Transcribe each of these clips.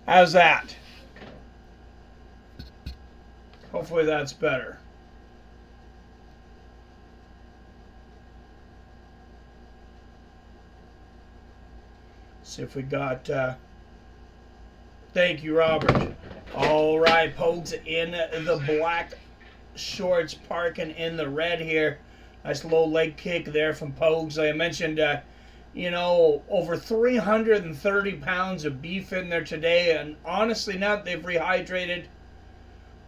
How's that? Hopefully that's better. See if we got... thank you, Robert. All right, Pogues in the black shorts, parking in the red here. Nice low leg kick there from Pogues. Like I mentioned, over 330 pounds of beef in there today. And honestly, now that they've rehydrated,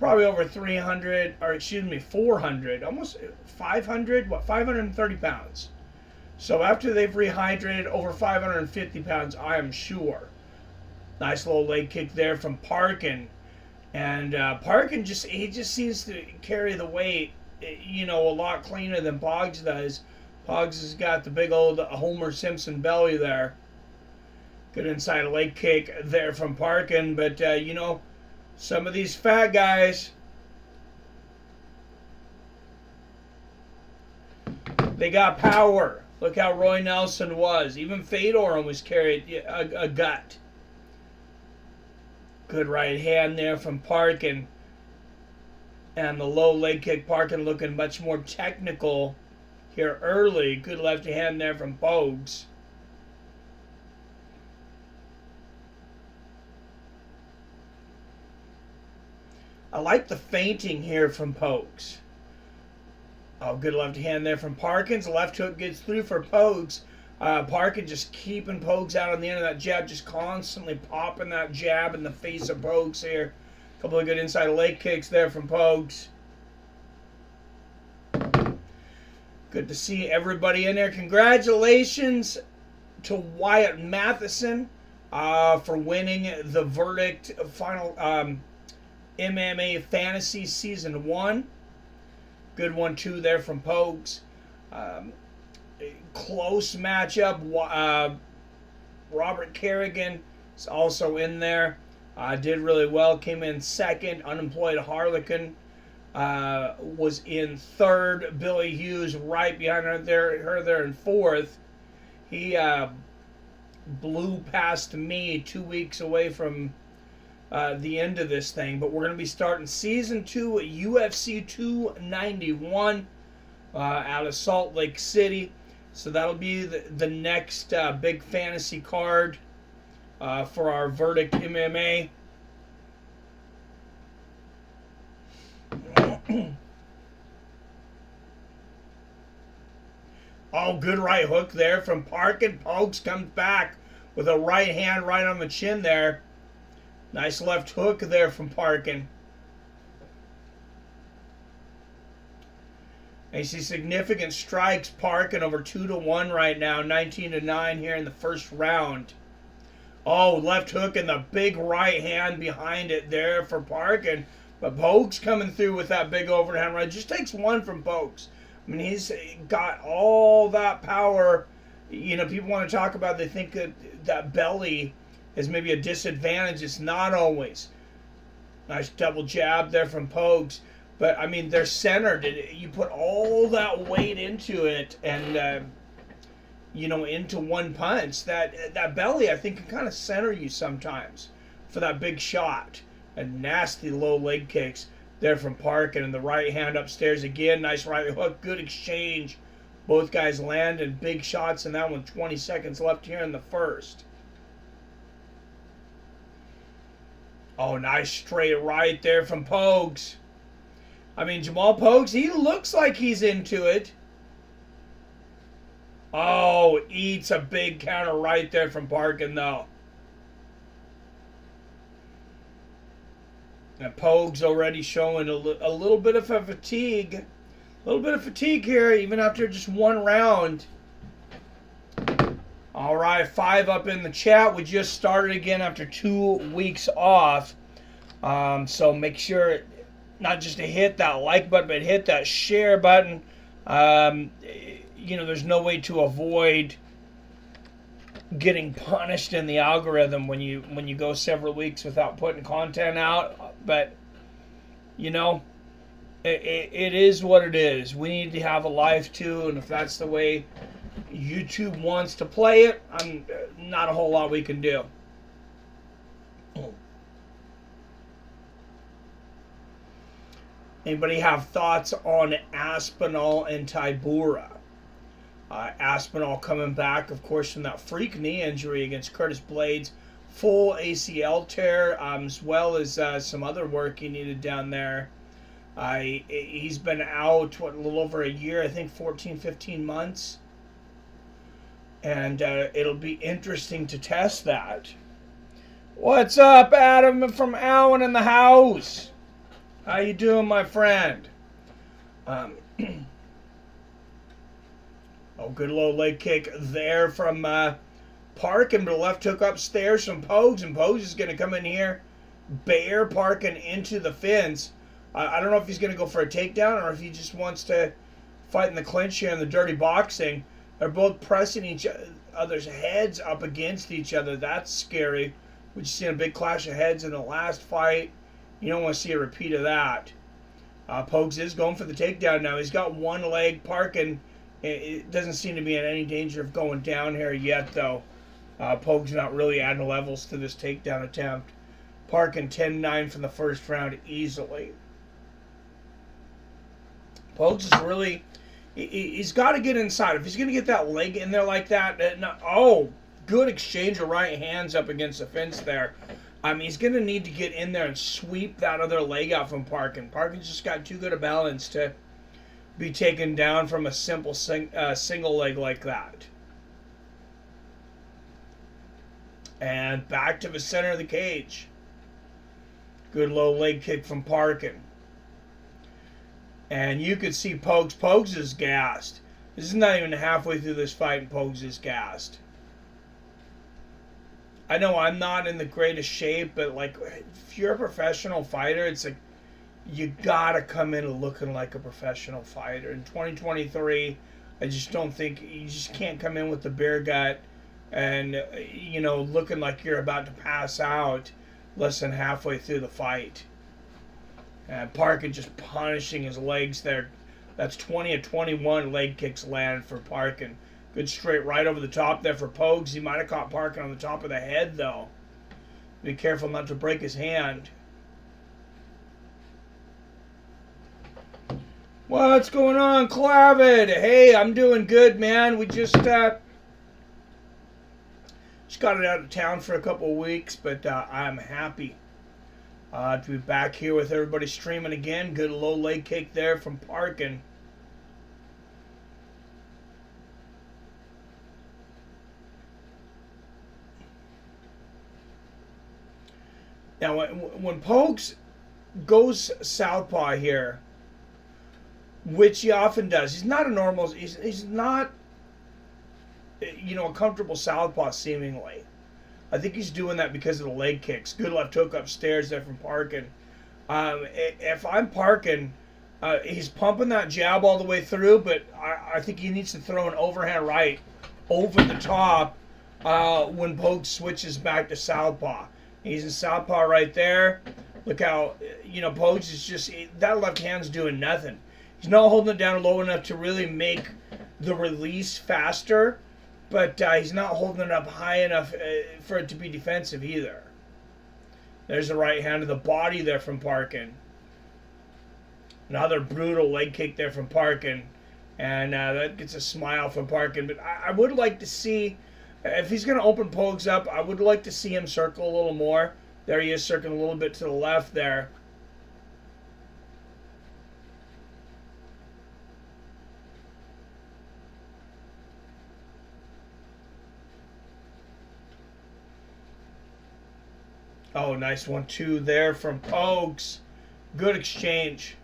probably over 400, almost 500, 530 pounds. So after they've rehydrated, over 550 pounds, I am sure. Nice little leg kick there from Parkin. And Parkin just seems to carry the weight, a lot cleaner than Pogs does. Pogs has got the big old Homer Simpson belly there. Good inside leg kick there from Parkin. But, some of these fat guys, they got power. Look how Roy Nelson was. Even Fedor almost carried a gut. Good right hand there from Parkin. And the low leg kick, Parkin looking much more technical here early. Good left hand there from Pogues. I like the feinting here from Pogues. Oh, good left hand there from Parkins. Left hook gets through for Pogues. Parkin just keeping Pogues out on the end of that jab, just constantly popping that jab in the face of Pogues here. A couple of good inside leg kicks there from Pogues. Good to see everybody in there. Congratulations to Wyatt Matheson for winning the Verdict final MMA Fantasy Season 1. Good 1-2 there from Pogues. Close matchup. Robert Kerrigan is also in there. Did really well. Came in second. Unemployed Harlequin was in third. Billy Hughes right behind her there in fourth. He blew past me 2 weeks away from the end of this thing. But we're going to be starting Season 2 at UFC 291 out of Salt Lake City. So that'll be the next big fantasy card for our Verdict MMA. Oh, good right hook there from Parkin. Pogues comes back with a right hand right on the chin there. Nice left hook there from Parkin. And you see significant strikes. Parkin over 2-1 right now. 19-9 here in the first round. Oh, left hook and the big right hand behind it there for Parkin. But Pogues coming through with that big overhand right. Just takes one from Pogues. I mean, he's got all that power. People want to talk about, they think that belly is maybe a disadvantage. It's not always. Nice double jab there from Pogues. But, I mean, they're centered. You put all that weight into it and, into one punch. That belly, I think, can kind of center you sometimes for that big shot. And nasty low leg kicks there from Parkin. And the right hand upstairs again. Nice right hook. Good exchange. Both guys landed big shots in that one. 20 seconds left here in the first. Oh, nice straight right there from Pogues. I mean, Jamal Pogues, he looks like he's into it. Oh, eats a big counter right there from Parkin, though. And Pogues already showing a little bit of a fatigue. A little bit of fatigue here, even after just one round. All right, 5 up in the chat. We just started again after 2 weeks off. So make sure not just to hit that like button, but hit that share button. There's no way to avoid getting punished in the algorithm when you go several weeks without putting content out. But, it is what it is. We need to have a life too, and if that's the way YouTube wants to play it, not a whole lot we can do. Anybody have thoughts on Aspinall and Tybura? Aspinall coming back, of course, from that freak knee injury against Curtis Blades. Full ACL tear, as well as some other work he needed down there. He's been out, a little over a year, I think 14, 15 months. And it'll be interesting to test that. What's up, Adam from Allen in the house? How you doing, my friend? Oh, good low leg kick there from Parkin, but a left hook upstairs from Pogues, and Pogues is going to come in here, bear Parkin into the fence. I don't know if he's going to go for a takedown or if he just wants to fight in the clinch here in the dirty boxing. They're both pressing each other's heads up against each other. That's scary. We just seen a big clash of heads in the last fight. You don't want to see a repeat of that. Pogues is going for the takedown now. He's got one leg. Parkin, it doesn't seem to be in any danger of going down here yet, though. Pogues not really adding levels to this takedown attempt. Parkin 10-9 from the first round easily. Pogues is really... He's got to get inside. If he's going to get that leg in there like that... Oh, good exchange of right hands up against the fence there. He's going to need to get in there and sweep that other leg out from Parkin. Parkin's just got too good a balance to be taken down from a simple single leg like that. And back to the center of the cage. Good low leg kick from Parkin. And you could see Pogues. Pogues is gassed. This is not even halfway through this fight and Pogues is gassed. I know I'm not in the greatest shape, but like if you're a professional fighter, it's like you gotta come in looking like a professional fighter. In 2023, I just don't think you just can't come in with the beer gut and looking like you're about to pass out less than halfway through the fight. And Parkin just punishing his legs there. That's 20 of 21 leg kicks landed for Parkin. Good straight right over the top there for Pogues. He might have caught Parkin on the top of the head, though. Be careful not to break his hand. What's going on, Clavid? Hey, I'm doing good, man. We just got it out of town for a couple of weeks, but I'm happy to be back here with everybody streaming again. Good low leg kick there from Parkin. Now, when Pogues goes southpaw here, which he often does, he's not a normal. He's not, a comfortable southpaw seemingly. I think he's doing that because of the leg kicks. Good left hook upstairs there from Parkin. If I'm Parkin, he's pumping that jab all the way through, but I think he needs to throw an overhand right over the top when Pogues switches back to southpaw. He's in southpaw right there. Look how, Pogues is just, that left hand's doing nothing. He's not holding it down low enough to really make the release faster, but he's not holding it up high enough for it to be defensive either. There's the right hand to the body there from Parkin. Another brutal leg kick there from Parkin. And that gets a smile from Parkin. But I would like to see, if he's going to open Pogues up, I would like to see him circle a little more. There he is, circling a little bit to the left there. Oh, nice 1-2 there from Pogues. Good exchange.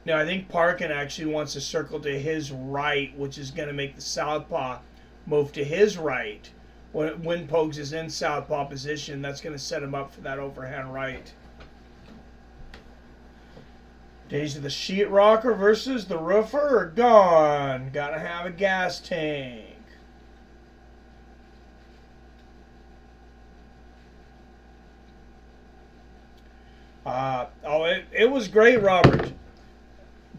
Now, I think Parkin actually wants to circle to his right, which is going to make the southpaw move to his right. When Pogues is in southpaw position, that's going to set him up for that overhand right. Days of the sheetrocker versus the roofer are gone. Gotta have a gas tank. It was great, Robert.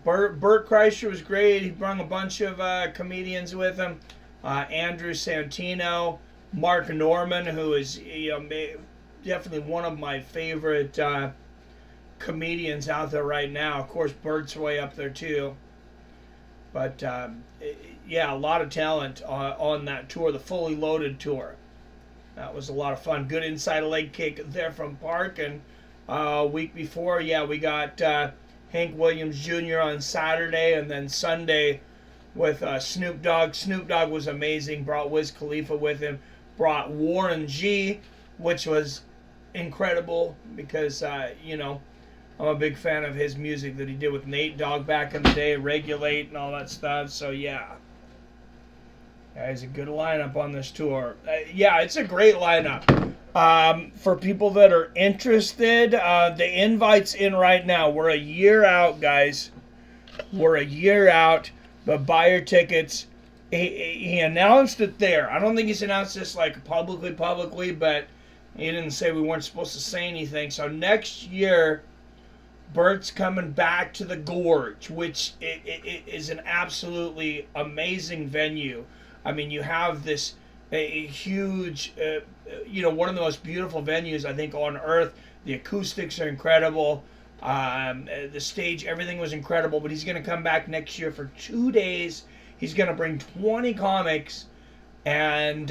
Bert Kreischer was great. He brought a bunch of comedians with him. Andrew Santino, Mark Norman, who is definitely one of my favorite comedians out there right now. Of course, Bert's way up there too. But yeah, a lot of talent on that tour, the Fully Loaded tour. That was a lot of fun. Good inside leg kick there from Park. And week before, yeah, we got Hank Williams Jr. on Saturday, and then Sunday with Snoop Dogg. Snoop Dogg was amazing. Brought Wiz Khalifa with him. Brought Warren G, which was incredible because, you know, I'm a big fan of his music that he did with Nate Dogg back in the day, Regulate and all that stuff. So, yeah. It's a good lineup on this tour. Yeah, it's a great lineup. For people that are interested, the invite's in right now. We're a year out, guys. We're a year out, but buy your tickets. He announced it there. I don't think he's announced this like publicly, but he didn't say we weren't supposed to say anything. So next year, Bert's coming back to the Gorge, which it is an absolutely amazing venue. I mean, you have this a huge, you know, one of the most beautiful venues, I think, on earth. The acoustics are incredible. The stage, everything was incredible. But he's going to come back next year for 2 days. He's going to bring 20 comics. And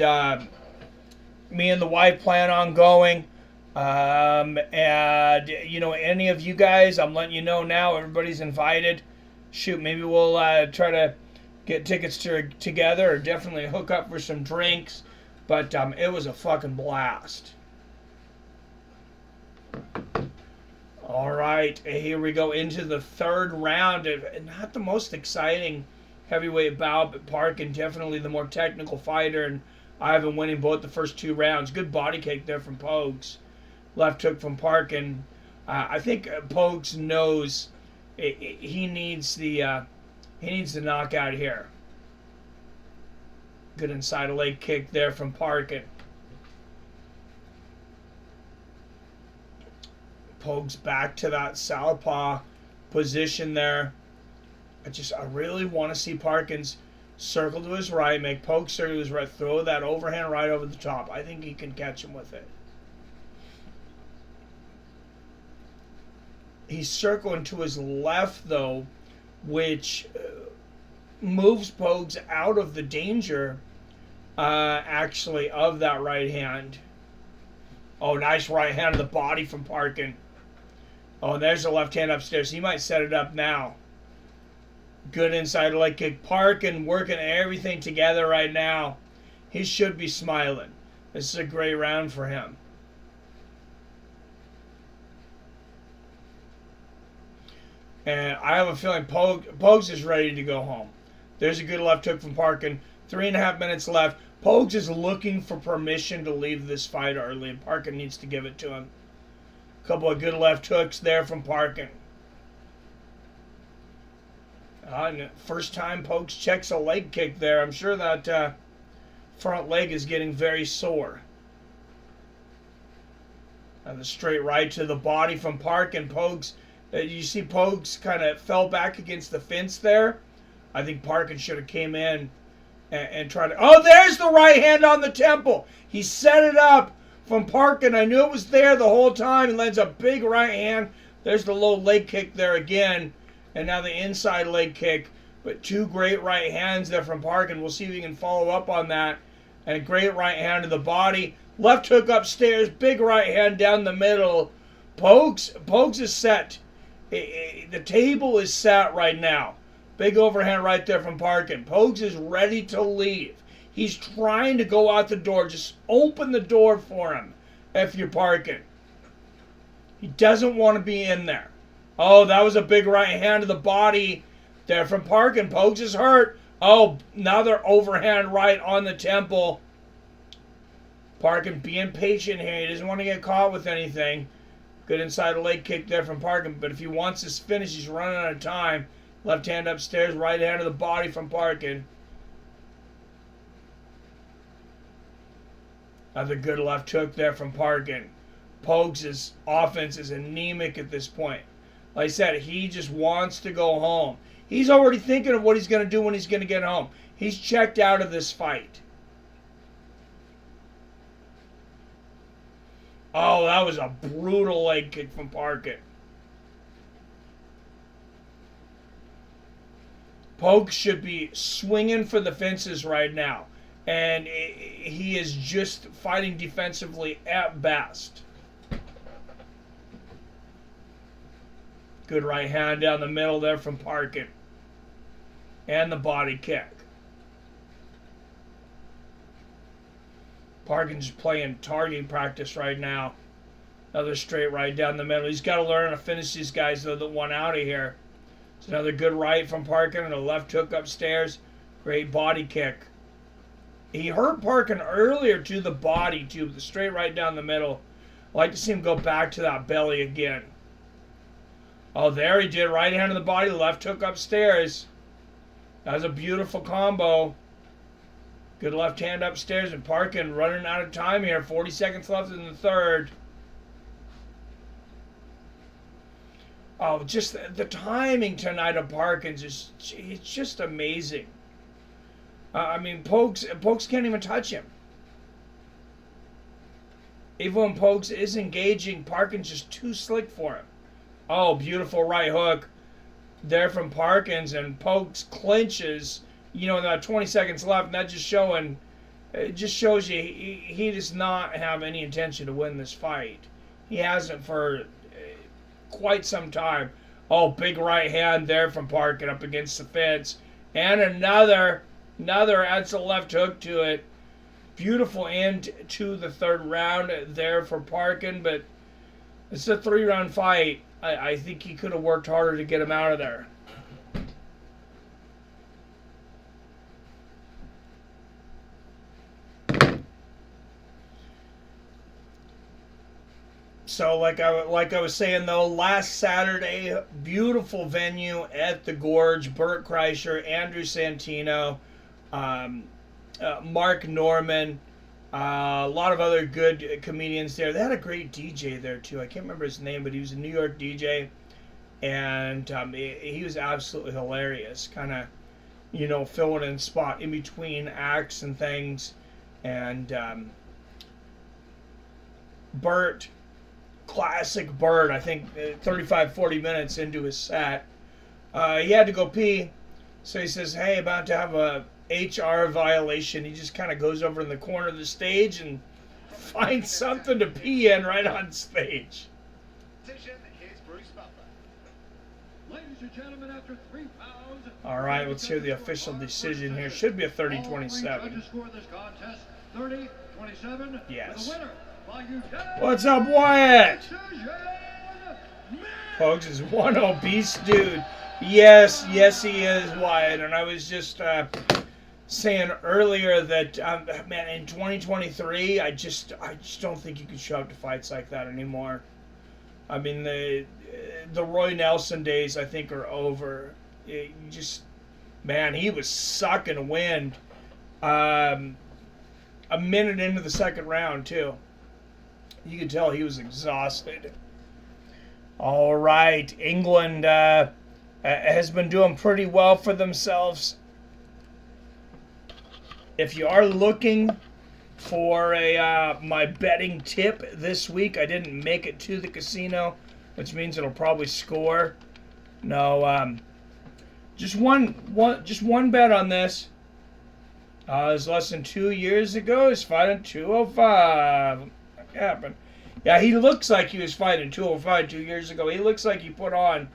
me and the wife plan on going. And, you know, any of you guys, I'm letting you know now, everybody's invited. Shoot, maybe we'll try to get tickets together, or definitely hook up for some drinks. But it was a fucking blast. All right, here we go into the third round. Not the most exciting heavyweight bout, but Parkin definitely the more technical fighter, and Ivan winning both the first 2 rounds. Good body kick there from Pogues. Left hook from Parkin. I think Pogues knows he needs the knockout here. Good inside leg kick there from Parkin. Pogues back to that southpaw position there. I really want to see Parkins circle to his right, make Pogues circle to his right, throw that overhand right over the top. I think he can catch him with it. He's circling to his left, though, which moves Pogues out of the danger, actually, of that right hand. Oh, nice right hand to the body from Parkin. Oh, there's the left hand upstairs. He might set it up now. Good inside leg kick. Parkin working everything together right now. He should be smiling. This is a great round for him. And I have a feeling Pogues is ready to go home. There's a good left hook from Parkin. 3.5 minutes left. Pogues is looking for permission to leave this fight early, and Parkin needs to give it to him. A couple of good left hooks there from Parkin. First time Pogues checks a leg kick there. I'm sure that front leg is getting very sore. And the straight right to the body from Parkin. Pogues, you see Pogues kind of fell back against the fence there. I think Parkin should have came in and tried to... Oh, there's the right hand on the temple. He set it up from Parkin. I knew it was there the whole time. He lands a big right hand. There's the low leg kick there again. And now the inside leg kick. But 2 great right hands there from Parkin. We'll see if we can follow up on that. And a great right hand to the body. Left hook upstairs. Big right hand down the middle. Pogues is set. The table is set right now. Big overhand right there from Parkin. Pogues is ready to leave. He's trying to go out the door. Just open the door for him if you're Parkin. He doesn't want to be in there. Oh, that was a big right hand to the body there from Parkin. Pogues is hurt. Oh, another overhand right on the temple. Parkin being patient here. He doesn't want to get caught with anything. Good inside leg kick there from Parkin. But if he wants this finish, he's running out of time. Left hand upstairs, right hand to the body from Parkin. Another good left hook there from Parkin. Pogues' offense is anemic at this point. Like I said, he just wants to go home. He's already thinking of what he's going to do when he's going to get home. He's checked out of this fight. Oh, that was a brutal leg kick from Parkin. Pogue should be swinging for the fences right now. And he is just fighting defensively at best. Good right hand down the middle there from Parkin. And the body kick. Parkin's playing targeting practice right now. Another straight right down the middle. He's got to learn how to finish these guys, though, that want out of here. It's another good right from Parkin and a left hook upstairs. Great body kick. He hurt Parkin earlier to the body, too, with the straight right down the middle. I'd like to see him go back to that belly again. Oh, there he did. Right hand to the body, left hook upstairs. That was a beautiful combo. Good left hand upstairs, and Parkin running out of time here. 40 seconds left in the third. Oh, just the timing tonight of Parkin's is it's just amazing. I mean, Pokes can't even touch him. Even when Pokes is engaging, Parkin's just too slick for him. Oh, beautiful right hook there from Parkins, and Pokes clinches. You know, about 20 seconds left, and that it just shows you he does not have any intention to win this fight. He hasn't for quite some time. Oh, big right hand there from Parkin up against the fence, and another adds a left hook to it. Beautiful end to the third round there for Parkin, but it's a 3-round fight. I think he could have worked harder to get him out of there. So, like I was saying, though, last Saturday, beautiful venue at the Gorge. Burt Kreischer, Andrew Santino, Mark Norman, a lot of other good comedians there. They had a great DJ there, too. I can't remember his name, but he was a New York DJ. And he was absolutely hilarious. Kind of, you know, filling in spot in between acts and things. And Burt... Classic Bird, I think 35, 40 minutes into his set. He had to go pee, so he says, hey, about to have a HR violation. He just kind of goes over in the corner of the stage and finds something to pee in right on stage. All right, let's hear the official decision here. Should be a 30-27. Yes. What's up, Wyatt? Pogues is one obese dude. Yes, he is, Wyatt. And I was just saying earlier that, man, in 2023, I just don't think you can show up to fights like that anymore. I mean, the Roy Nelson days, I think, are over. Man, he was sucking wind. A minute into the second round, too. You could tell he was exhausted. All right, England has been doing pretty well for themselves. If you are looking for my betting tip this week, I didn't make it to the casino, which means it'll probably score. No, just one bet on this. It was less than 2 years ago. He's fighting 205. Happened. Yeah, he looks like he was fighting 205 2 years ago. He looks like he put on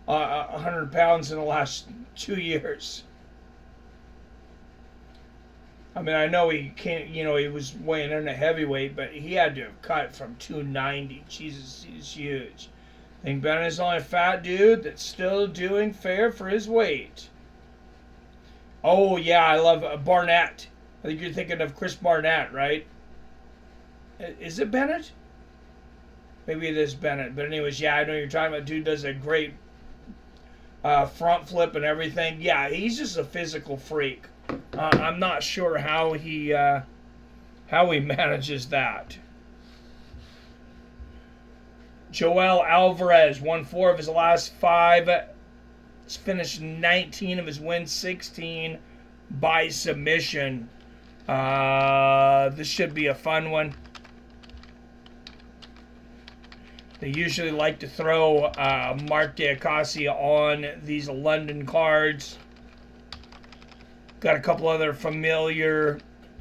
100 pounds in the last 2 years. I mean, I know he can't, you know, he was weighing in a heavyweight, but he had to have cut from 290. Jesus, he's huge. I think Bennett's only a fat dude that's still doing fair for his weight. Oh, yeah, I love Barnett. I think you're thinking of Chris Barnett, right? Is it Bennett? Maybe it is Bennett. But anyways, yeah, I know you're talking about. Dude does a great front flip and everything. Yeah, he's just a physical freak. I'm not sure how he manages that. Joel Alvarez won 4 of his last 5. He's finished 19 of his wins, 16 by submission. This should be a fun one. They usually like to throw Mark Diakase on these London cards. Got a couple other familiar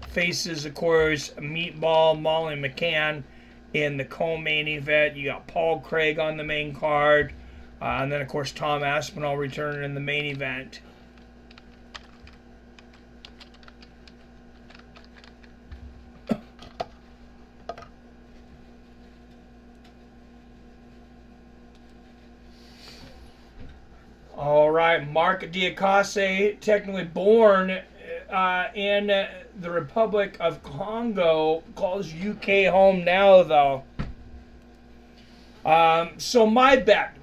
faces, of course. Meatball, Molly McCann in the co-main event. You got Paul Craig on the main card. And then, of course, Tom Aspinall returning in the main event. All right, Mark Diakase, technically born in the Republic of Congo, calls UK home now, though. So my bet,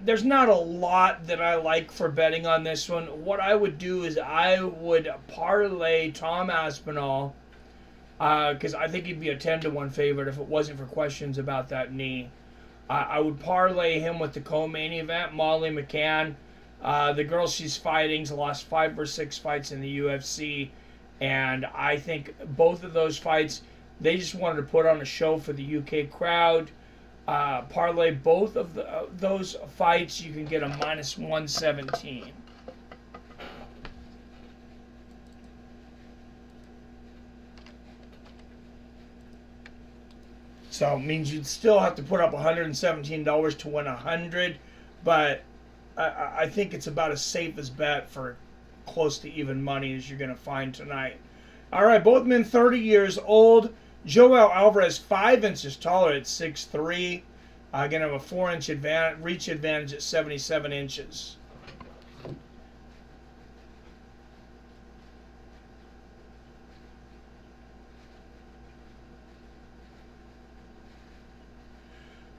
there's not a lot that I like for betting on this one. What I would do is I would parlay Tom Aspinall, because I think he'd be a 10-1 favorite if it wasn't for questions about that knee. I would parlay him with the co-main event, Molly McCann. The girl she's fighting's lost 5 or 6 fights in the UFC, and I think both of those fights, they just wanted to put on a show for the UK crowd. Parlay both of those fights, you can get a -117. So it means you'd still have to put up $117 to win 100, but I think it's about as safe as bet for close to even money as you're going to find tonight. All right, both men 30 years old. Joel Alvarez 5 inches taller at 6'3". Going to have a 4-inch reach advantage at 77 inches.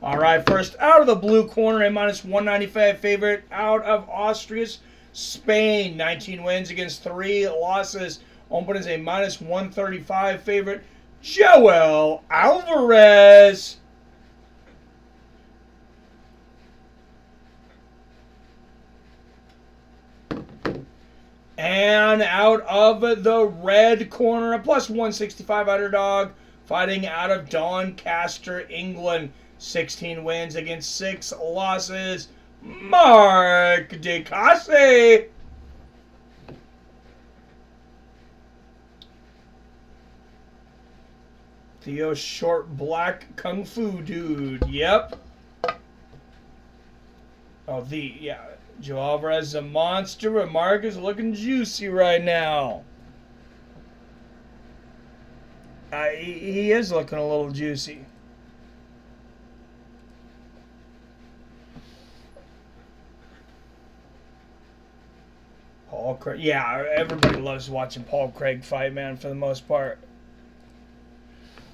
All right, first out of the blue corner, a -195 favorite out of Austria's Spain. 19 wins against 3 losses. Open as a -135 favorite, Joel Alvarez. And out of the red corner, a +165 underdog, fighting out of Doncaster, England. 16 wins against 6 losses, Mark Diakase. Theo Short Black Kung Fu Dude. Yep. Oh, Joe Alvarez is a monster, and Mark is looking juicy right now. He is looking a little juicy. Paul Craig. Yeah, everybody loves watching Paul Craig fight, man, for the most part.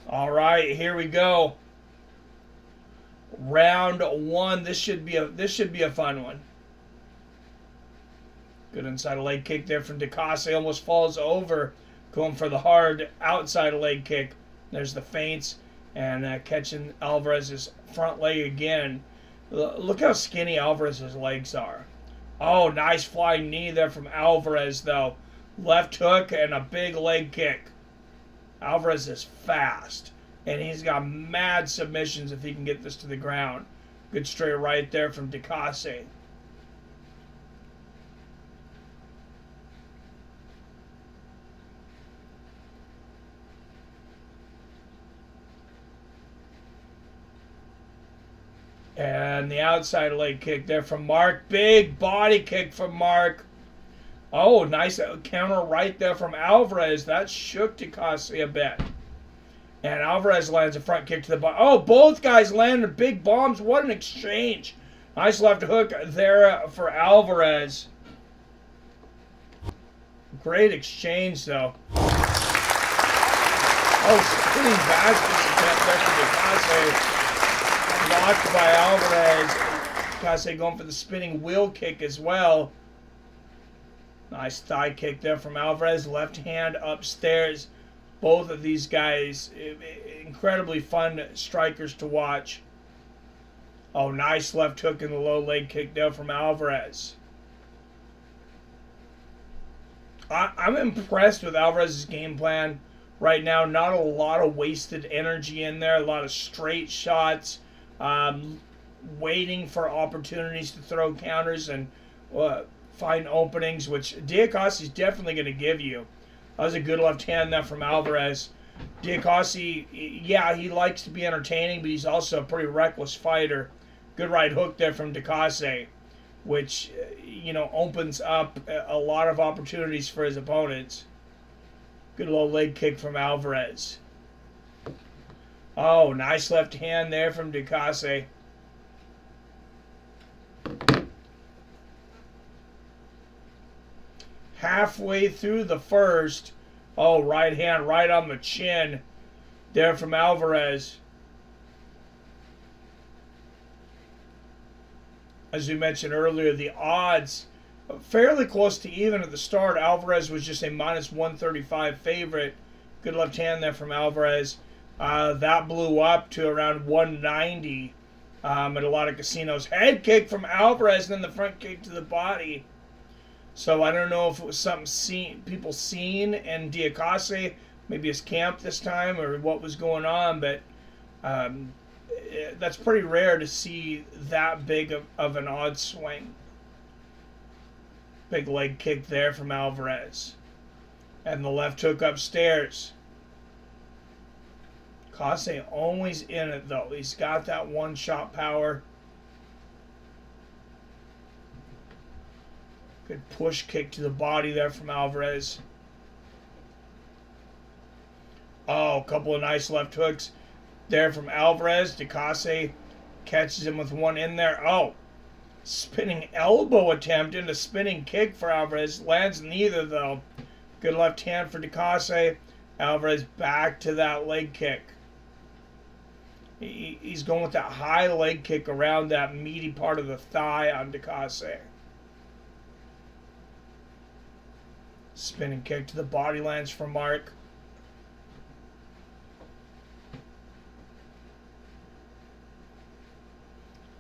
All right, here we go. Round 1. This should be a fun one. Good inside leg kick there from Diakase. Almost falls over, going for the hard outside leg kick. There's the feints and catching Alvarez's front leg again. Look how skinny Alvarez's legs are. Oh, nice flying knee there from Alvarez, though. Left hook and a big leg kick. Alvarez is fast, and he's got mad submissions if he can get this to the ground. Good straight right there from Diakase. And the outside leg kick there from Mark. Big body kick from Mark. Oh, nice counter right there from Alvarez. That shook Diakase a bit. And Alvarez lands a front kick to the body. Oh, both guys landed big bombs. What an exchange. Nice left hook there for Alvarez. Great exchange, though. Oh, spinning back attempt there from Diakase. Blocked by Alvarez. Diakase going for the spinning wheel kick as well. Nice thigh kick there from Alvarez. Left hand upstairs. Both of these guys, incredibly fun strikers to watch. Oh, nice left hook and the low leg kick there from Alvarez. I'm impressed with Alvarez's game plan right now. Not a lot of wasted energy in there. A lot of straight shots. waiting for opportunities to throw counters and find openings, which Diakase is definitely going to give you. That was a good left hand there from Alvarez. Diakase, yeah, he likes to be entertaining, but he's also a pretty reckless fighter. Good right hook there from Diakase, which, opens up a lot of opportunities for his opponents. Good low leg kick from Alvarez. Oh, nice left hand there from Diakase. Halfway through the first. Oh, right hand right on the chin there from Alvarez. As we mentioned earlier, the odds fairly close to even at the start. Alvarez was just a minus 135 favorite. Good left hand there from Alvarez. That blew up to around 190 at a lot of casinos. Head kick from Alvarez, and then the front kick to the body. So I don't know if it was something people seen in Diakase, maybe his camp this time, or what was going on, but that's pretty rare to see that big of an odd swing. Big leg kick there from Alvarez. And the left hook upstairs. Kase always in it, though. He's got that one-shot power. Good push kick to the body there from Alvarez. Oh, a couple of nice left hooks there from Alvarez. Diakase catches him with one in there. Oh, spinning elbow attempt into spinning kick for Alvarez. Lands neither, though. Good left hand for Diakase. Alvarez back to that leg kick. He's going with that high leg kick around that meaty part of the thigh on Diakase. Spinning kick to the body lands for Mark.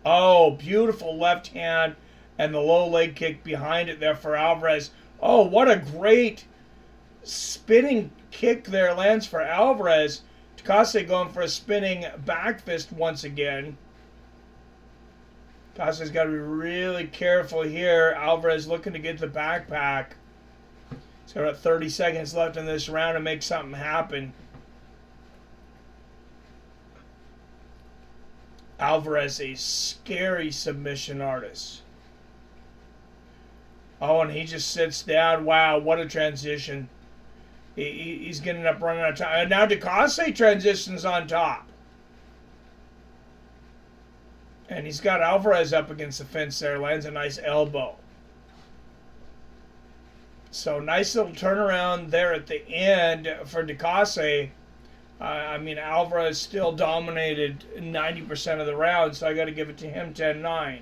Oh, beautiful left hand and the low leg kick behind it there for Alvarez. Oh, what a great spinning kick there lands for Alvarez. Diakase going for a spinning back fist once again. Diakase's got to be really careful here. Alvarez looking to get the backpack. He's got about 30 seconds left in this round to make something happen. Alvarez, a scary submission artist. Oh, and he just sits down. Wow, what a transition. He's getting up running out of time. And now Diakase transitions on top. And he's got Alvarez up against the fence there. Lands a nice elbow. So nice little turnaround there at the end for Diakase. Alvarez still dominated 90% of the round, so I got to give it to him 10-9.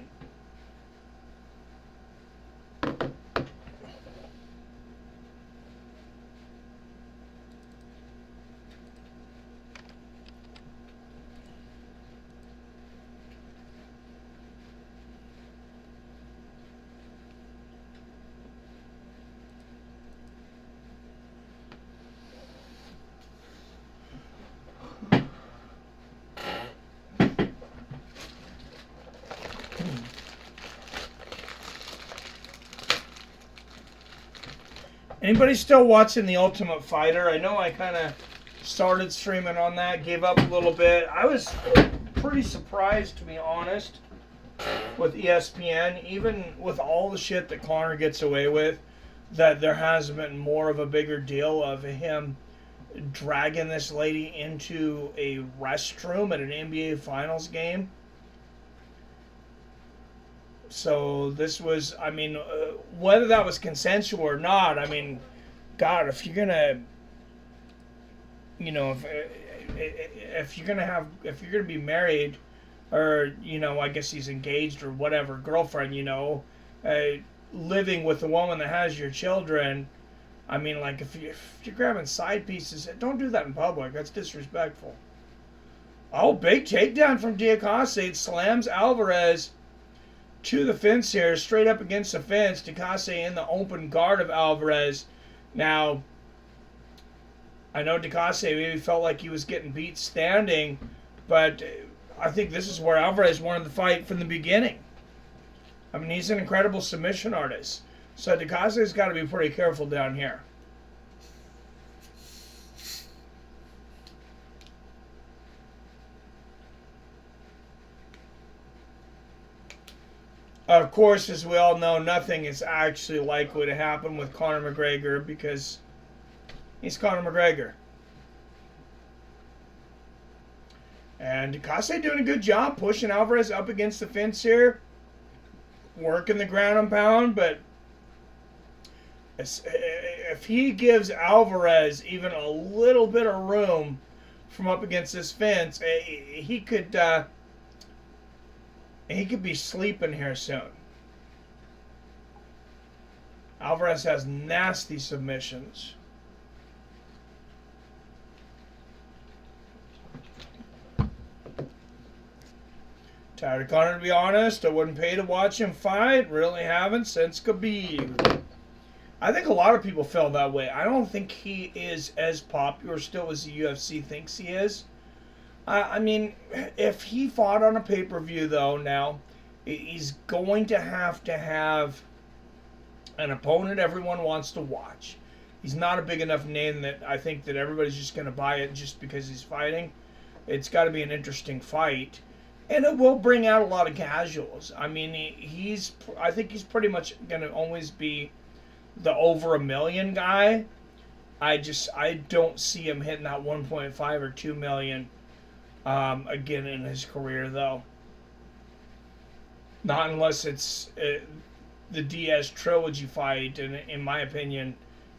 Anybody still watching The Ultimate Fighter? I know I kind of started streaming on that, gave up a little bit. I was pretty surprised, to be honest, with ESPN, even with all the shit that Conor gets away with, that there has been more of a bigger deal of him dragging this lady into a restroom at an NBA Finals game. So this was, whether that was consensual or not, God, if you're gonna, if you're gonna be married, or I guess he's engaged or whatever, girlfriend, living with a woman that has your children, if you're grabbing side pieces, don't do that in public. That's disrespectful. Oh, big takedown from Diakase. It slams Alvarez to the fence here, straight up against the fence. Diakase in the open guard of Alvarez. Now, I know Diakase maybe felt like he was getting beat standing, but I think this is where Alvarez wanted the fight from the beginning. I mean, he's an incredible submission artist. So DeCaste's got to be pretty careful down here. Of course, as we all know, nothing is actually likely to happen with Conor McGregor because he's Conor McGregor. And DeCaste doing a good job pushing Alvarez up against the fence here. Working the ground and pound, but if he gives Alvarez even a little bit of room from up against this fence, he could be sleeping here soon. Alvarez has nasty submissions. Tired of Conor, to be honest. I wouldn't pay to watch him fight. Really haven't since Khabib. I think a lot of people feel that way. I don't think he is as popular still as the UFC thinks he is. I mean, if he fought on a pay-per-view, though, now, he's going to have an opponent everyone wants to watch. He's not a big enough name that I think that everybody's just going to buy it just because he's fighting. It's got to be an interesting fight. And it will bring out a lot of casuals. I mean, I think he's pretty much going to always be the over $1 million guy. I don't see him hitting that 1.5 or 2 million again in his career, though. Not unless it's the Diaz trilogy fight, and in my opinion,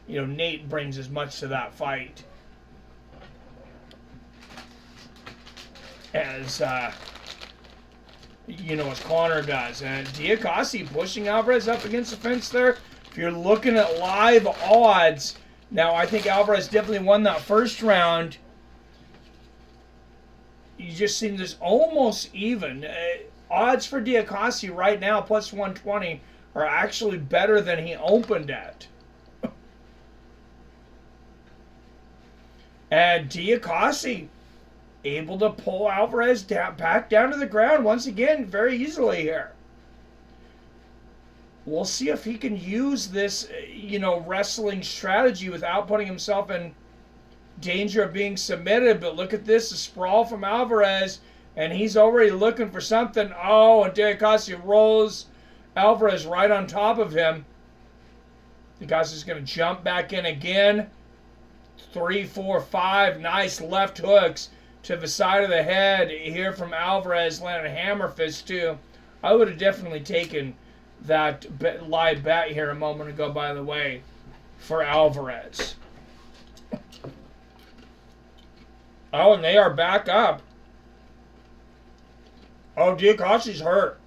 Nate brings as much to that fight as as Conor does. And DeCaste pushing Alvarez up against the fence there. If you're looking at live odds, now I think Alvarez definitely won that first round. You just seen this almost even. Odds for DeCaste right now, plus 120, are actually better than he opened at. And DeCaste able to pull Alvarez back down to the ground once again very easily here. We'll see if he can use this, wrestling strategy without putting himself in danger of being submitted. But look at this, a sprawl from Alvarez, and he's already looking for something. Oh, and DeCaste rolls Alvarez right on top of him. DeCaste's going to jump back in again. 3, 4, 5 nice left hooks to the side of the head here from Alvarez, landing a hammer fist too. I would have definitely taken that live bet here a moment ago, by the way, for Alvarez. Oh, and they are back up. Oh, DeCaste's hurt.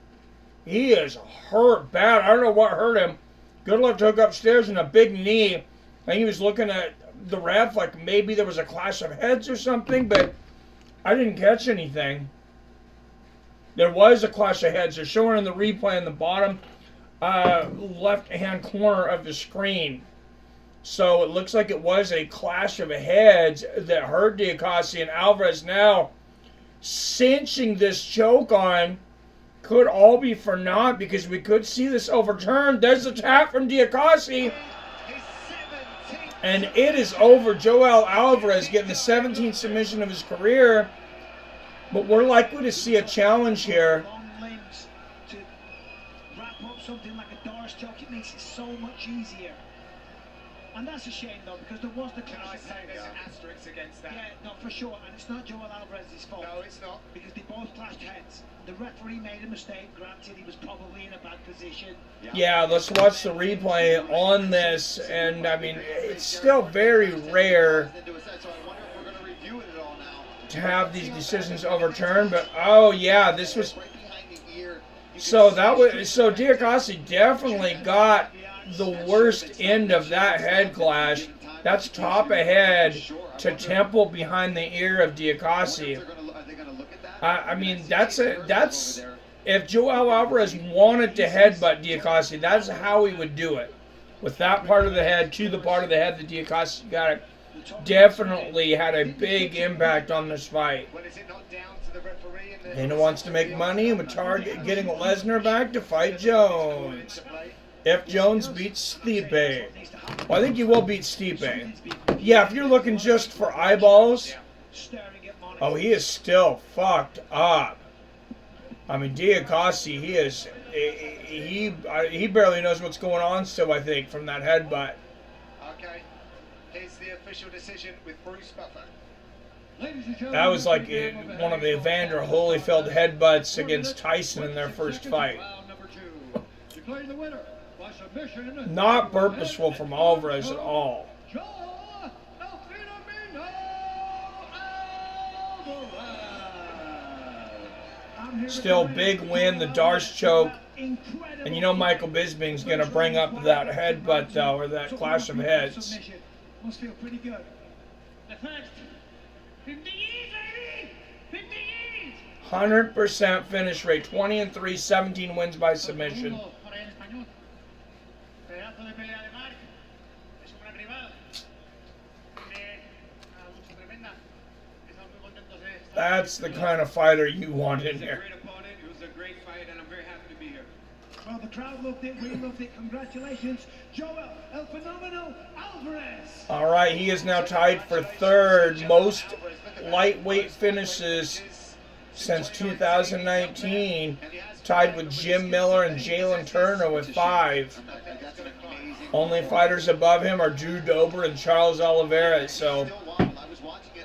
He is hurt bad. I don't know what hurt him. Good left hook upstairs and a big knee. I think he was looking at the ref like maybe there was a clash of heads or something, but I didn't catch anything. There was a clash of heads. They're showing in the replay in the bottom left-hand corner of the screen. So it looks like it was a clash of heads that hurt DeCaste, and Alvarez now cinching this choke on. Could all be for naught because we could see this overturned. There's a tap from DeCaste. And it is over. Joel Alvarez getting the 17th submission of his career. But we're likely to see a challenge here. To wrap up something like a Doris choke, it makes it so much easier. And that's a shame, though, because there was the clash. Can I say there's an asterisk against that? Yeah, no, for sure. And it's not Joel Alvarez's fault. No, it's not. Because they both clashed heads. The referee made a mistake. Granted, he was probably in a bad position. Yeah, let's watch the replay on this. And, I mean, it's still very rare to have these decisions overturned. But, oh, yeah, this was... So DeCaste definitely got the worst end of that head clash. That's top of head to temple behind the ear of DeCaste. I mean, that's if Joel Alvarez wanted to headbutt DeCaste, that's how he would do it. With that part of the head to the part of the head that DeCaste got it. Definitely had a big impact on this fight. Dana wants to make money and would target getting Lesnar back to fight Jones. If Jones beats Stipe. Well, I think he will beat Stipe. Yeah, if you're looking just for eyeballs, oh, he is still fucked up. I mean, Diakasi, he barely knows what's going on still, I think, from that headbutt. Okay, here's the official decision with Bruce Buffer. That was like one of the Evander Holyfield headbutts against Tyson in their first fight. Not purposeful from Alvarez at all. Still big win, the Darce choke. And you know Michael Bisping's going to bring up that headbutt though, or that clash of heads. Must feel pretty good. The first 50 years, baby! 50 years! 100% finish rate, 20-3, 17 wins by submission. That's the kind of fighter you want in here. Well, the crowd loved it, we loved it. Congratulations, Joel El Phenomenal Alvarez. All right, he is now tied for third most lightweight finishes since 2019, tied with Jim Miller and Jalen Turner with 5. Only fighters above him are Drew Dober and Charles Oliveira. So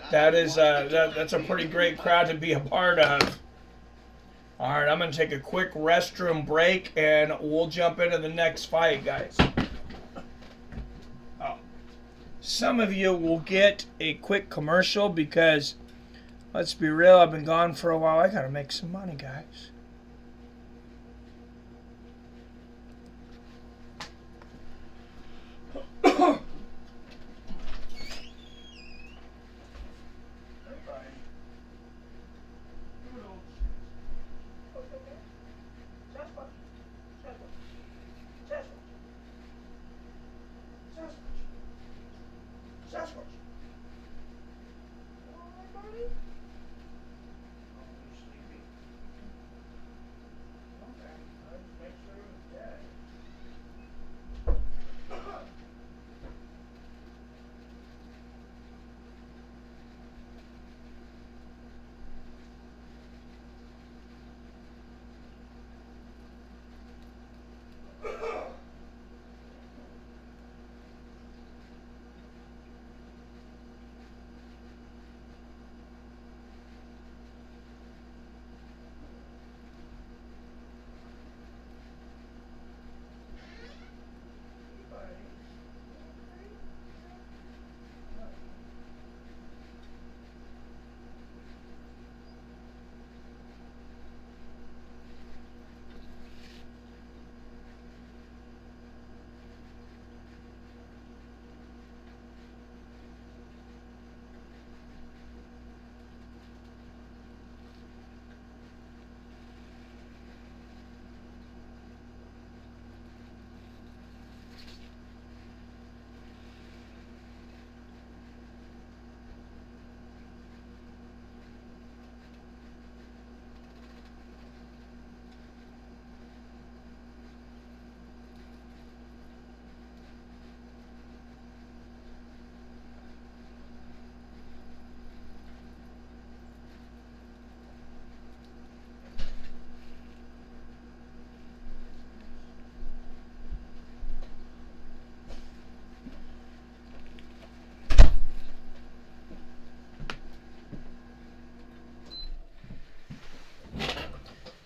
that's a pretty great crowd to be a part of. All right, I'm going to take a quick restroom break, and we'll jump into the next fight, guys. Oh. Some of you will get a quick commercial because, let's be real, I've been gone for a while. I got to make some money, guys.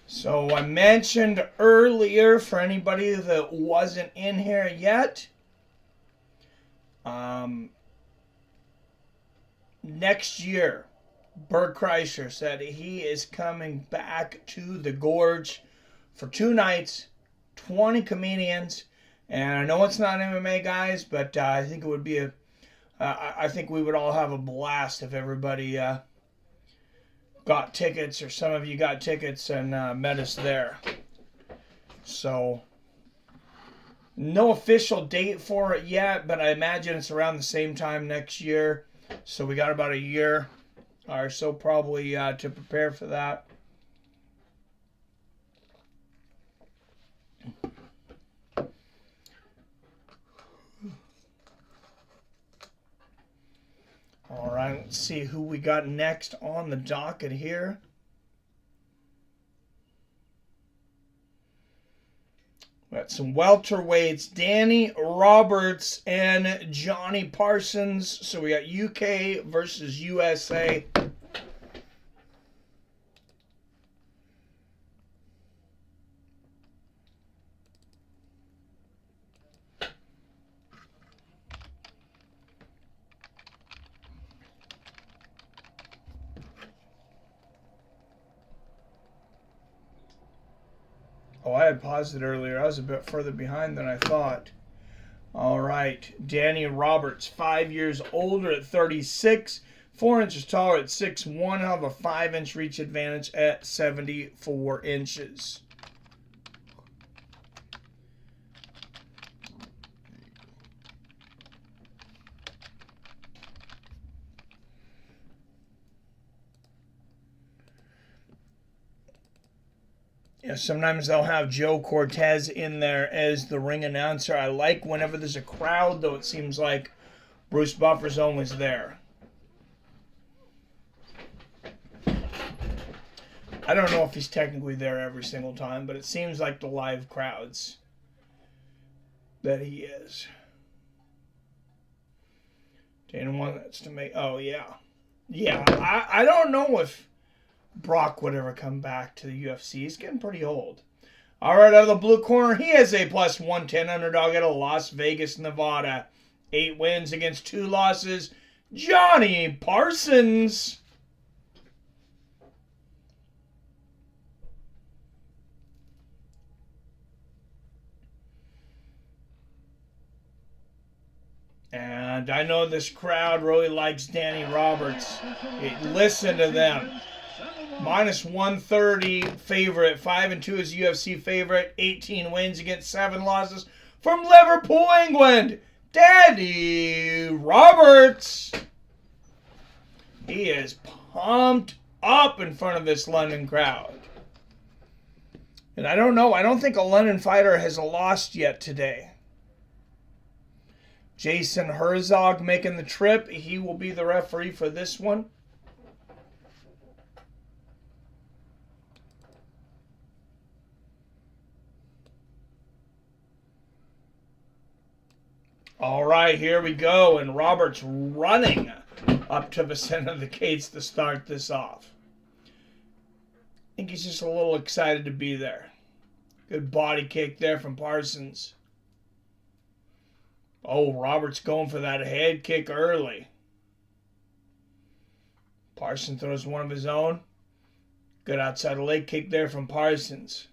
So I mentioned earlier, for anybody that wasn't in here yet, next year, Bert Kreischer said he is coming back to the Gorge for 2 nights, 20 comedians, and I know it's not MMA, guys, but I think it would be I think we would all have a blast if everybody got tickets, or some of you got tickets and met us there. So, no official date for it yet, but I imagine it's around the same time next year. So we got about a year or so probably to prepare for that. Let's see who we got next on the docket here. We got some welterweights, Danny Roberts and Johnny Parsons. So we got UK versus USA. Oh, I had paused it earlier. I was a bit further behind than I thought. All right. Danny Roberts, 5 years older at 36, 4 inches taller at 6'1", have a 5-inch reach advantage at 74 inches. Yeah, sometimes they'll have Joe Cortez in there as the ring announcer. I like whenever there's a crowd, though it seems like Bruce Buffer's always there. I don't know if he's technically there every single time, but it seems like the live crowds that he is. Dana wants to make... Oh, yeah. Yeah, I don't know if Brock would ever come back to the UFC. He's getting pretty old. All right, out of the blue corner, he has a plus 110 underdog out of Las Vegas, Nevada. 8 wins against 2 losses. Johnny Parsons. And I know this crowd really likes Danny Roberts. Listen to them. Minus 130 favorite. 5-2 is UFC favorite. 18 wins against 7 losses. From Liverpool, England, Danny Roberts. He is pumped up in front of this London crowd. And I don't know. I don't think a London fighter has lost yet today. Jason Herzog making the trip. He will be the referee for this one. All right, here we go. And Roberts running up to the center of the gates to start this off. I think he's just a little excited to be there. Good body kick there from Parsons. Oh, Roberts going for that head kick early. Parsons throws one of his own. Good outside leg kick there from Parsons.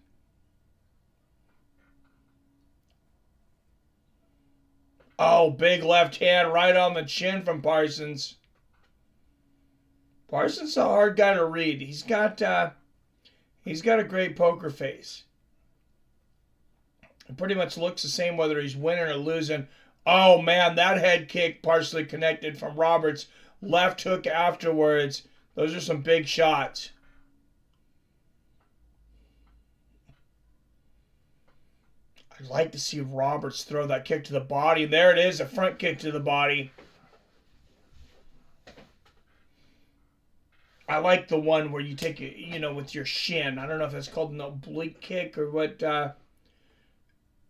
Oh, big left hand right on the chin from Parsons. Parsons is a hard guy to read. He's got a great poker face. It pretty much looks the same whether he's winning or losing. Oh, man, that head kick partially connected from Roberts. Left hook afterwards. Those are some big shots. I'd like to see Roberts throw that kick to the body. There it is, a front kick to the body. I like the one where you take it, with your shin. I don't know if that's called an oblique kick or what,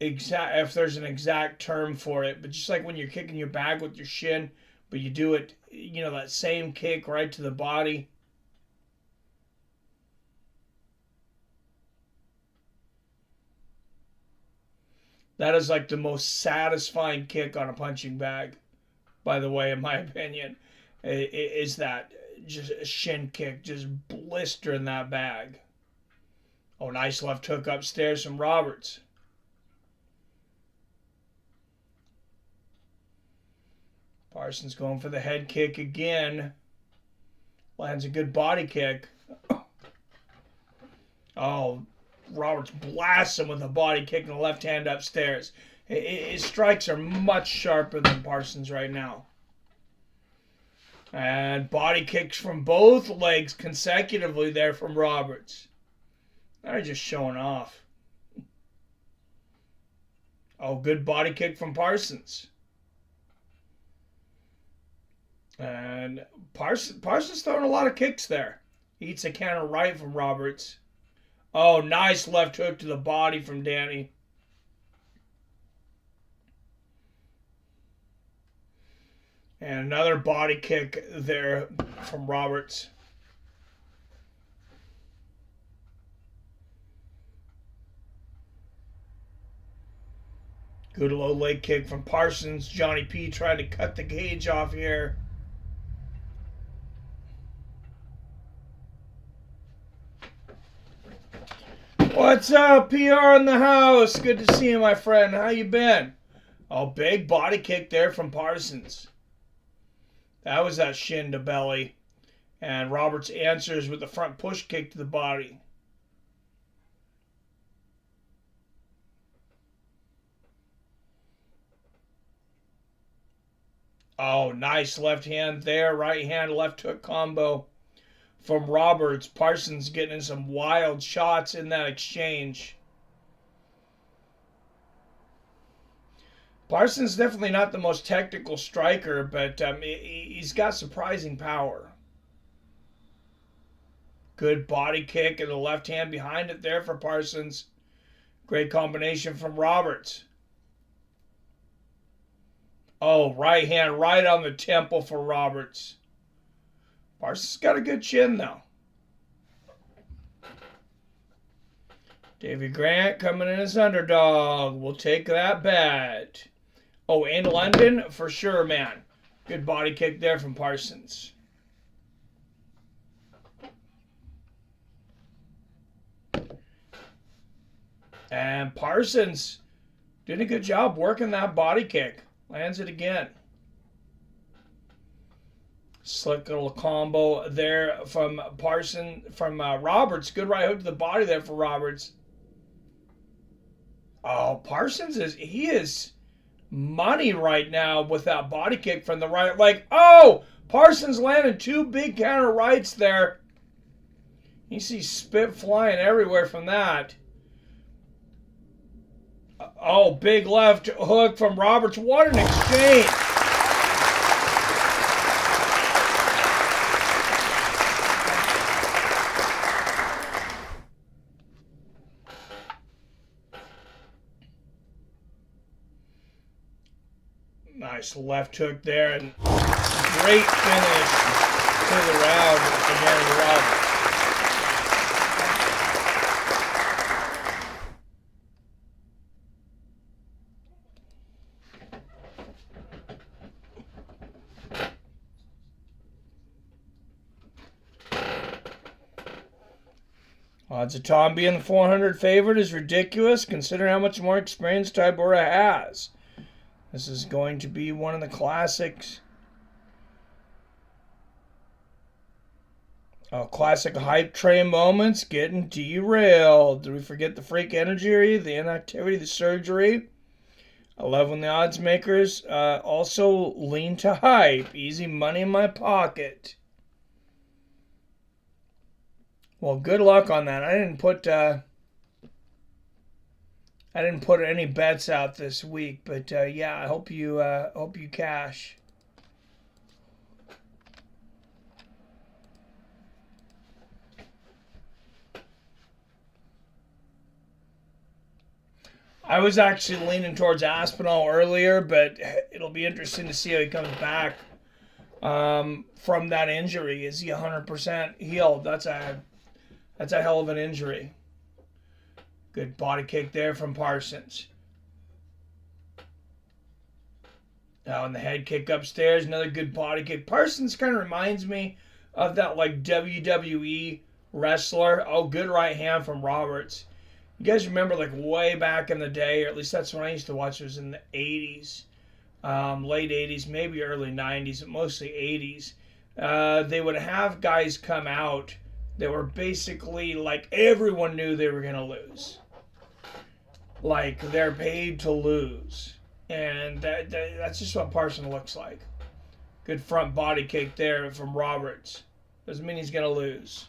if there's an exact term for it. But just like when you're kicking your bag with your shin, but you do it, that same kick right to the body. That is like the most satisfying kick on a punching bag, by the way, in my opinion, is that just a shin kick, just blistering that bag. Oh, nice left hook upstairs from Roberts. Parsons going for the head kick again. Lands a good body kick. Oh, Roberts blasts him with a body kick and a left hand upstairs. His strikes are much sharper than Parsons right now. And body kicks from both legs consecutively there from Roberts. They're just showing off. Oh, good body kick from Parsons. And Parsons throwing a lot of kicks there. Eats a counter right from Roberts. Oh, nice left hook to the body from Danny. And another body kick there from Roberts. Good low leg kick from Parsons. Johnny P trying to cut the cage off here. What's up, PR in the house? Good to see you, my friend. How you been? Oh, big body kick there from Parsons. That was that shin to belly. And Roberts answers with the front push kick to the body. Oh, nice left hand there. Right hand, left hook combo from Roberts. Parsons getting some wild shots in that exchange. Parsons definitely not the most technical striker, but he's got surprising power. Good body kick and the left hand behind it there for Parsons. Great combination from Roberts. Oh, right hand right on the temple for Roberts. Parsons got a good chin, though. Davy Grant coming in as underdog. We'll take that bet. Oh, in London? For sure, man. Good body kick there from Parsons. And Parsons did a good job working that body kick. Lands it again. Slick little combo there from Roberts. Good right hook to the body there for Roberts. Oh, Parsons is money right now with that body kick from the right leg. Oh, Parsons landed two big counter rights there. You see spit flying everywhere from that. Oh, big left hook from Roberts. What an exchange. Nice left hook there, and great finish to the round from Andre Roberts. Odds of Tom being the 400 favorite is ridiculous, considering how much more experience Tybura has. This is going to be one of the classics. Oh, classic hype train moments getting derailed. Did we forget the freak energy, the inactivity, the surgery? I love when the odds makers also lean to hype. Easy money in my pocket. Well, good luck on that. I didn't put any bets out this week, but yeah, I hope you cash. I was actually leaning towards Aspinall earlier, but it'll be interesting to see how he comes back from that injury. Is he 100% healed? That's a hell of an injury. Good body kick there from Parsons. Now in the head kick upstairs, another good body kick. Parsons kind of reminds me of that like WWE wrestler. Oh, good right hand from Roberts. You guys remember like way back in the day, or at least that's when I used to watch. It was in the 80s, late 80s, maybe early 90s, but mostly 80s. They would have guys come out that were basically like everyone knew they were going to lose. Like they're paid to lose. And that's just what Parsons looks like. Good front body kick there from Roberts. Doesn't mean he's going to lose.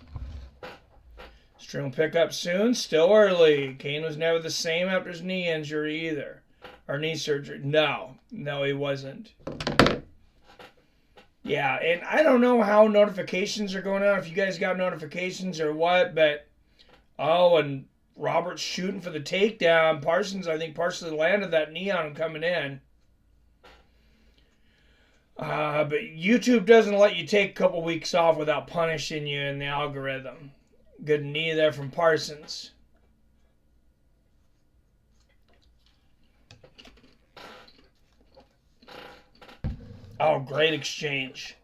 Stream will pick up soon. Still early. Kane was never the same after his knee injury either. Or knee surgery. No, he wasn't. Yeah, and I don't know how notifications are going out, if you guys got notifications or what, but, oh, and Roberts shooting for the takedown. Parsons, I think, partially landed that knee on him coming in. But YouTube doesn't let you take a couple weeks off without punishing you in the algorithm. Good knee there from Parsons. Oh, great exchange.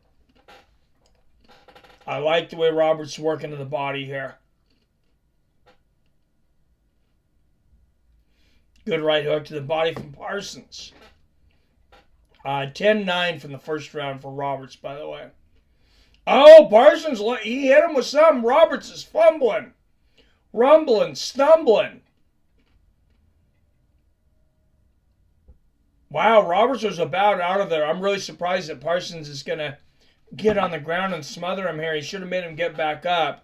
I like the way Roberts working to the body here. Good right hook to the body from Parsons. 10-9 from the first round for Roberts, by the way. Oh, Parsons, he hit him with something. Roberts is fumbling, rumbling, stumbling. Wow, Roberts was about out of there. I'm really surprised that Parsons is going to get on the ground and smother him here. He should have made him get back up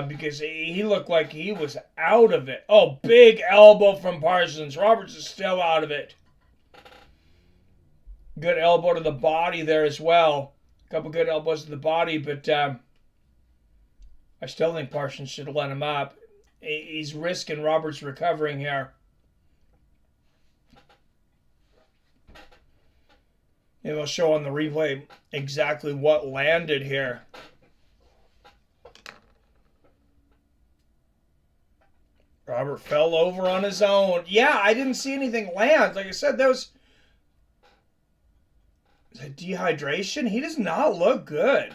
because he looked like he was out of it. Oh, big elbow from Parsons. Roberts is still out of it. Good elbow to the body there as well. A couple good elbows to the body, but I still think Parsons should have let him up. He's risking Roberts recovering here. Maybe I'll show on the replay exactly what landed here. Robert fell over on his own. Yeah, I didn't see anything land. Like I said, that was dehydration. He does not look good.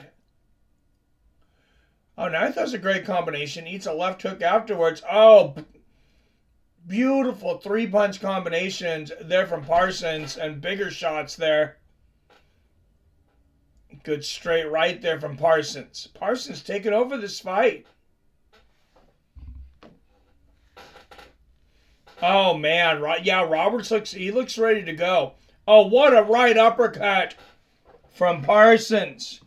Oh, now that was a great combination. Eats a left hook afterwards. Oh, beautiful three-punch combinations there from Parsons and bigger shots there. Good straight right there from Parsons. Parsons taking over this fight. Oh, man. Yeah, Roberts looks ready to go. Oh, what a right uppercut from Parsons.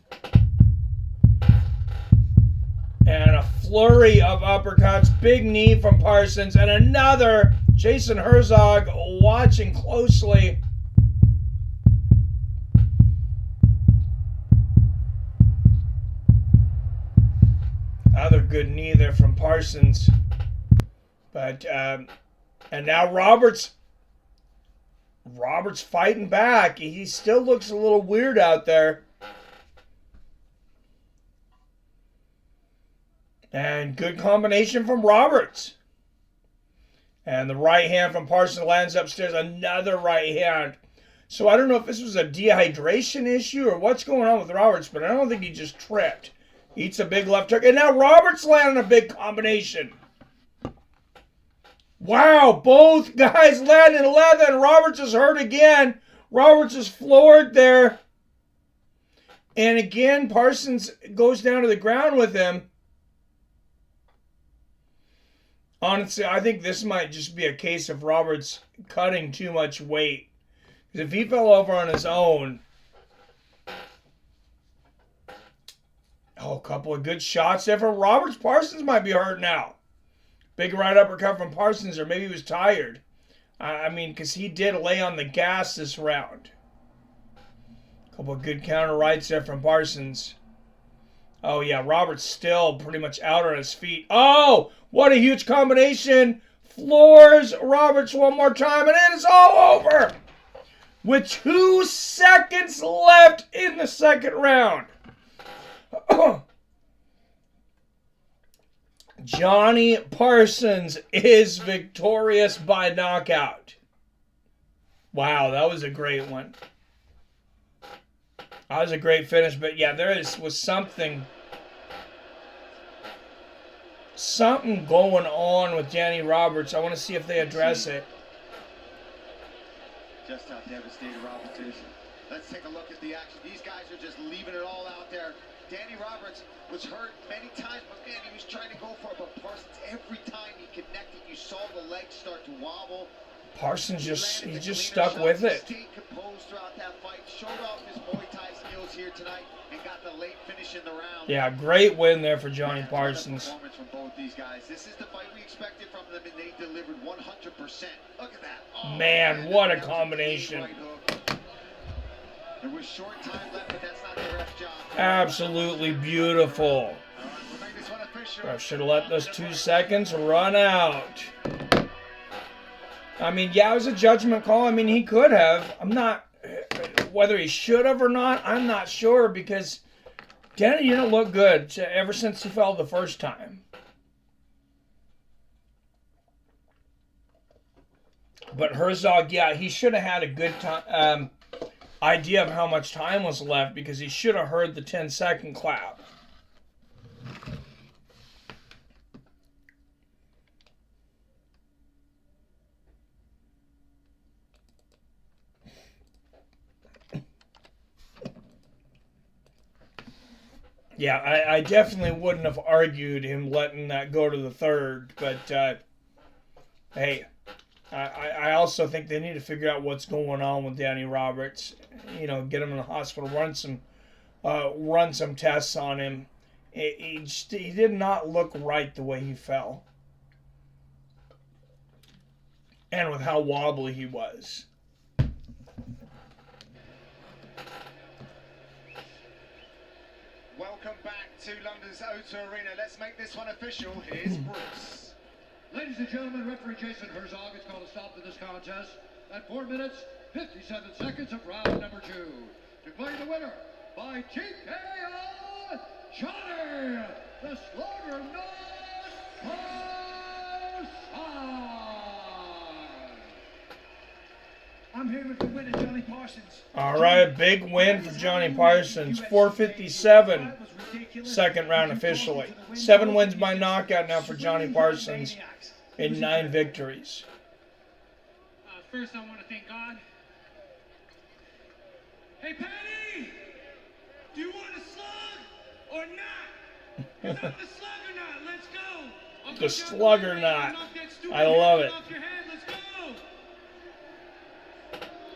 And a flurry of uppercuts. Big knee from Parsons. And another. Jason Herzog watching closely. Another good knee there from Parsons. But, and now Roberts fighting back. He still looks a little weird out there. And good combination from Roberts. And the right hand from Parsons lands upstairs. Another right hand. So I don't know if this was a dehydration issue or what's going on with Roberts, but I don't think he just tripped. Eats a big left hook. And now Roberts landing a big combination. Wow, both guys landing 11. Roberts is hurt again. Roberts is floored there. And again, Parsons goes down to the ground with him. Honestly, I think this might just be a case of Roberts cutting too much weight. Because if he fell over on his own... Oh, a couple of good shots there from Roberts. Parsons might be hurt now. Big right uppercut from Parsons, or maybe he was tired. I mean, because he did lay on the gas this round. A couple of good counter rights there from Parsons. Oh, yeah, Roberts still pretty much out on his feet. Oh, what a huge combination. Floors Roberts one more time, and it is all over. With 2 seconds left in the second round. Johnny Parsons is victorious by knockout. Wow, that was a great one. That was a great finish, but yeah, was something going on with Danny Roberts. I want to see if they address it. Just how devastated Roberts is. Let's take a look at the action. These guys are just leaving it all out there. Danny Roberts was hurt many times, but man, he was trying to go for it. But Parsons, every time he connected, you saw the legs start to wobble. Parsons he just stuck with it. Stayed composed throughout that fight, showed off his Muay Thai skills here tonight, and got the late finish in the round. Yeah, great win there for Johnny Parsons. Performance from both these guys. This is the fight we expected from them, and they delivered 100%. Look at that. Oh, man, what a combination. Right hook. There was short time left in that Absolutely beautiful. Ref should have let those 2 seconds run out. I mean, yeah, it was a judgment call. I mean, he could have. I'm not... Whether he should have or not, I'm not sure, because Danny didn't look good ever since he fell the first time. But Herzog, yeah, he should have had a good idea of how much time was left, because he should have heard the 10-second clap. Yeah, I definitely wouldn't have argued him letting that go to the third, but hey, I also think they need to figure out what's going on with Danny Roberts. You know, get him in the hospital, run some tests on him. He did not look right the way he fell, and with how wobbly he was. Welcome back to London's O2 Arena. Let's make this one official. Here's Bruce. Ladies and gentlemen, referee Jason Herzog has called a stop to this contest at 4 minutes, 57 seconds of round number 2. Declaring the winner by TKO, Johnny the Slaughter I'm here with the winner, Johnny Parsons. All right, big win for Johnny Parsons. 457, second round officially. 7 wins by knockout now for Johnny Parsons in 9 victories. First, I want to thank God. Hey, Patty! Do you want to slug or not? Is that the slug or not? Let's go! The slug or not. I love it.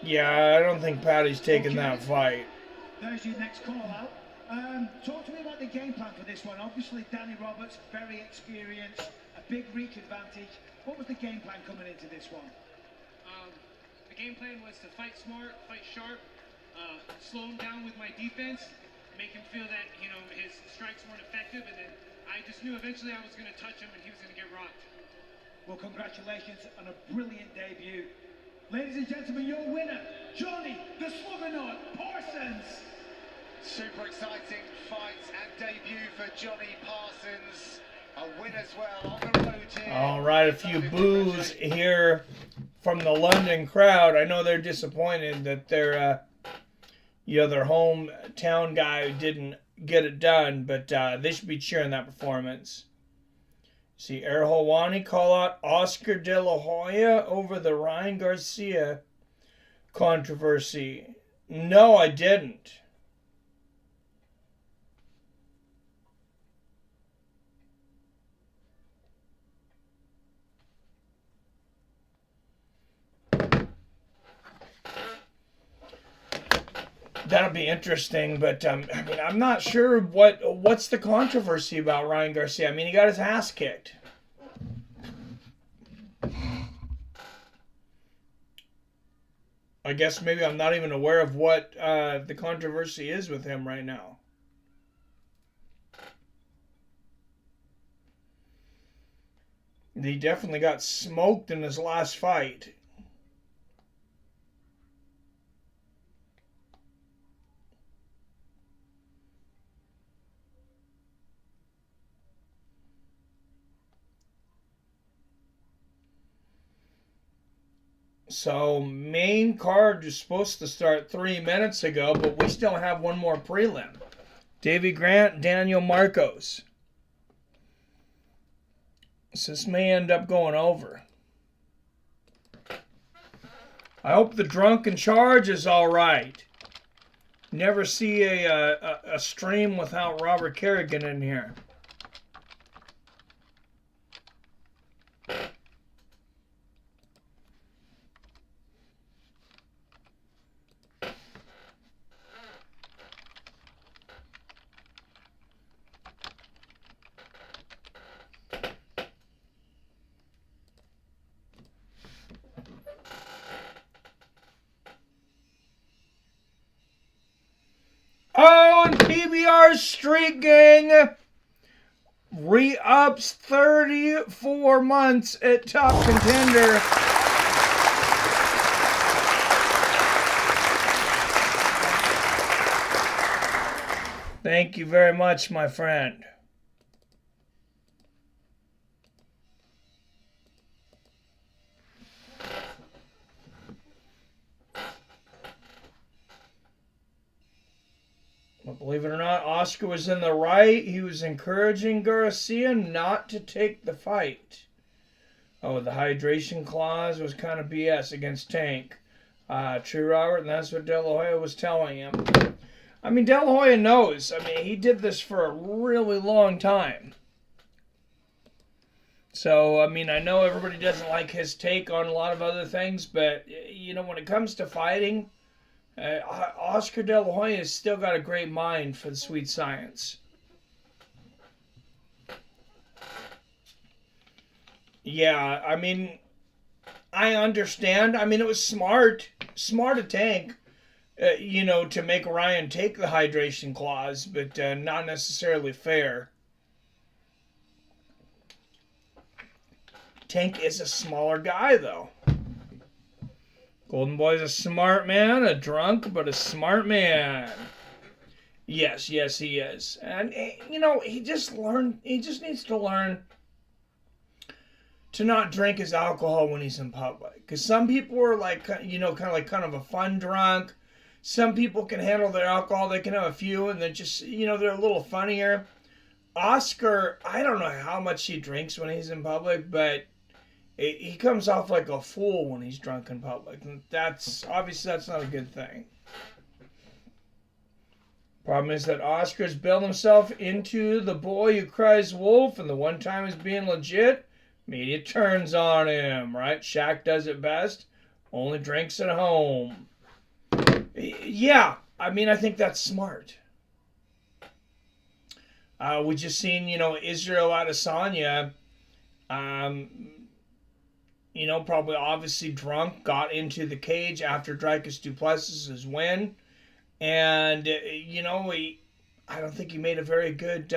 Yeah, I don't think Patty's taking that fight. There's your next call out. Talk to me about the game plan for this one. Obviously, Danny Roberts, very experienced, a big reach advantage. What was the game plan coming into this one? The game plan was to fight smart, fight sharp, slow him down with my defense, make him feel that, you know, his strikes weren't effective, and then I just knew eventually I was going to touch him and he was going to get rocked. Well, congratulations on a brilliant debut. Ladies and gentlemen, your winner, Johnny the Sluggernaut Parsons. Super exciting fight and debut for Johnny Parsons. A win as well on the road here. All right, a few boos here from the London crowd. I know they're disappointed that their hometown guy didn't get it done, but they should be cheering that performance. See, Erholwani call out Oscar De La Hoya over the Ryan Garcia controversy. No, I didn't. That'll be interesting, but I mean, I'm not sure what's the controversy about Ryan Garcia. I mean, he got his ass kicked. I guess maybe I'm not even aware of what the controversy is with him right now. He definitely got smoked in his last fight. So, main card is supposed to start 3 minutes ago, but we still have one more prelim. Davy Grant, Daniel Marcos. So this may end up going over. I hope the drunken charge is all right. Never see a stream without Robert Kerrigan in here. 3-hour streak, gang. Re-ups 34 months at Top Contender. Thank you very much, my friend. But believe it or not, Oscar was in the right. He was encouraging Garcia not to take the fight. Oh, the hydration clause was kind of BS against Tank. True, Robert, and that's what De La Hoya was telling him. I mean, De La Hoya knows. I mean, he did this for a really long time. So, I mean, I know everybody doesn't like his take on a lot of other things, but, you know, when it comes to fighting, Oscar De La Hoya has still got a great mind for the sweet science. Yeah, I mean, I understand. I mean, it was smart of Tank, you know, to make Ryan take the hydration clause, but not necessarily fair. Tank is a smaller guy, though. Golden Boy's a smart man, a drunk, but a smart man. Yes, he is. And, you know, he just needs to learn to not drink his alcohol when he's in public. Because some people are like, you know, kind of a fun drunk. Some people can handle their alcohol. They can have a few and they're just, you know, they're a little funnier. Oscar, I don't know how much he drinks when he's in public, but he comes off like a fool when he's drunk in public. And that's not a good thing. Problem is that Oscar's built himself into the boy who cries wolf, and the one time he's being legit, media turns on him, right? Shaq does it best. Only drinks at home. Yeah, I mean, I think that's smart. We just seen, you know, Israel Adesanya, you know, probably obviously drunk, got into the cage after Dricus du Plessis' win. And, you know, I don't think he made a very good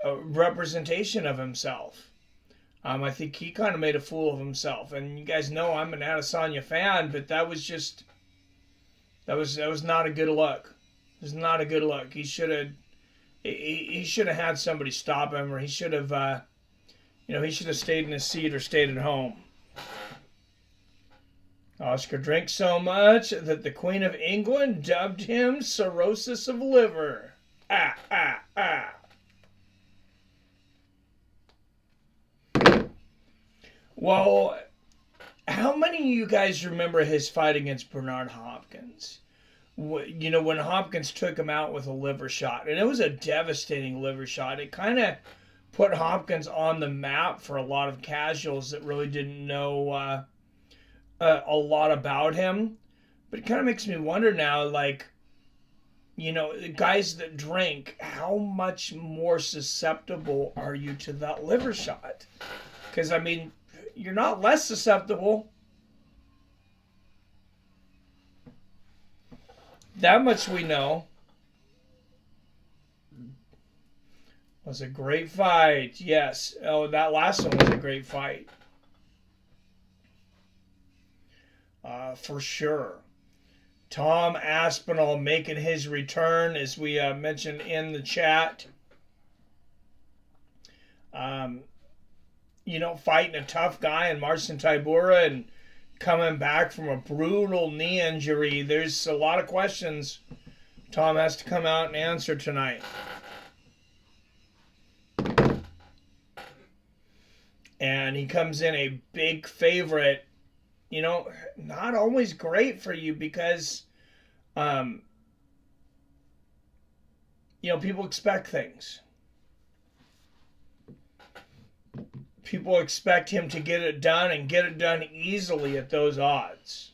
representation of himself. I think he kind of made a fool of himself. And you guys know I'm an Adesanya fan, but that was not a good look. It was not a good look. He should have had somebody stop him, or he should have, you know, he should have stayed in his seat or stayed at home. Oscar drinks so much that the Queen of England dubbed him cirrhosis of liver. Well, how many of you guys remember his fight against Bernard Hopkins? You know, when Hopkins took him out with a liver shot. And it was a devastating liver shot. It kind of put Hopkins on the map for a lot of casuals that really didn't know a lot about him. But it kind of makes me wonder now, like, you know, guys that drink, how much more susceptible are you to that liver shot? Because, I mean, you're not less susceptible. That much we know. It was a great fight. Yes. Oh, that last one was a great fight. For sure. Tom Aspinall making his return, as we mentioned in the chat. You know, fighting a tough guy in Marcin Tybura and coming back from a brutal knee injury. There's a lot of questions Tom has to come out and answer tonight. And he comes in a big favorite. You know, not always great for you because, you know, people expect things. People expect him to get it done and get it done easily at those odds.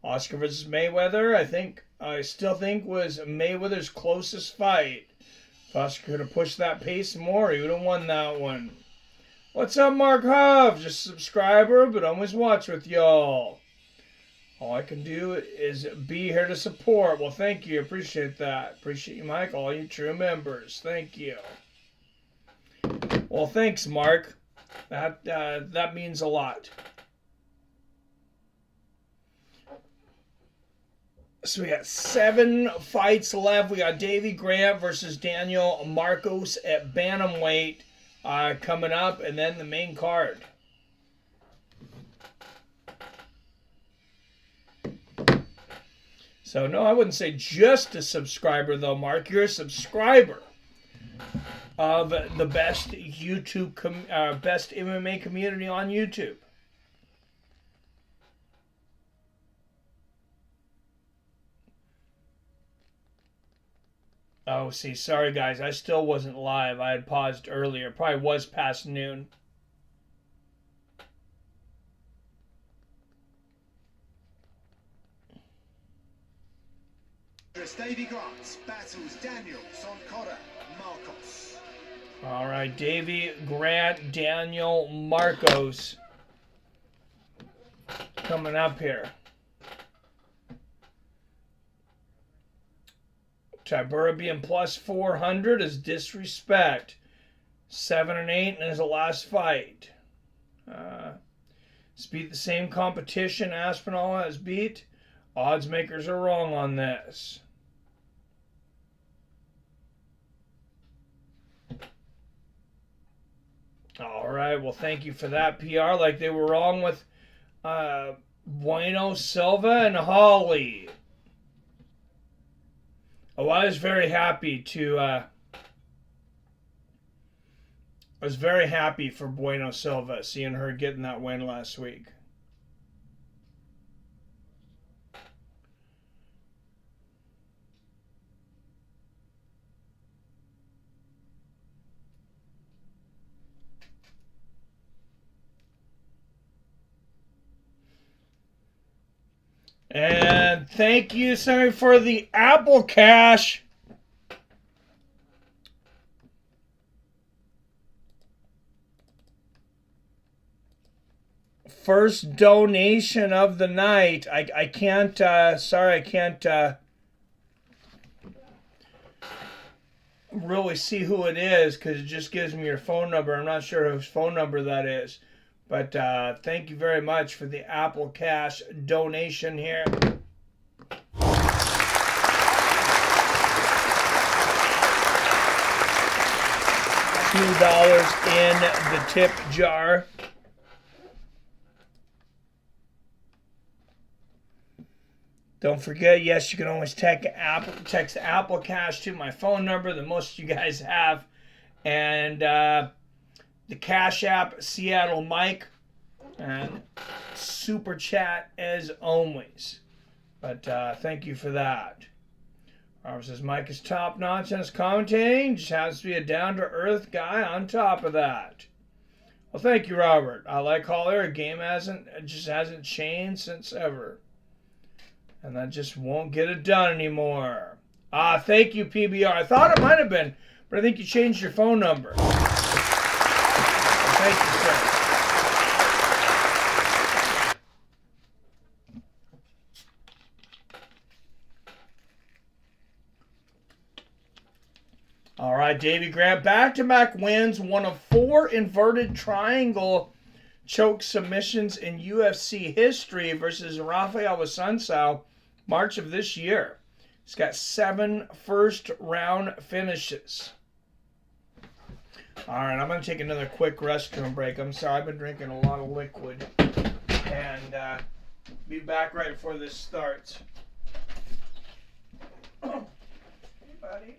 Oscar versus Mayweather, I still think was Mayweather's closest fight. If Oscar could have pushed that pace more, he would have won that one. What's up, Mark Huff? Just a subscriber, but always watch with y'all. All I can do is be here to support. Well, thank you. Appreciate that. Appreciate you, Mike. All you true members. Thank you. Well, thanks, Mark. That means a lot. So we got 7 fights left. We got Davey Grant versus Daniel Marcos at bantamweight coming up, and then the main card. So no, I wouldn't say just a subscriber though, Mark. You're a subscriber of the best best MMA community on YouTube. Oh, see, sorry guys, I still wasn't live. I had paused earlier. Probably was past noon. Davey Grant battles Daniel Marcos. All right, Davey Grant, Daniel Marcos coming up here. Tybura being plus 400 is disrespect. 7-8 in his last fight. He's beat the same competition Aspinall has beat. Odds makers are wrong on this. All right, well, thank you for that, PR. Like they were wrong with Bueno, Silva, and Holly. Oh, I was very happy to. I was very happy for Bueno Silva, seeing her getting that win last week. And thank you, sorry, for the Apple Cash. First donation of the night. I can't, sorry, I can't really see who it is because it just gives me your phone number. I'm not sure whose phone number that is. But thank you very much for the Apple Cash donation here. $2 in the tip jar. Don't forget, yes, you can always text Apple Cash to my phone number that most of you guys have. And the Cash App, Seattle Mike, and Super Chat as always. But thank you for that. Robert says Mike is top notch in his commentating. Just has to be a down-to-earth guy on top of that. Well, thank you, Robert. I like Holler. Game just hasn't changed since ever. And that just won't get it done anymore. Thank you, PBR. I thought it might have been, but I think you changed your phone number. Thank you, sir. All right, Davey Grant, back-to-back wins, one of 4 inverted triangle choke submissions in UFC history versus Rafael Assunção, March of this year. He's got 7 first-round finishes. All right, I'm going to take another quick restroom break. I'm sorry, I've been drinking a lot of liquid. And be back right before this starts. Hey, buddy.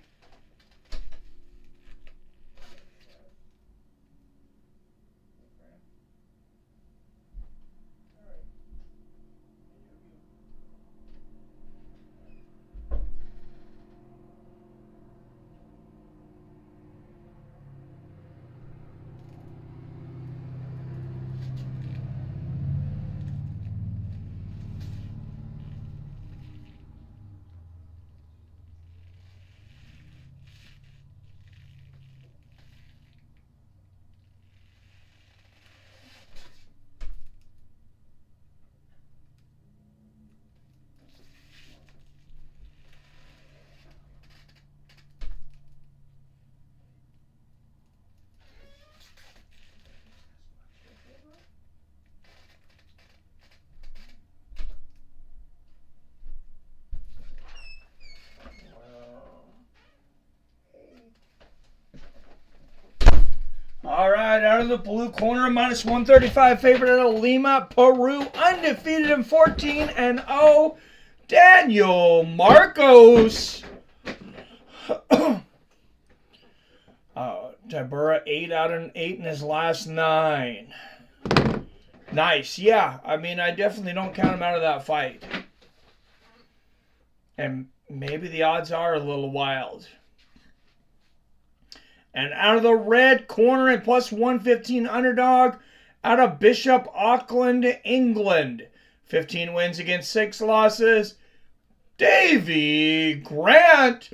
out of the blue corner, minus 135 favorite out of Lima, Peru, undefeated in 14-0. Daniel Marcos. Tybura 8 out of 8 in his last 9. Nice. Yeah, I mean, I definitely don't count him out of that fight. And maybe the odds are a little wild. And out of the red corner and plus 115 underdog, out of Bishop Auckland, England. 15 wins against 6 losses. Davy Grant.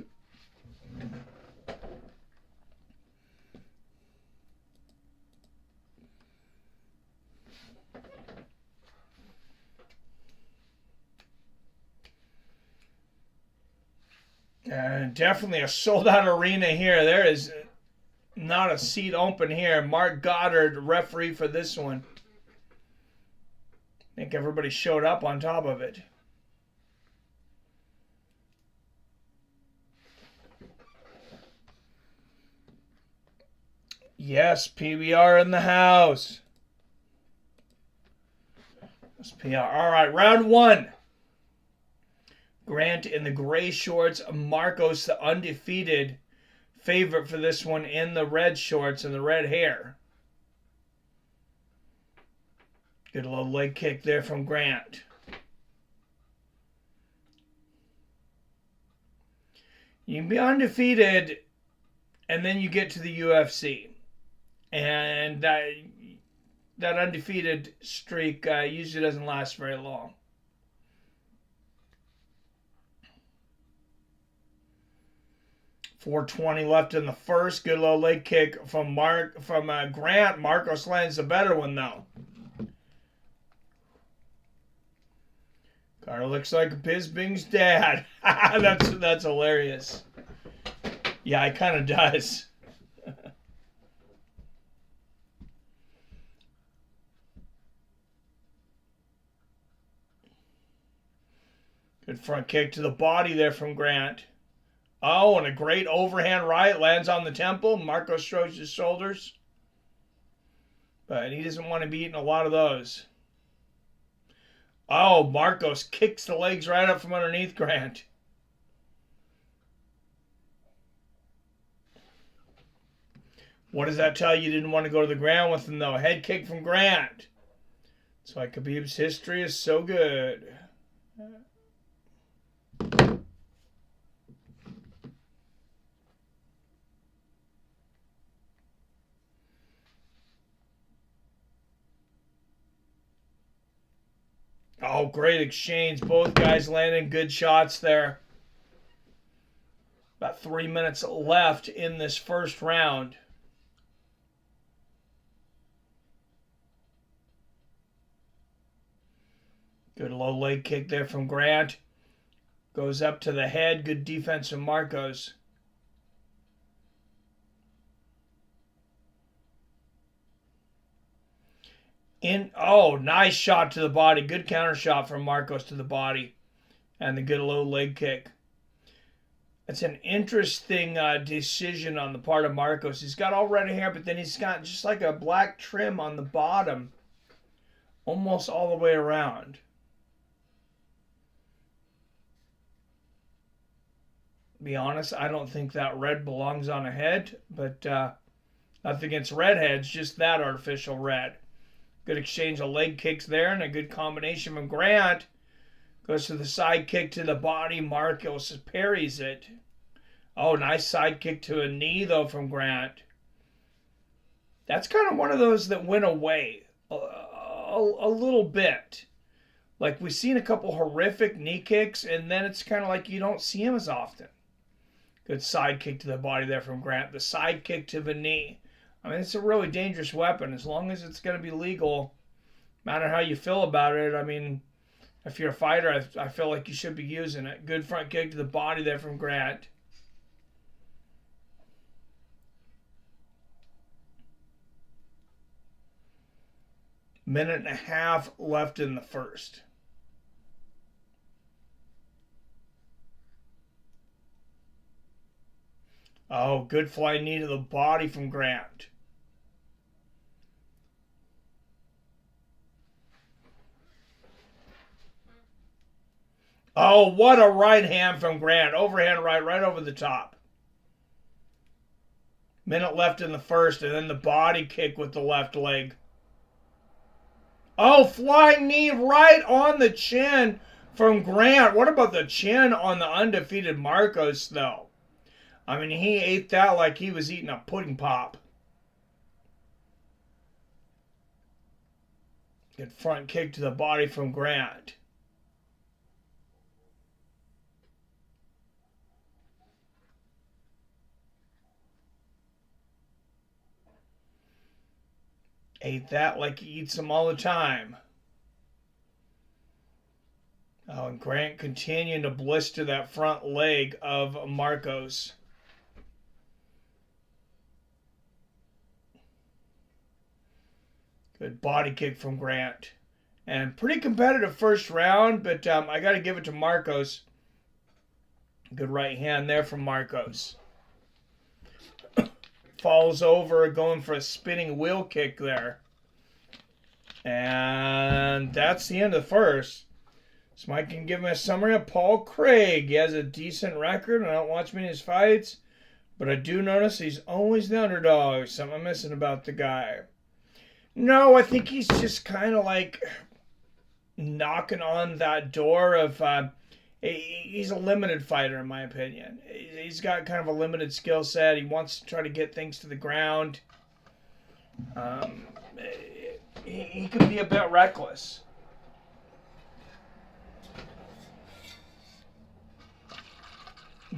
Definitely a sold-out arena here. There is not a seat open here. Mark Goddard, referee for this one. I think everybody showed up on top of it. Yes, PBR in the house. SPR. All right, round 1. Grant in the gray shorts. Marcos, the undefeated favorite for this one, in the red shorts and the red hair. Good little leg kick there from Grant. You can be undefeated and then you get to the UFC. And that undefeated streak usually doesn't last very long. .420 left in the first. Good low leg kick from Grant. Marcos lands the better one though. Kind of looks like Bisping's dad. that's hilarious. Yeah, it kind of does. Good front kick to the body there from Grant. Oh, and a great overhand right lands on the temple. Marcos shrugs his shoulders. But he doesn't want to be eating a lot of those. Oh, Marcos kicks the legs right up from underneath Grant. What does that tell you? You didn't want to go to the ground with him, though. Head kick from Grant. That's why Khabib's history is so good. Oh, great exchange. Both guys landing good shots there. About 3 minutes left in this first round. Good low leg kick there from Grant. Goes up to the head. Good defense from Marcos. Oh, nice shot to the body. Good counter shot from Marcos to the body. And the good low leg kick. It's an interesting decision on the part of Marcos. He's got all red hair, but then he's got just like a black trim on the bottom. Almost all the way around. To be honest, I don't think that red belongs on a head. But nothing against redheads, just that artificial red. Good exchange of leg kicks there, and a good combination from Grant. Goes to the side kick to the body. Marcos parries it. Oh, nice side kick to a knee, though, from Grant. That's kind of one of those that went away a little bit. Like, we've seen a couple horrific knee kicks, and then it's kind of like you don't see him as often. Good side kick to the body there from Grant. The side kick to the knee. I mean, it's a really dangerous weapon. As long as it's going to be legal, no matter how you feel about it, I mean, if you're a fighter, I feel like you should be using it. Good front kick to the body there from Grant. Minute and a half left in the first. Oh, good flying knee to the body from Grant. Oh, what a right hand from Grant. Overhand right over the top. Minute left in the first, and then the body kick with the left leg. Oh, flying knee right on the chin from Grant. What about the chin on the undefeated Marcos, though? I mean, he ate that like he was eating a pudding pop. Good front kick to the body from Grant. Ate that like he eats them all the time. Oh, and Grant continuing to blister that front leg of Marcos. Good body kick from Grant. And pretty competitive first round, but I got to give it to Marcos. Good right hand there from Marcos. Falls over, going for a spinning wheel kick there. And that's the end of the first. So Mike can give him a summary of Paul Craig. He has a decent record. I don't watch many of his fights, but I do notice he's always the underdog. Something I'm missing about the guy. No, I think he's just kind of like knocking on that door of... he's a limited fighter, in my opinion. He's got kind of a limited skill set. He wants to try to get things to the ground. He could be a bit reckless.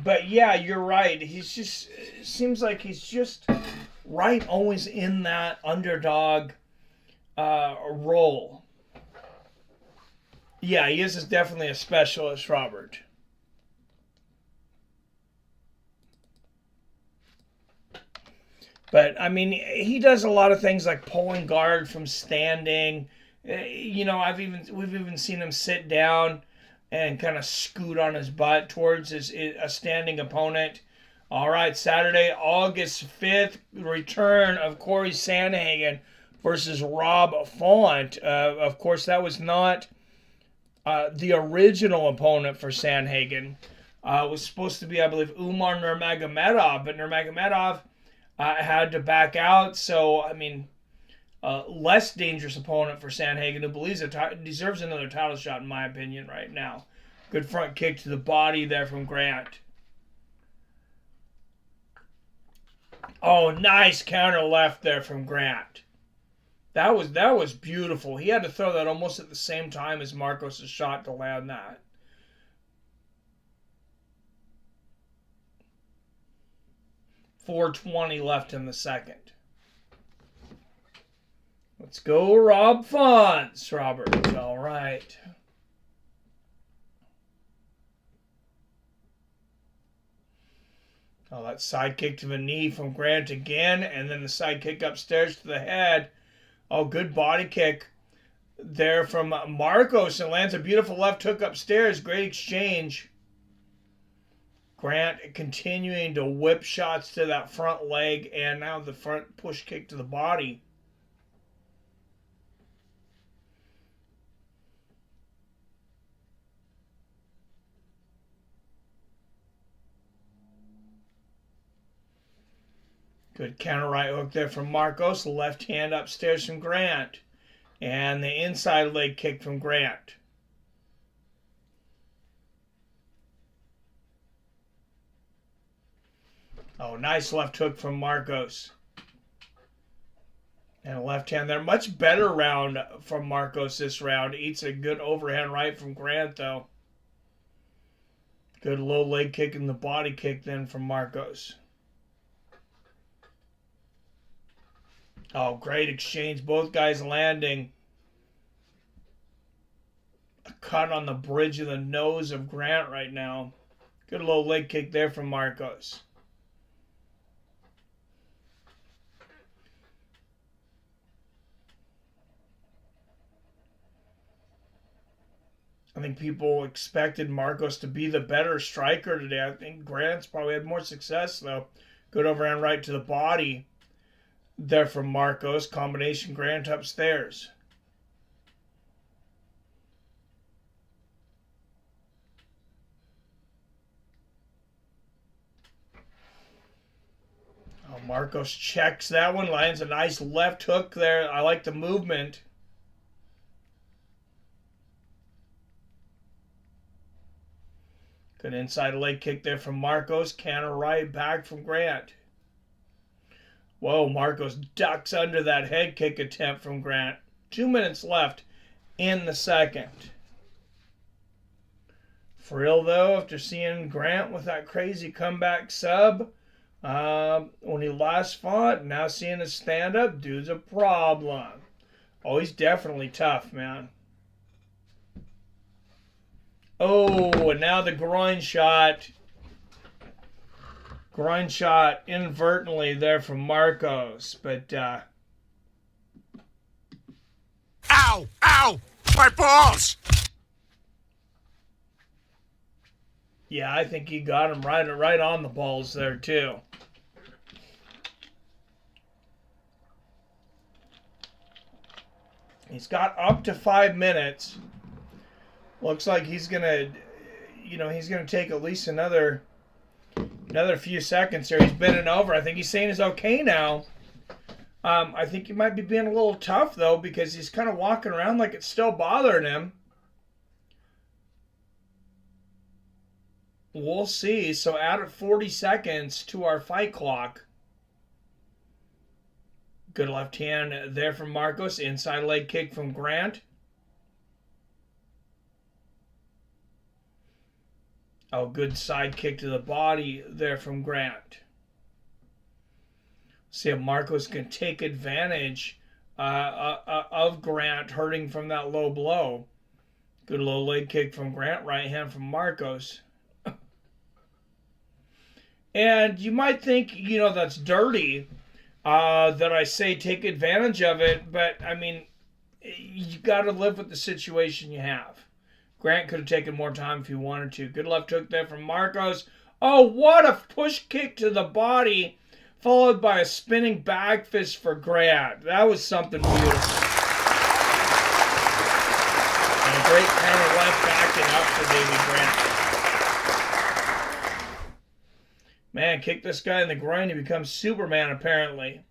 But yeah, you're right. He's just... It seems like he's just right always in that underdog role. Yeah, he is definitely a specialist, Robert. But, I mean, he does a lot of things like pulling guard from standing. You know, we've even seen him sit down and kind of scoot on his butt towards a standing opponent. All right, Saturday, August 5th, return of Corey Sandhagen versus Rob Font. Of course, that was not... the original opponent for Sandhagen was supposed to be, I believe, Umar Nurmagomedov, but Nurmagomedov had to back out. So, I mean, less dangerous opponent for Sandhagen, who deserves another title shot, in my opinion, right now. Good front kick to the body there from Grant. Oh, nice counter left there from Grant. That was beautiful. He had to throw that almost at the same time as Marcos' shot to land that. .420 left in the second. Let's go, Rob Font, Robert. All right. Oh, that side kick to the knee from Grant again, and then the side kick upstairs to the head. Oh, good body kick there from Marcos, and lands a beautiful left hook upstairs. Great exchange. Grant continuing to whip shots to that front leg, and now the front push kick to the body. Good counter right hook there from Marcos. Left hand upstairs from Grant. And the inside leg kick from Grant. Oh, nice left hook from Marcos. And a left hand there. Much better round from Marcos this round. Eats a good overhand right from Grant, though. Good low leg kick and the body kick then from Marcos. Oh, great exchange. Both guys landing. A cut on the bridge of the nose of Grant right now. Good low leg kick there from Marcos. I think people expected Marcos to be the better striker today. I think Grant's probably had more success, though. Good overhand right to the body there from Marcos. Combination Grant upstairs. Marcos checks that one, lands a nice left hook there. I like the movement. Good inside leg kick there from Marcos. Counter right back from Grant. Whoa, Marcos ducks under that head kick attempt from Grant. 2 minutes left in the second. For real, though, after seeing Grant with that crazy comeback sub when he last fought, now seeing his stand-up, dude's a problem. Oh, he's definitely tough, man. Oh, and now the groin shot. Groin shot inadvertently there from Marcos, but Ow! Ow! My balls! yeah, I think he got him right on the balls there too. He's got up to 5 minutes. Looks like he's gonna, he's gonna take at least another few seconds here. He's bending over. I think he's saying it's okay now. I think he might be being a little tough though, because he's kind of walking around like it's still bothering him. We'll see. So add 40 seconds to our fight clock. Good left hand there from Marcos. Inside leg kick from Grant. Oh, good side kick to the body there from Grant. See if Marcos can take advantage of Grant hurting from that low blow. Good low leg kick from Grant. Right hand from Marcos. And you might think, that's dirty that I say take advantage of it. But, I mean, you got to live with the situation you have. Grant could have taken more time if he wanted to. Good left hook there from Marcos. Oh, what a push kick to the body, followed by a spinning back fist for Grant. That was something beautiful. And a great counter left backing up for Davey Grant. Man, kick this guy in the groin. He becomes Superman, apparently.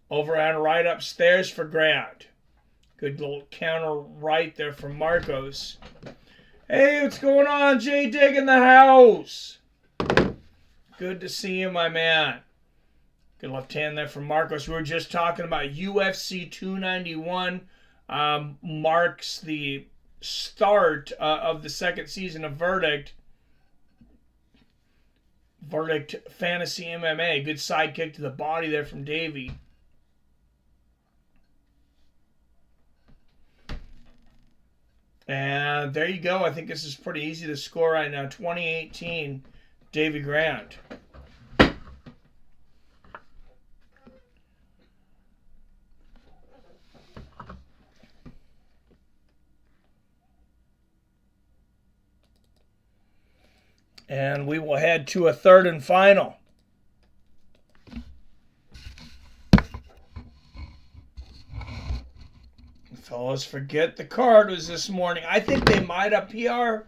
Over and right upstairs for Grant. Good little counter right there from Marcos. Hey, what's going on? Jay Dig in the house. Good to see you, my man. Good left hand there from Marcos. We were just talking about UFC 291. Marks the start of the second season of Verdict. Verdict Fantasy MMA. Good side kick to the body there from Davey. And there you go. I think this is pretty easy to score right now. 2018, Davey Grant. And we will head to a third and final. Fellas, forget the card was this morning. I think they might up PR,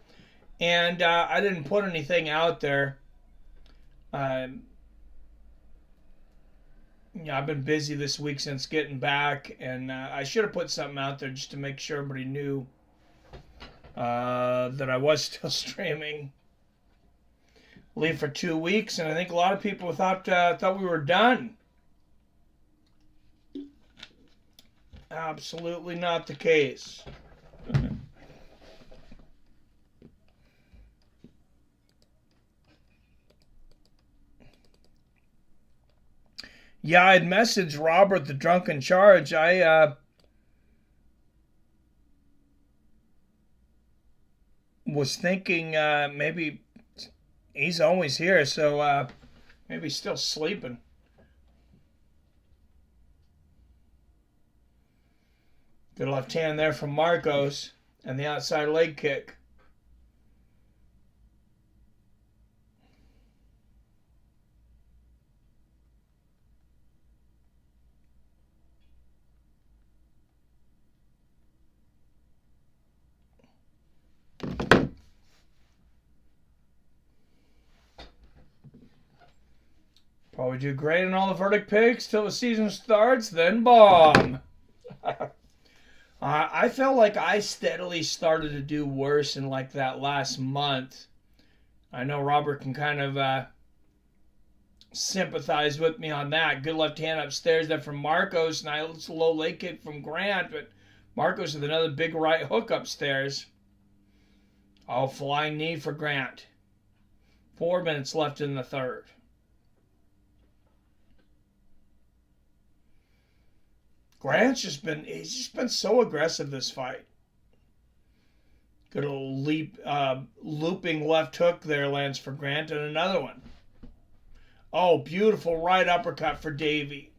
and I didn't put anything out there. I've been busy this week since getting back, and I should have put something out there just to make sure everybody knew that I was still streaming. Leave for 2 weeks, and I think a lot of people thought we were done. Absolutely not the case. Yeah, I had messaged Robert the Drunken Charge. I was thinking maybe he's always here, so maybe he's still sleeping. Good left hand there from Marcos, and the outside leg kick. Probably do great in all the verdict picks till the season starts, then bomb. I felt like I steadily started to do worse in like that last month. I know Robert can kind of sympathize with me on that. Good left hand upstairs there from Marcos. Nice low leg kick from Grant, but Marcos with another big right hook upstairs. Oh, flying knee for Grant. 4 minutes left in the third. Grant's just been so aggressive this fight. Good old looping left hook there lands for Grant, and another one. Oh, beautiful right uppercut for Davey.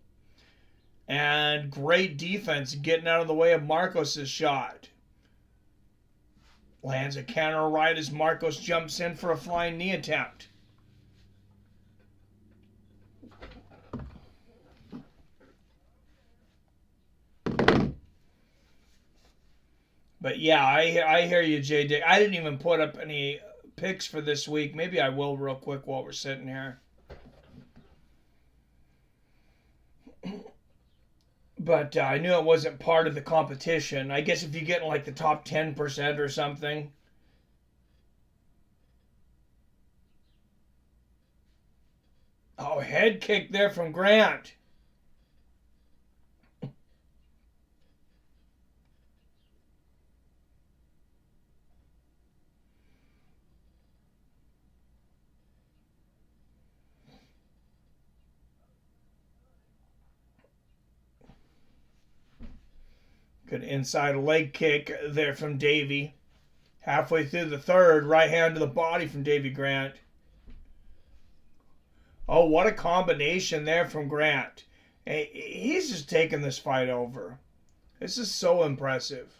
And great defense getting out of the way of Marcos' shot. Lands a counter right as Marcos jumps in for a flying knee attempt. But yeah, I hear you, J. Dick. I didn't even put up any picks for this week. Maybe I will real quick while we're sitting here. But I knew it wasn't part of the competition. I guess if you get in like the top 10% or something. Oh, head kick there from Grant. Good inside leg kick there from Davey. Halfway through the third, right hand to the body from Davey Grant. Oh, what a combination there from Grant. Hey, he's just taking this fight over. This is so impressive.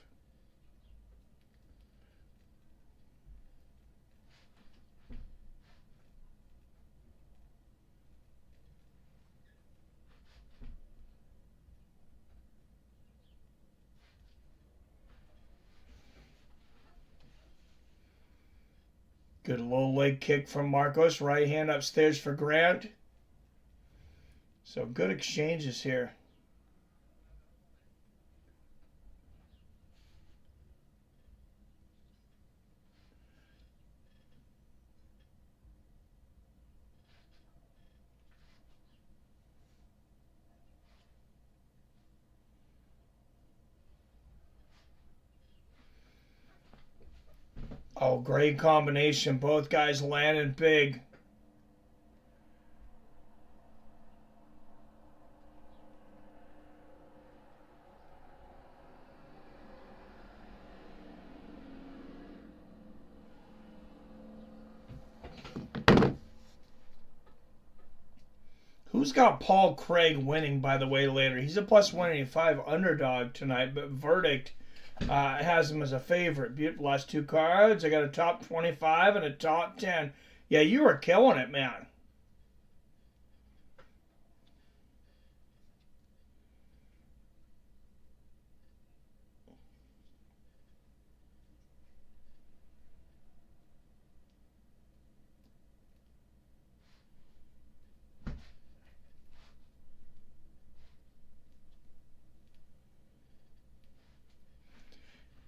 Good low leg kick from Marcos. Right hand upstairs for Grant. So good exchanges here. Oh, great combination. Both guys landing big. Who's got Paul Craig winning, by the way, later? He's a plus 185 underdog tonight, but Verdict has him as a favorite. Beautiful last two cards. I got a top 25 and a top 10. Yeah, you were killing it, man.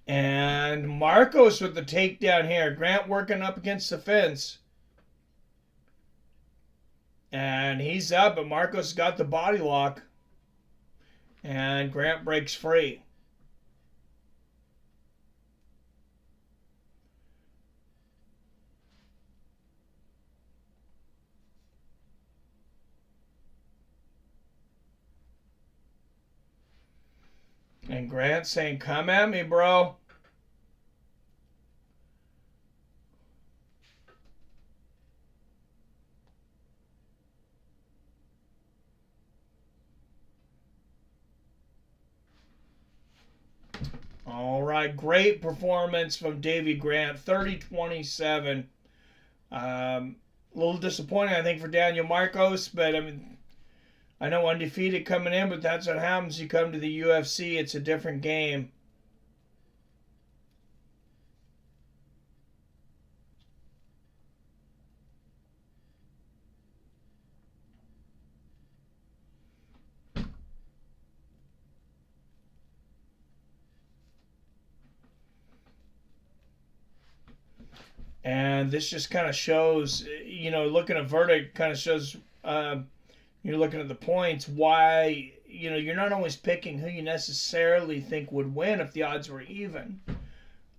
And Marcos with the takedown here. Grant working up against the fence. And he's up, but Marcos got the body lock. And Grant breaks free. And Grant saying, come at me, bro. All right, great performance from Davey Grant, 30-27. A little disappointing, I think, for Daniel Marcos, but I mean, I know undefeated coming in, but that's what happens. You come to the UFC, it's a different game. And this just kind of shows, looking at verdict kind of shows, you're looking at the points, why, you're not always picking who you necessarily think would win if the odds were even.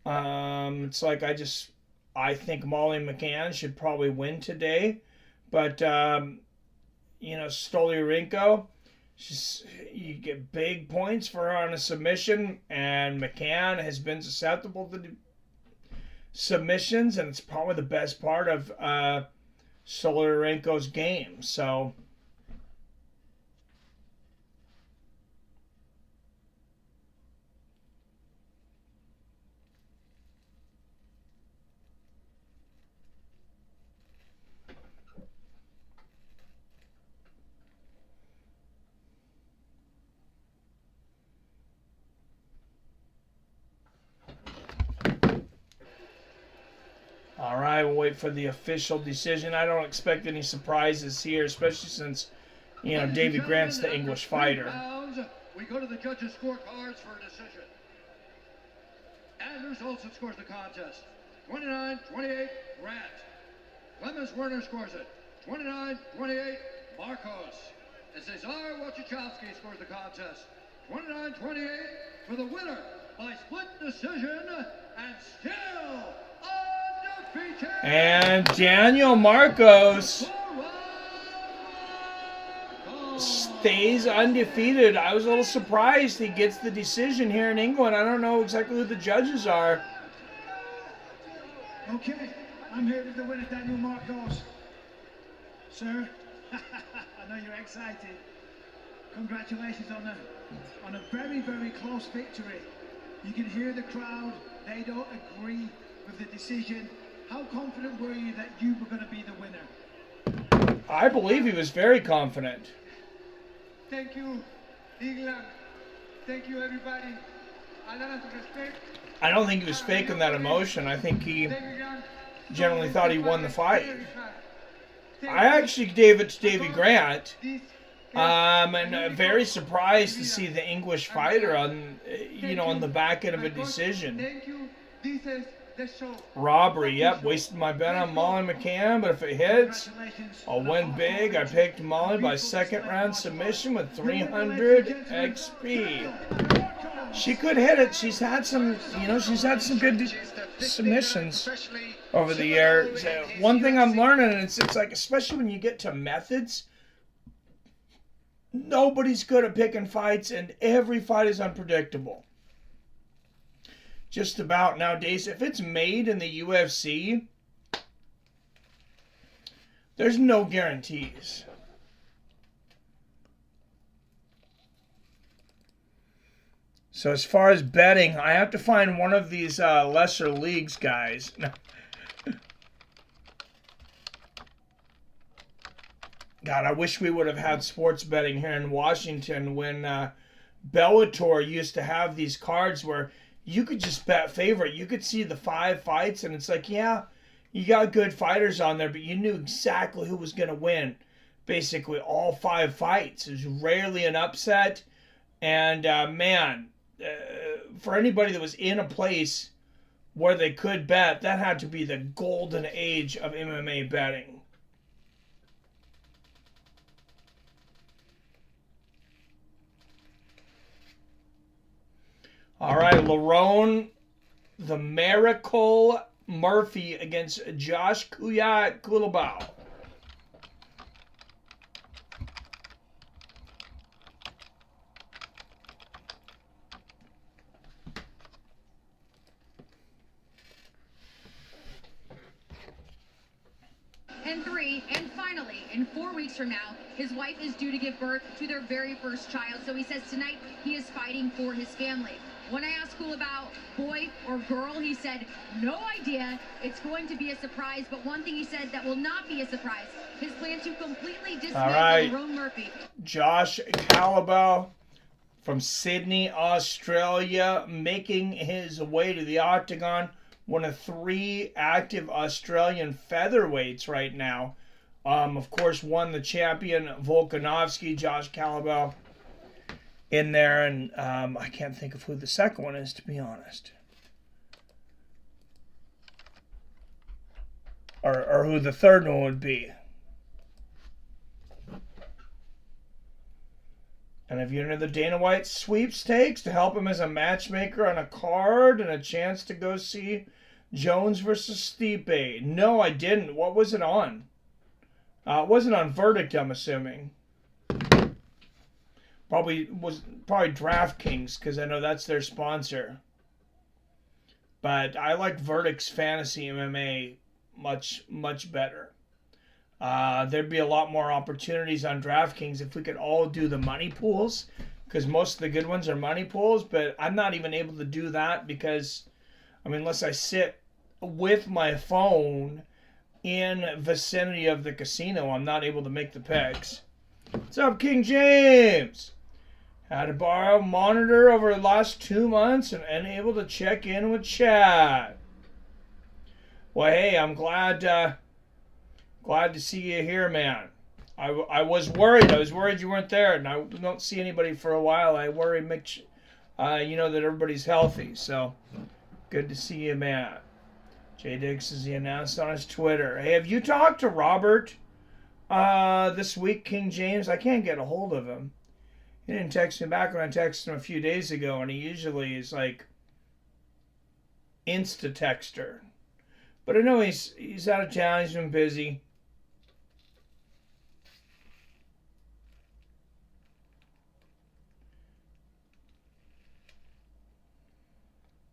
It's like I think Molly McCann should probably win today. But, Stoliarenko, you get big points for her on a submission, and McCann has been susceptible to submissions, and it's probably the best part of Stoliarenko's game. So, all right, we'll wait for the official decision. I don't expect any surprises here, especially since, Davy Grant's the English fighter. We go to the judges' scorecards for a decision. Anders Olsen scores the contest. 29-28, Grant. Clemens Werner scores it. 29-28, Marcos. And Cesar Wojciechowski scores the contest. 29-28 for the winner by split decision and still undefeated. And Daniel Marcos stays undefeated. I was a little surprised he gets the decision here in England. I don't know exactly who the judges are. Okay, I'm here with the winner, Daniel Marcos. Sir, I know you're excited. Congratulations on a very, very close victory. You can hear the crowd. They don't agree with the decision. How confident were you that you were going to be the winner? I believe he was very confident. Thank you, England. Thank you, everybody. A lot of respect. I don't think he was faking that emotion. I think he generally thought he won the fight. I actually gave it to Davy Grant. And very surprised to see the English fighter on the back end of a decision. Thank you. This is the show. Robbery, yep, wasted my bet on Molly McCann, but if it hits, I'll win big. I picked Molly by second round submission with 300 XP. She could hit it. She's had some good submissions over the years. One thing I'm learning, and it's like, especially when you get to methods, nobody's good at picking fights, and every fight is unpredictable. Just about nowadays, if it's made in the UFC, there's no guarantees. So as far as betting, I have to find one of these lesser leagues guys. God, I wish we would have had sports betting here in Washington when Bellator used to have these cards where you could just bet favorite. You could see the 5 fights, and it's like, yeah, you got good fighters on there, but you knew exactly who was going to win. Basically, all 5 fights. There's rarely an upset. And, for anybody that was in a place where they could bet, that had to be the golden age of MMA betting. All right, Lerone, the Miracle Murphy against Josh Kulabau. And 3, and finally, in 4 weeks from now, his wife is due to give birth to their very first child. So he says tonight he is fighting for his family. When I asked Kulabau, boy or girl, he said, no idea. It's going to be a surprise. But one thing he said that will not be a surprise, his plan to completely dismantle Lerone Murphy. Josh Kulabau from Sydney, Australia, making his way to the octagon. One of 3 active Australian featherweights right now. Of course, won the champion Volkanovski, Josh Kulabau, in there, and I can't think of who the second one is, to be honest. who the third one would be. And if you enter the Dana White sweepstakes to help him as a matchmaker on a card and a chance to go see Jones versus Stipe. No, I didn't. What was it on? It wasn't on Verdict, I'm assuming. Probably DraftKings, because I know that's their sponsor. But I like Verdict's Fantasy MMA much, much better. There'd be a lot more opportunities on DraftKings if we could all do the money pools, because most of the good ones are money pools, but I'm not even able to do that because, I mean, unless I sit with my phone in vicinity of the casino, I'm not able to make the picks. What's up, King James? Had to borrow a monitor over the last 2 months and unable to check in with chat. Well, hey, I'm glad to see you here, man. I was worried. I was worried you weren't there, and I don't see anybody for a while. I worry, Mitch, that everybody's healthy. So, good to see you, man. Jay Dix he announced on his Twitter. Hey, have you talked to Robert this week, King James? I can't get a hold of him. He didn't text me back when I texted him a few days ago, and he usually is like insta-texter. But I know he's out of town. He's been busy.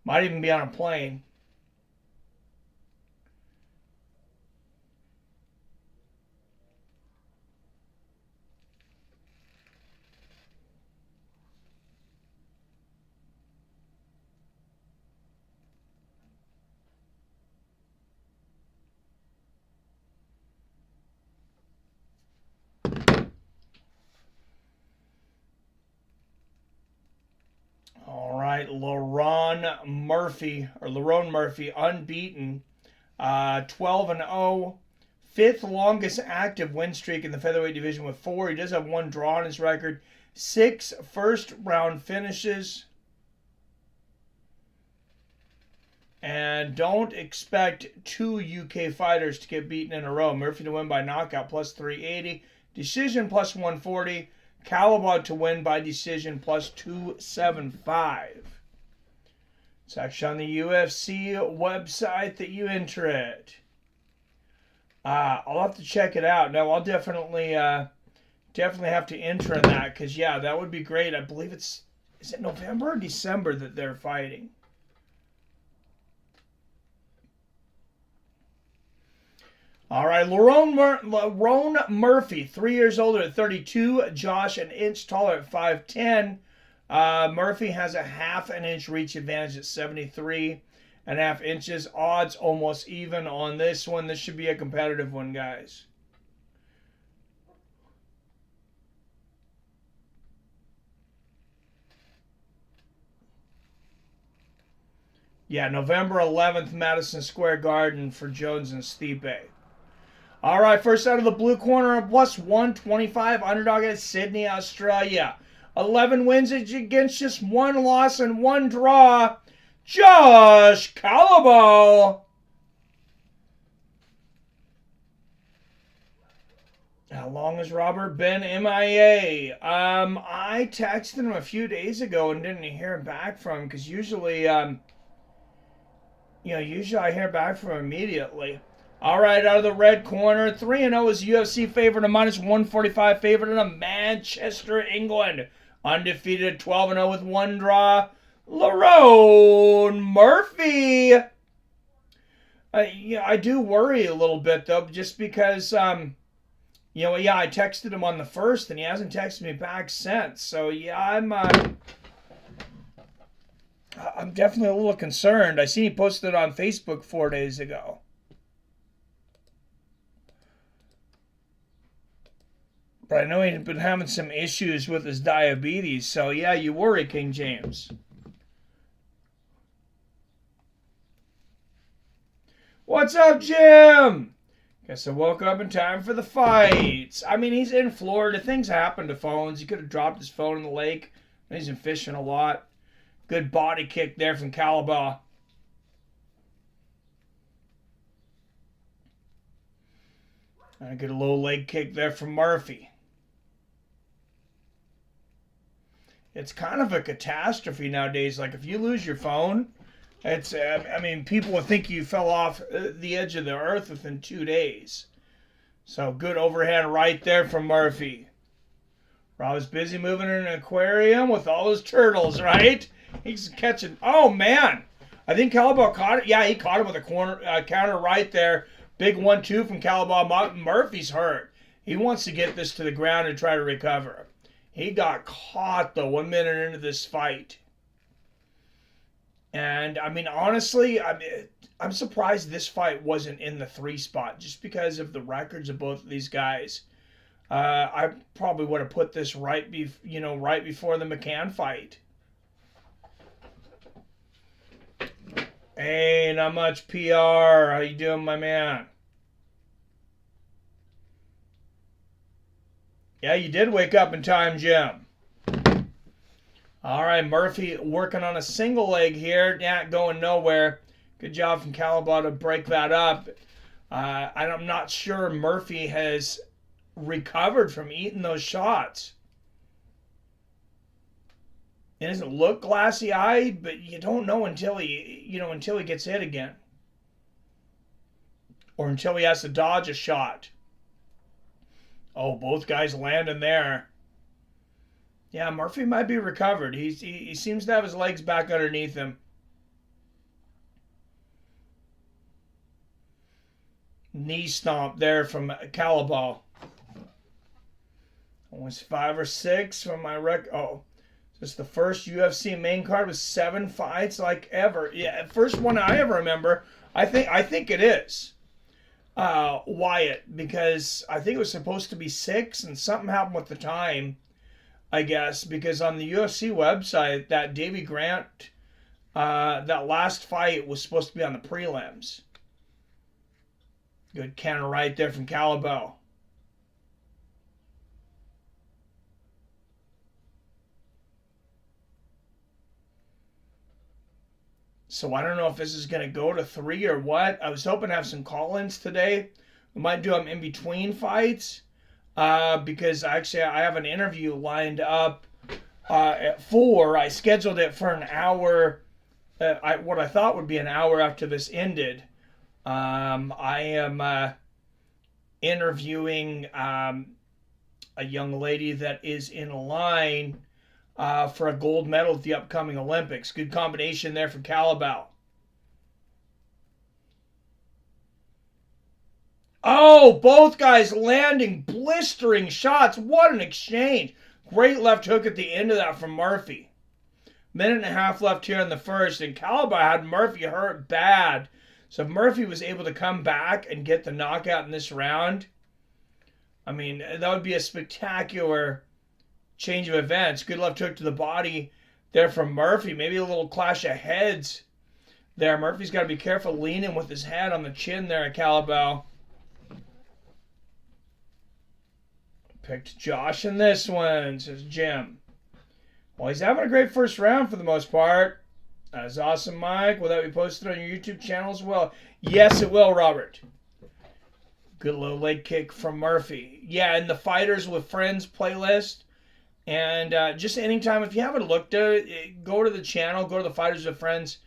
Might even be on a plane. Lerone Murphy, unbeaten, 12-0, fifth longest active win streak in the featherweight division with 4. He does have 1 draw on his record, 6 first-round finishes, and don't expect 2 UK fighters to get beaten in a row. Murphy to win by knockout, plus 380, decision plus 140. Calabot to win by decision plus 275. It's actually on the UFC website that you enter it. I'll have to check it out. No, I'll definitely have to enter in that because, yeah, that would be great. I believe is it November or December that they're fighting? All right, Lerone Murphy, 3 years older at 32. Josh, an inch taller at 5'10". Murphy has a half an inch reach advantage at 73.5 inches. Odds almost even on this one. This should be a competitive one, guys. Yeah, November 11th, Madison Square Garden for Jones and Stipe. All right, first out of the blue corner, plus 125, underdog at Sydney, Australia. 11 wins against just 1 loss and 1 draw. Josh Calabo. How long has Robert been MIA? I texted him a few days ago and didn't hear back from him because usually, usually I hear back from him immediately. All right, out of the red corner, 3-0 is UFC favorite, a minus 145 favorite in Manchester, England. Undefeated, 12-0 with 1 draw. Lerone Murphy. I do worry a little bit, though, just because, I texted him on the first, and he hasn't texted me back since. So, yeah, I'm definitely a little concerned. I seen he posted it on Facebook 4 days ago. But I know he's been having some issues with his diabetes. So, yeah, you worry, King James. What's up, Jim? Guess I woke up in time for the fights. I mean, he's in Florida. Things happen to phones. He could have dropped his phone in the lake. He's been fishing a lot. Good body kick there from Calaba. I get a low leg kick there from Murphy. It's kind of a catastrophe nowadays. Like, if you lose your phone, it's, I mean, people would think you fell off the edge of the earth within 2 days. So, good overhand right there from Murphy. Rob's busy moving in an aquarium with all his turtles, right? He's catching, oh man. I think Calabal caught it. Yeah, he caught him with a counter right there. Big 1-2 from Calabal. Murphy's hurt. He wants to get this to the ground and try to recover. He got caught, though, 1 minute into this fight. And, I mean, honestly, I'm surprised this fight wasn't in the 3 spot, just because of the records of both of these guys. I probably would have put this right before the McCann fight. Hey, not much PR. How you doing, my man? Yeah, you did wake up in time, Jim. All right, Murphy working on a single leg here. Yeah, going nowhere. Good job from Calabal to break that up. I'm not sure Murphy has recovered from eating those shots. It doesn't look glassy-eyed, but you don't know until he gets hit again. Or until he has to dodge a shot. Oh, both guys landing there. Yeah, Murphy might be recovered. He seems to have his legs back underneath him. Knee stomp there from Calabal. Almost 5 or 6 from my oh. This is the first UFC main card with 7 fights like ever. Yeah, first one I ever remember. I think it is. Wyatt, because I think it was supposed to be 6 and something happened with the time, I guess, because on the UFC website, that Davy Grant, that last fight was supposed to be on the prelims. Good counter right there from Calabal. So I don't know if this is going to go to 3 or what. I was hoping to have some call-ins today. We might do them in between fights. Because actually I have an interview lined up at 4. I scheduled it for an hour. What I thought would be an hour after this ended. I am interviewing a young lady that is in line for a gold medal at the upcoming Olympics. Good combination there from Calabal. Oh, both guys landing blistering shots. What an exchange. Great left hook at the end of that from Murphy. Minute and a half left here in the first, and Calabal had Murphy hurt bad. So if Murphy was able to come back and get the knockout in this round, I mean, that would be a spectacular change of events. Good left hook to the body there from Murphy. Maybe a little clash of heads there. Murphy's got to be careful leaning with his head on the chin there at Calabal. Picked Josh in this one, says Jim. Well, he's having a great first round for the most part. That's awesome, Mike. Will that be posted on your YouTube channel as well? Yes, it will, Robert. Good low leg kick from Murphy. Yeah, in the Fighters with Friends playlist. And just anytime, if you haven't looked at it, go to the channel, go to the Fighters with Friends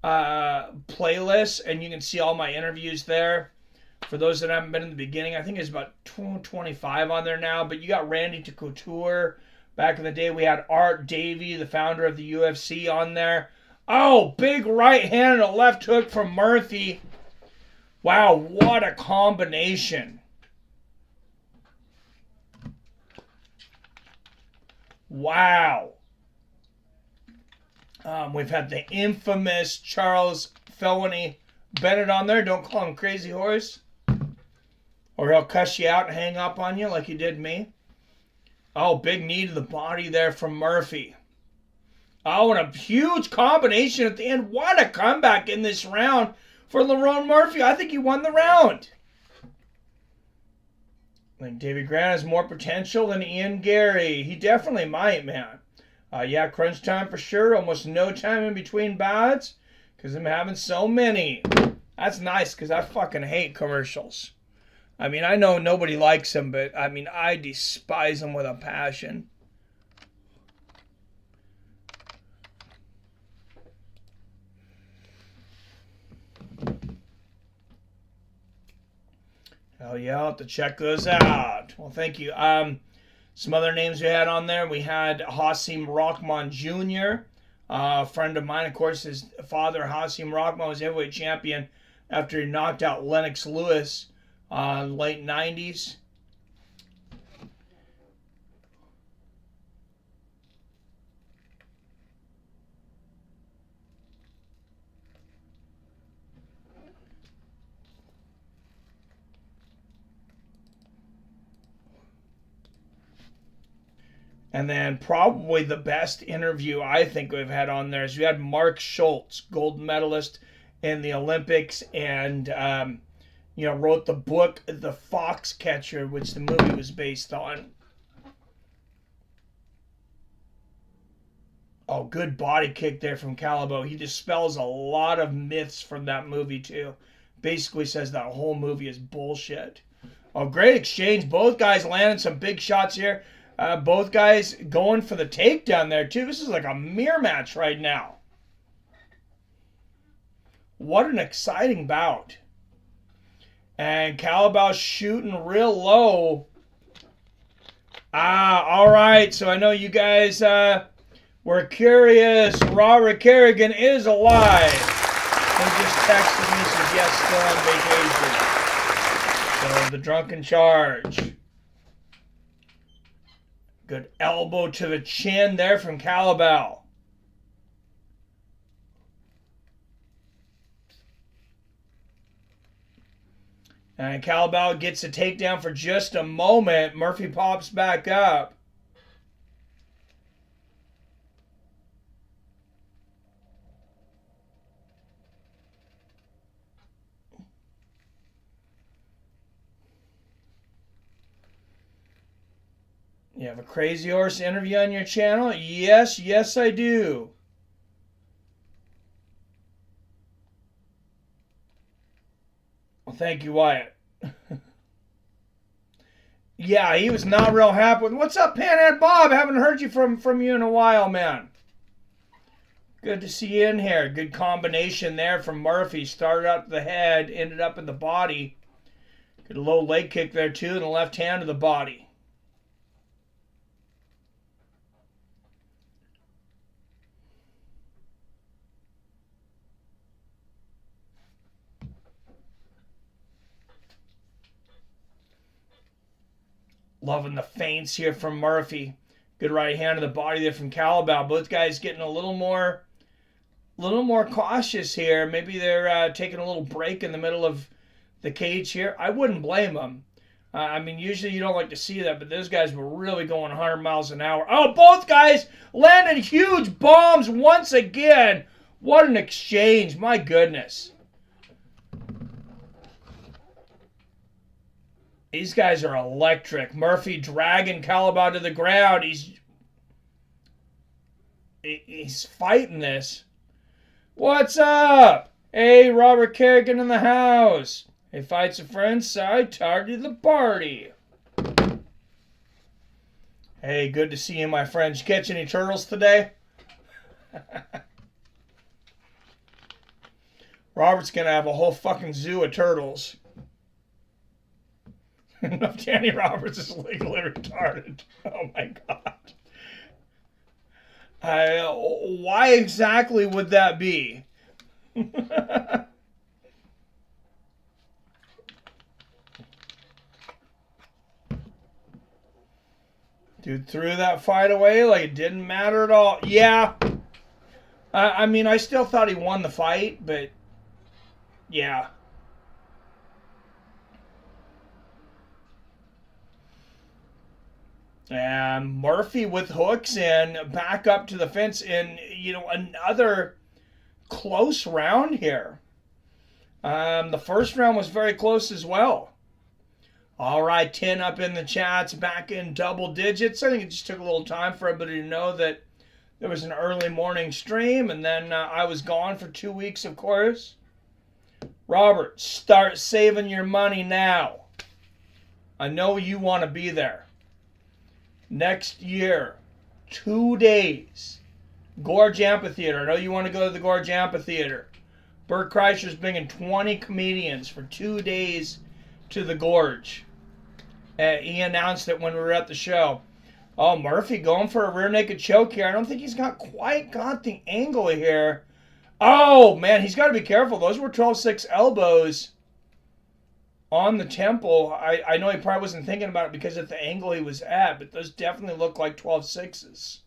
playlist, and you can see all my interviews there. For those that haven't been in the beginning, I think there's about 25 on there now. But you got Randy to Couture. Back in the day, we had Art Davey, the founder of the UFC, on there. Oh, big right hand and a left hook from Murphy. Wow, what a combination. Wow. We've had the infamous Charles Felony Bennett on there. Don't call him Crazy Horse, or he'll cuss you out and hang up on you like he did me. Oh, big knee to the body there from Murphy. Oh, and a huge combination at the end. What a comeback in this round for Lerone Murphy. I think he won the round. I think Davy Grant has more potential than Ian Gary. He definitely might, man. Yeah, crunch time for sure. Almost no time in between bouts because I'm having so many. That's nice because I fucking hate commercials. I mean, I know nobody likes him, but I mean, I despise him with a passion. Hell yeah, I'll have to check those out. Well, thank you. Some other names we had on there. We had Hasim Rahman Jr., a friend of mine. Of course, his father, Hasim Rahman, was heavyweight champion after he knocked out Lennox Lewis late 90s. And then probably the best interview I think we've had on there is we had Mark Schultz, gold medalist in the Olympics, and wrote the book The Foxcatcher, which the movie was based on. Oh, good body kick there from Calabo. He dispels a lot of myths from that movie too. Basically says that whole movie is bullshit. Oh, great exchange. Both guys landing some big shots here. Both guys going for the takedown there, too. This is like a mirror match right now. What an exciting bout. And Calabao shooting real low. All right. So I know you guys were curious. Robert Kerrigan is alive. He just texted me, says, yes, still on vacation. So the drunken charge. Good elbow to the chin there from Calabao. And Calabao gets a takedown for just a moment. Murphy pops back up. You have a Crazy Horse interview on your channel? Yes, yes I do. Well, thank you, Wyatt. Yeah, he was not real happy with. What's up, Panhead Bob? Haven't heard you from you in a while, man. Good to see you in here. Good combination there from Murphy. Started up the head, ended up in the body. Good low leg kick there too, and the left hand to the body. Loving the feints here from Murphy. Good right hand to the body there from Calabao. Both guys getting a little more cautious here. Maybe they're taking a little break in the middle of the cage here. I wouldn't blame them. I mean, usually you don't like to see that, but those guys were really going 100 miles an hour. Oh, both guys landed huge bombs once again. What an exchange. My goodness. These guys are electric. Murphy dragging Calabao to the ground. He's fighting this. What's up? Hey, Robert Kerrigan in the house. Hey, fights a friend side, tardy the party. Hey, good to see you, my friends. Catch any turtles today? Robert's gonna have a whole fucking zoo of turtles. Enough Danny Roberts is legally retarded. Oh my god. Why exactly would that be? Dude threw that fight away like it didn't matter at all. Yeah. I mean, I still thought he won the fight, but yeah. And Murphy with hooks in, back up to the fence in, another close round here. The first round was very close as well. All right, 10 up in the chats, back in double digits. I think it just took a little time for everybody to know that there was an early morning stream, and then I was gone for 2 weeks, of course. Robert, start saving your money now. I know you want to be there. Next year, 2 days. Gorge Amphitheater. I know you want to go to the Gorge Amphitheater. Bert Kreischer's bringing 20 comedians for 2 days to the Gorge. He announced it when we were at the show. Oh, Murphy going for a rear naked choke here. I don't think he's quite got the angle here. Oh, man, he's got to be careful. Those were 12-6 elbows on the temple. I know he probably wasn't thinking about it because of the angle he was at, but those definitely look like 12-6s.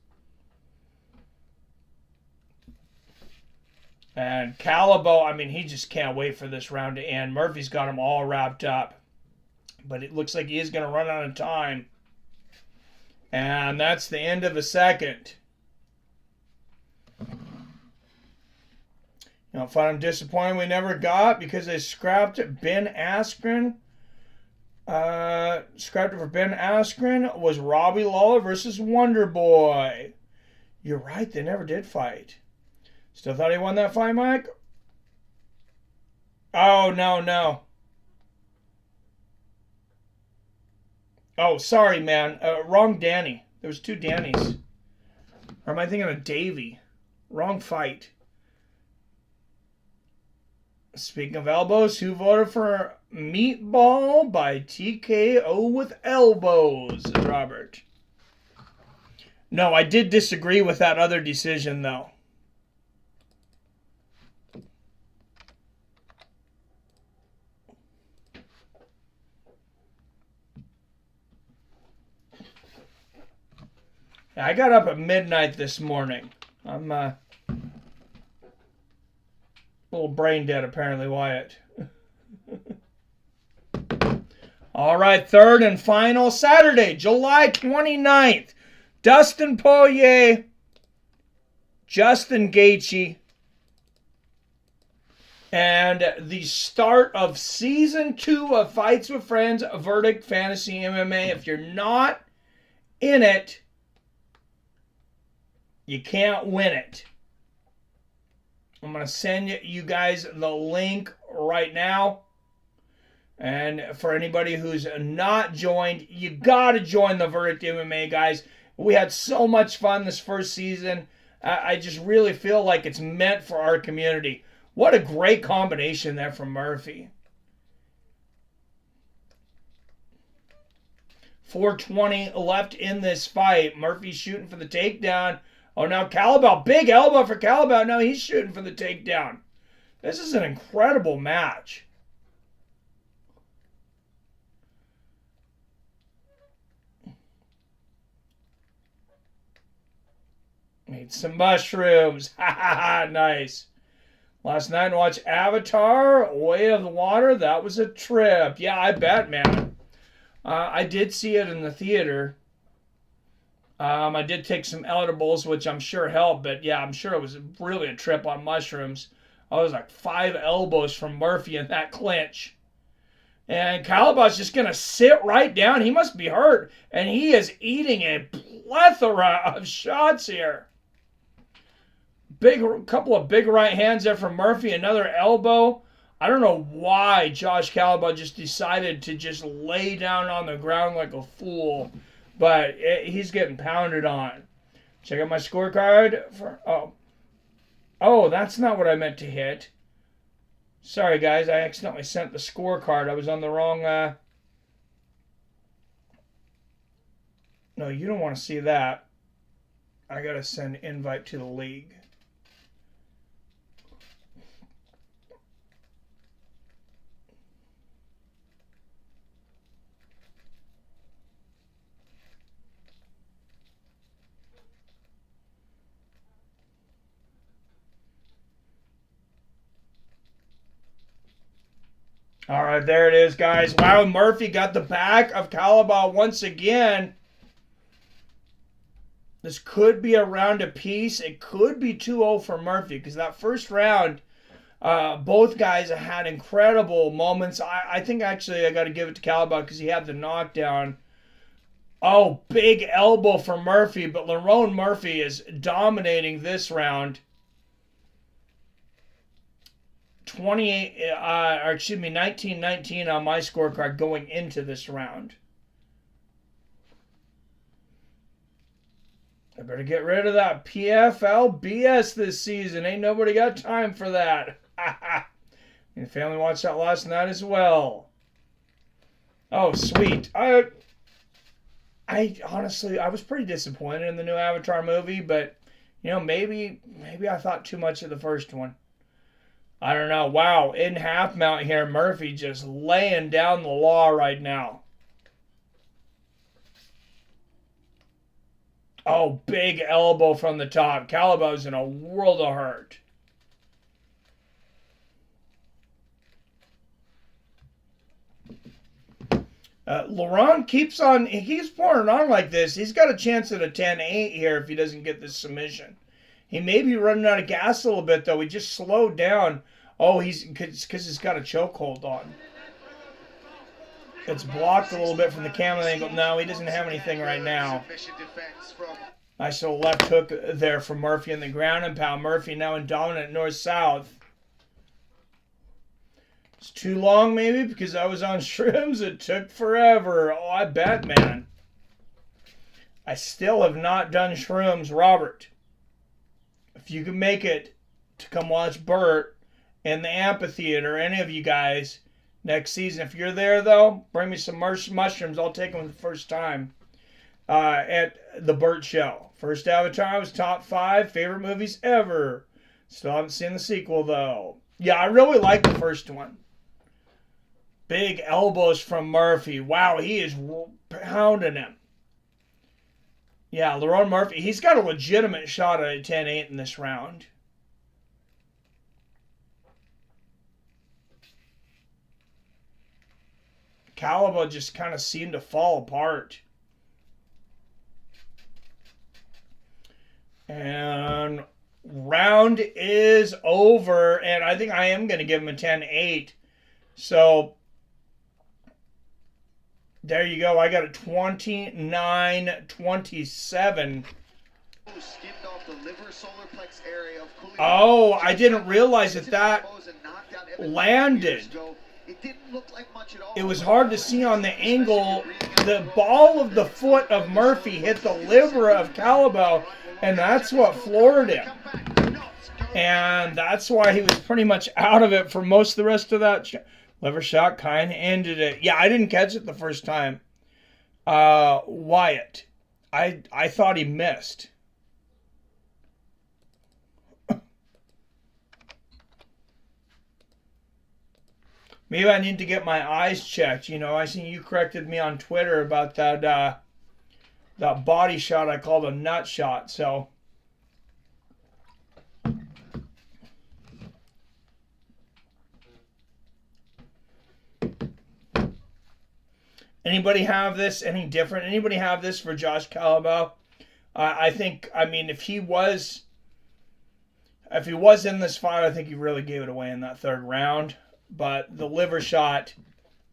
And Calabo, I mean, he just can't wait for this round to end. Murphy's got him all wrapped up. But it looks like he is going to run out of time. And that's the end of the second. You know, find him disappointed we never got because they scrapped Ben Askren. Scrapped it for Ben Askren was Robbie Lawler versus Wonder Boy. You're right, they never did fight. Still thought he won that fight, Mike? Oh, no. Oh, sorry, man. Wrong Danny. There was 2 Dannys. Or am I thinking of Davey? Wrong fight. Speaking of elbows, who voted for Meatball by TKO with elbows, Robert? No, I did disagree with that other decision, though. I got up at midnight this morning. I'm a little brain dead, apparently, Wyatt. All right, third and final Saturday, July 29th. Dustin Poirier, Justin Gaethje, and the start of Season 2 of Fights with Friends, Verdict Fantasy MMA. If you're not in it, you can't win it. I'm going to send you guys the link right now. And for anybody who's not joined, you got to join the Verdict MMA, guys. We had so much fun this first season. I just really feel like it's meant for our community. What a great combination there from Murphy. 4:20 left in this fight. Murphy's shooting for the takedown. Oh, now Calabo, big elbow for Calabo. Now he's shooting for the takedown. This is an incredible match. Made some mushrooms. Ha ha ha, nice. Last night I watched Avatar, Way of the Water. That was a trip. Yeah, I bet, man. I did see it in the theater. I did take some edibles, which I'm sure helped, but yeah, I'm sure it was really a trip on mushrooms. I was like 5 elbows from Murphy in that clinch. And Calaba's just going to sit right down. He must be hurt. And he is eating a plethora of shots here. Couple of big right hands there from Murphy. Another elbow. I don't know why Josh Calaba just decided to just lay down on the ground like a fool. But he's getting pounded on. Check out my scorecard. Oh, that's not what I meant to hit. Sorry, guys. I accidentally sent the scorecard. I was on the wrong... No, you don't want to see that. I got to send invite to the league. All right, there it is, guys. Wow, Murphy got the back of Calaba once again. This could be a round apiece. It could be 2-0 for Murphy because that first round, both guys had incredible moments. I think actually I got to give it to Calaba because he had the knockdown. Oh, big elbow for Murphy, but Lerone Murphy is dominating this round. 19-19 on my scorecard going into this round. I better get rid of that PFL BS this season. Ain't nobody got time for that. And the family watched that last night as well. Oh, sweet. I honestly, I was pretty disappointed in the new Avatar movie, but, you know, maybe I thought too much of the first one. I don't know. Wow, in half mount here, Murphy just laying down the law right now. Oh, big elbow from the top. Calibo's in a world of hurt. Laurent keeps pouring on like this. He's got a chance at a 10-8 here if he doesn't get this submission. He may be running out of gas a little bit, though. He just slowed down. Oh, because he's got a chokehold on. It's blocked a little bit from the camera angle. No, he doesn't have anything right now. Nice little left hook there from Murphy in the ground and pound. Murphy now in dominant north-south. It's too long, maybe, because I was on shrooms. It took forever. Oh, I bet, man. I still have not done shrooms. Robert, if you can make it to come watch Bert in the amphitheater, any of you guys, next season. If you're there, though, bring me some mushrooms. I'll take them the first time at the Bert Show. First Avatar was top 5 favorite movies ever. Still haven't seen the sequel, though. Yeah, I really like the first one. Big elbows from Murphy. Wow, he is pounding him. Yeah, Laurent Murphy, he's got a legitimate shot at a 10-8 in this round. Calibo just kind of seemed to fall apart. And round is over, and I think I am going to give him a 10-8. So there you go. I got a 29-27. Oh, I didn't realize that landed. It was hard to see on the angle. The ball of the foot of Murphy hit the liver of Calibo, and that's what floored him. And that's why he was pretty much out of it for most of the rest of that. Liver shot kind of ended it. Yeah, I didn't catch it the first time. Wyatt. I thought he missed. Maybe I need to get my eyes checked. You know, I seen you corrected me on Twitter about that body shot I called a nut shot. So anybody have this any different? Anybody have this for Josh Calibo? I think, I mean, if he was in this fight, I think he really gave it away in that third round. But the liver shot,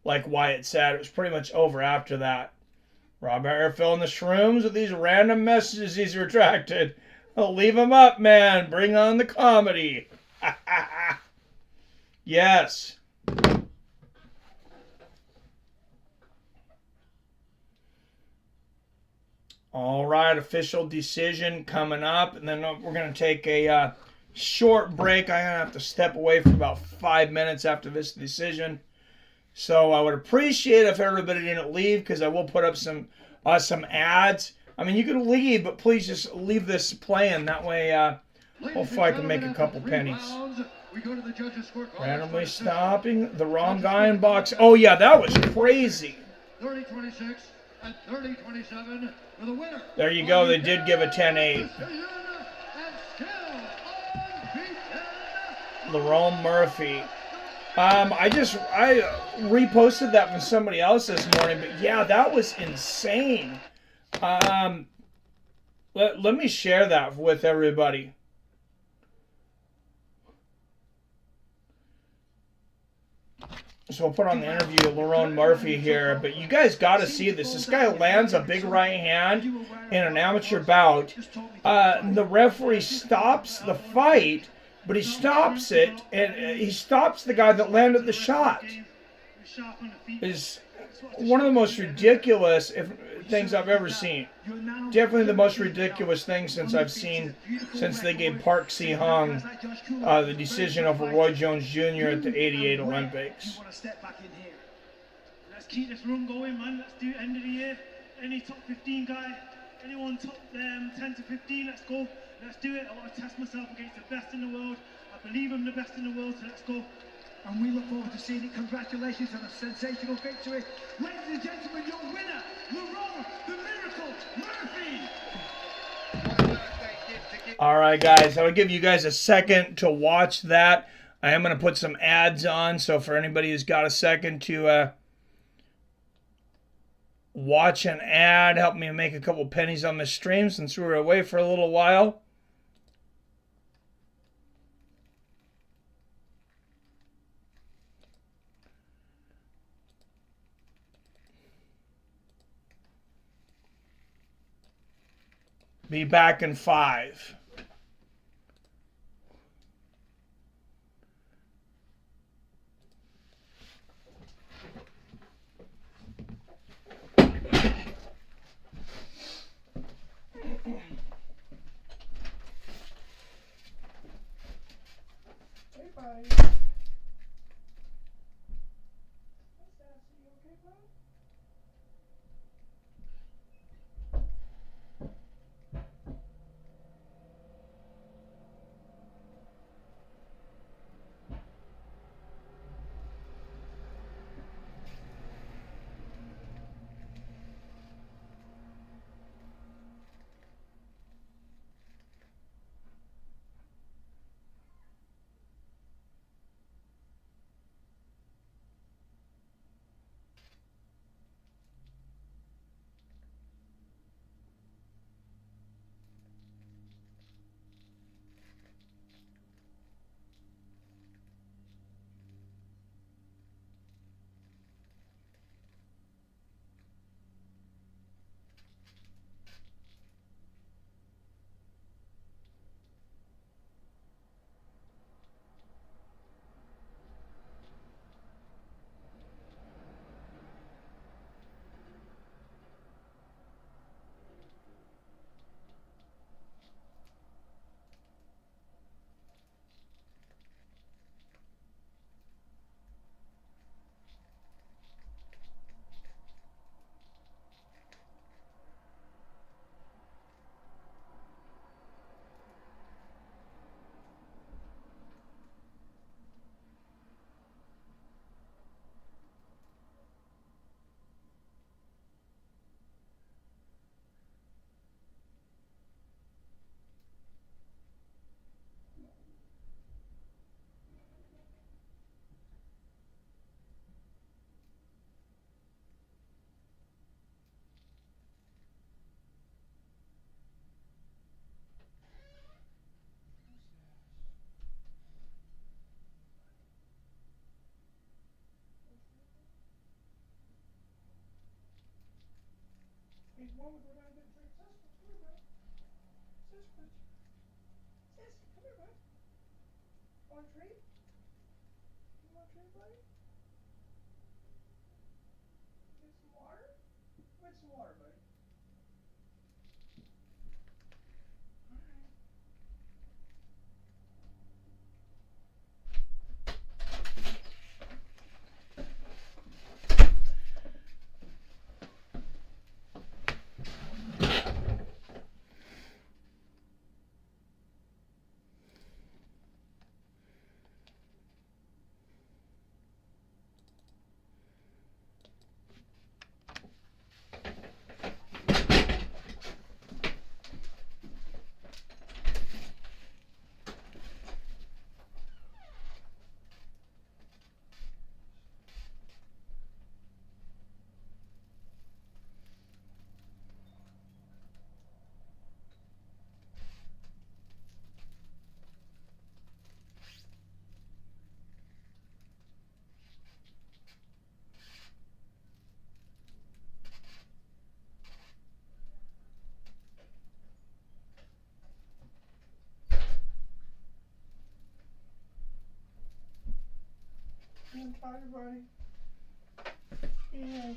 like Wyatt said, it was pretty much over after that. Robert filling the shrooms with these random messages he's retracted. I'll leave him up, man. Bring on the comedy. Yes. All right, official decision coming up. And then we're going to take a short break. I'm going to have to step away for about 5 minutes after this decision. So I would appreciate if everybody didn't leave, because I will put up some ads. I mean, you can leave, but please just leave this playing. That way, hopefully I can make a couple pennies. Randomly stopping the wrong guy in box. Oh, yeah, that was crazy. 30-26 and 30-27 for the winner. There you go. They did give a 10-8. Laurent Murphy. I reposted that from somebody else this morning, but yeah, that was insane. Let me share that with everybody. So I'll put on the interview of Laurent Murphy here, but you guys got to see this. This guy lands a big right hand in an amateur bout. The referee stops the fight but he stops it, and he stops the guy that landed the shot. Is one of the most ridiculous things I've ever seen. Definitely the most ridiculous thing since they gave Park Si-hung the decision over Roy Jones Jr. at the '88 Olympics. Let's keep this run going, man. Let's do it end of the year. Any top 15 guy, anyone top 10 to 15, let's go. Let's do it. I want to test myself against the best in the world. I believe I'm the best in the world, so let's go. And we look forward to seeing it. Congratulations on a sensational victory. Ladies and gentlemen, your winner, Lerone, the Miracle, Murphy. All right, guys. I'll give you guys a second to watch that. I am going to put some ads on, so for anybody who's got a second to watch an ad, help me make a couple pennies on the stream since we were away for a little while. Be back in 5. Hey, buddy. What's that? You okay, bud? He's one with the round and drink. Come here, bud. Come here, bud. Want a treat? You want a treat, buddy? Get some water? Get some water, buddy. Bye, buddy. Yeah.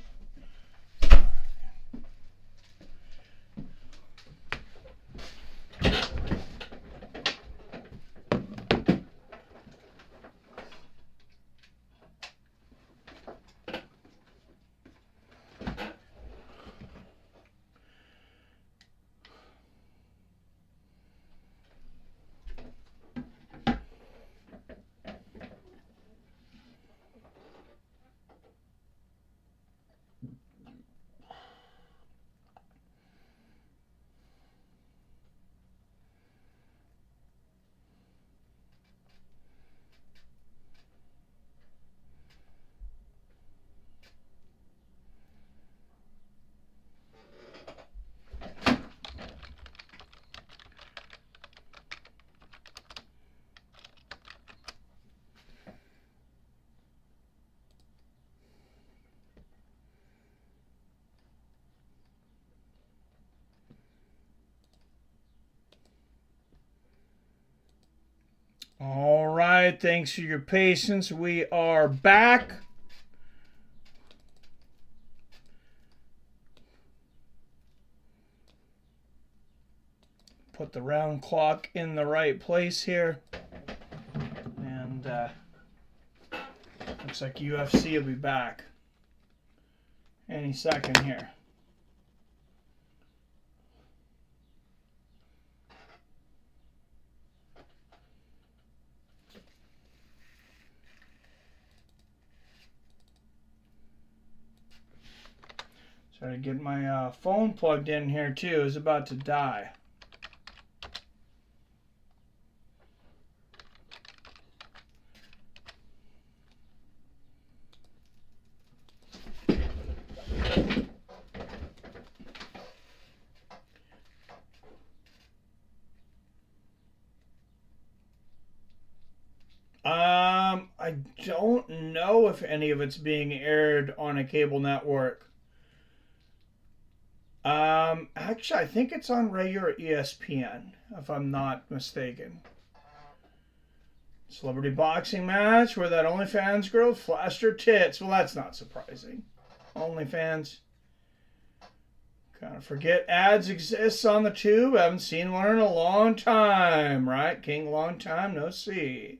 All right, thanks for your patience. We are back. Put the round clock in the right place here. And looks like UFC will be back any second here. Try to get my phone plugged in here too. It's about to die. I don't know if any of it's being aired on a cable network. Actually, I think it's on regular ESPN, if I'm not mistaken. Celebrity boxing match where that OnlyFans girl flashed her tits. Well, that's not surprising. OnlyFans. Kind of forget ads exists on the tube. I haven't seen one in a long time, right? King, long time no see.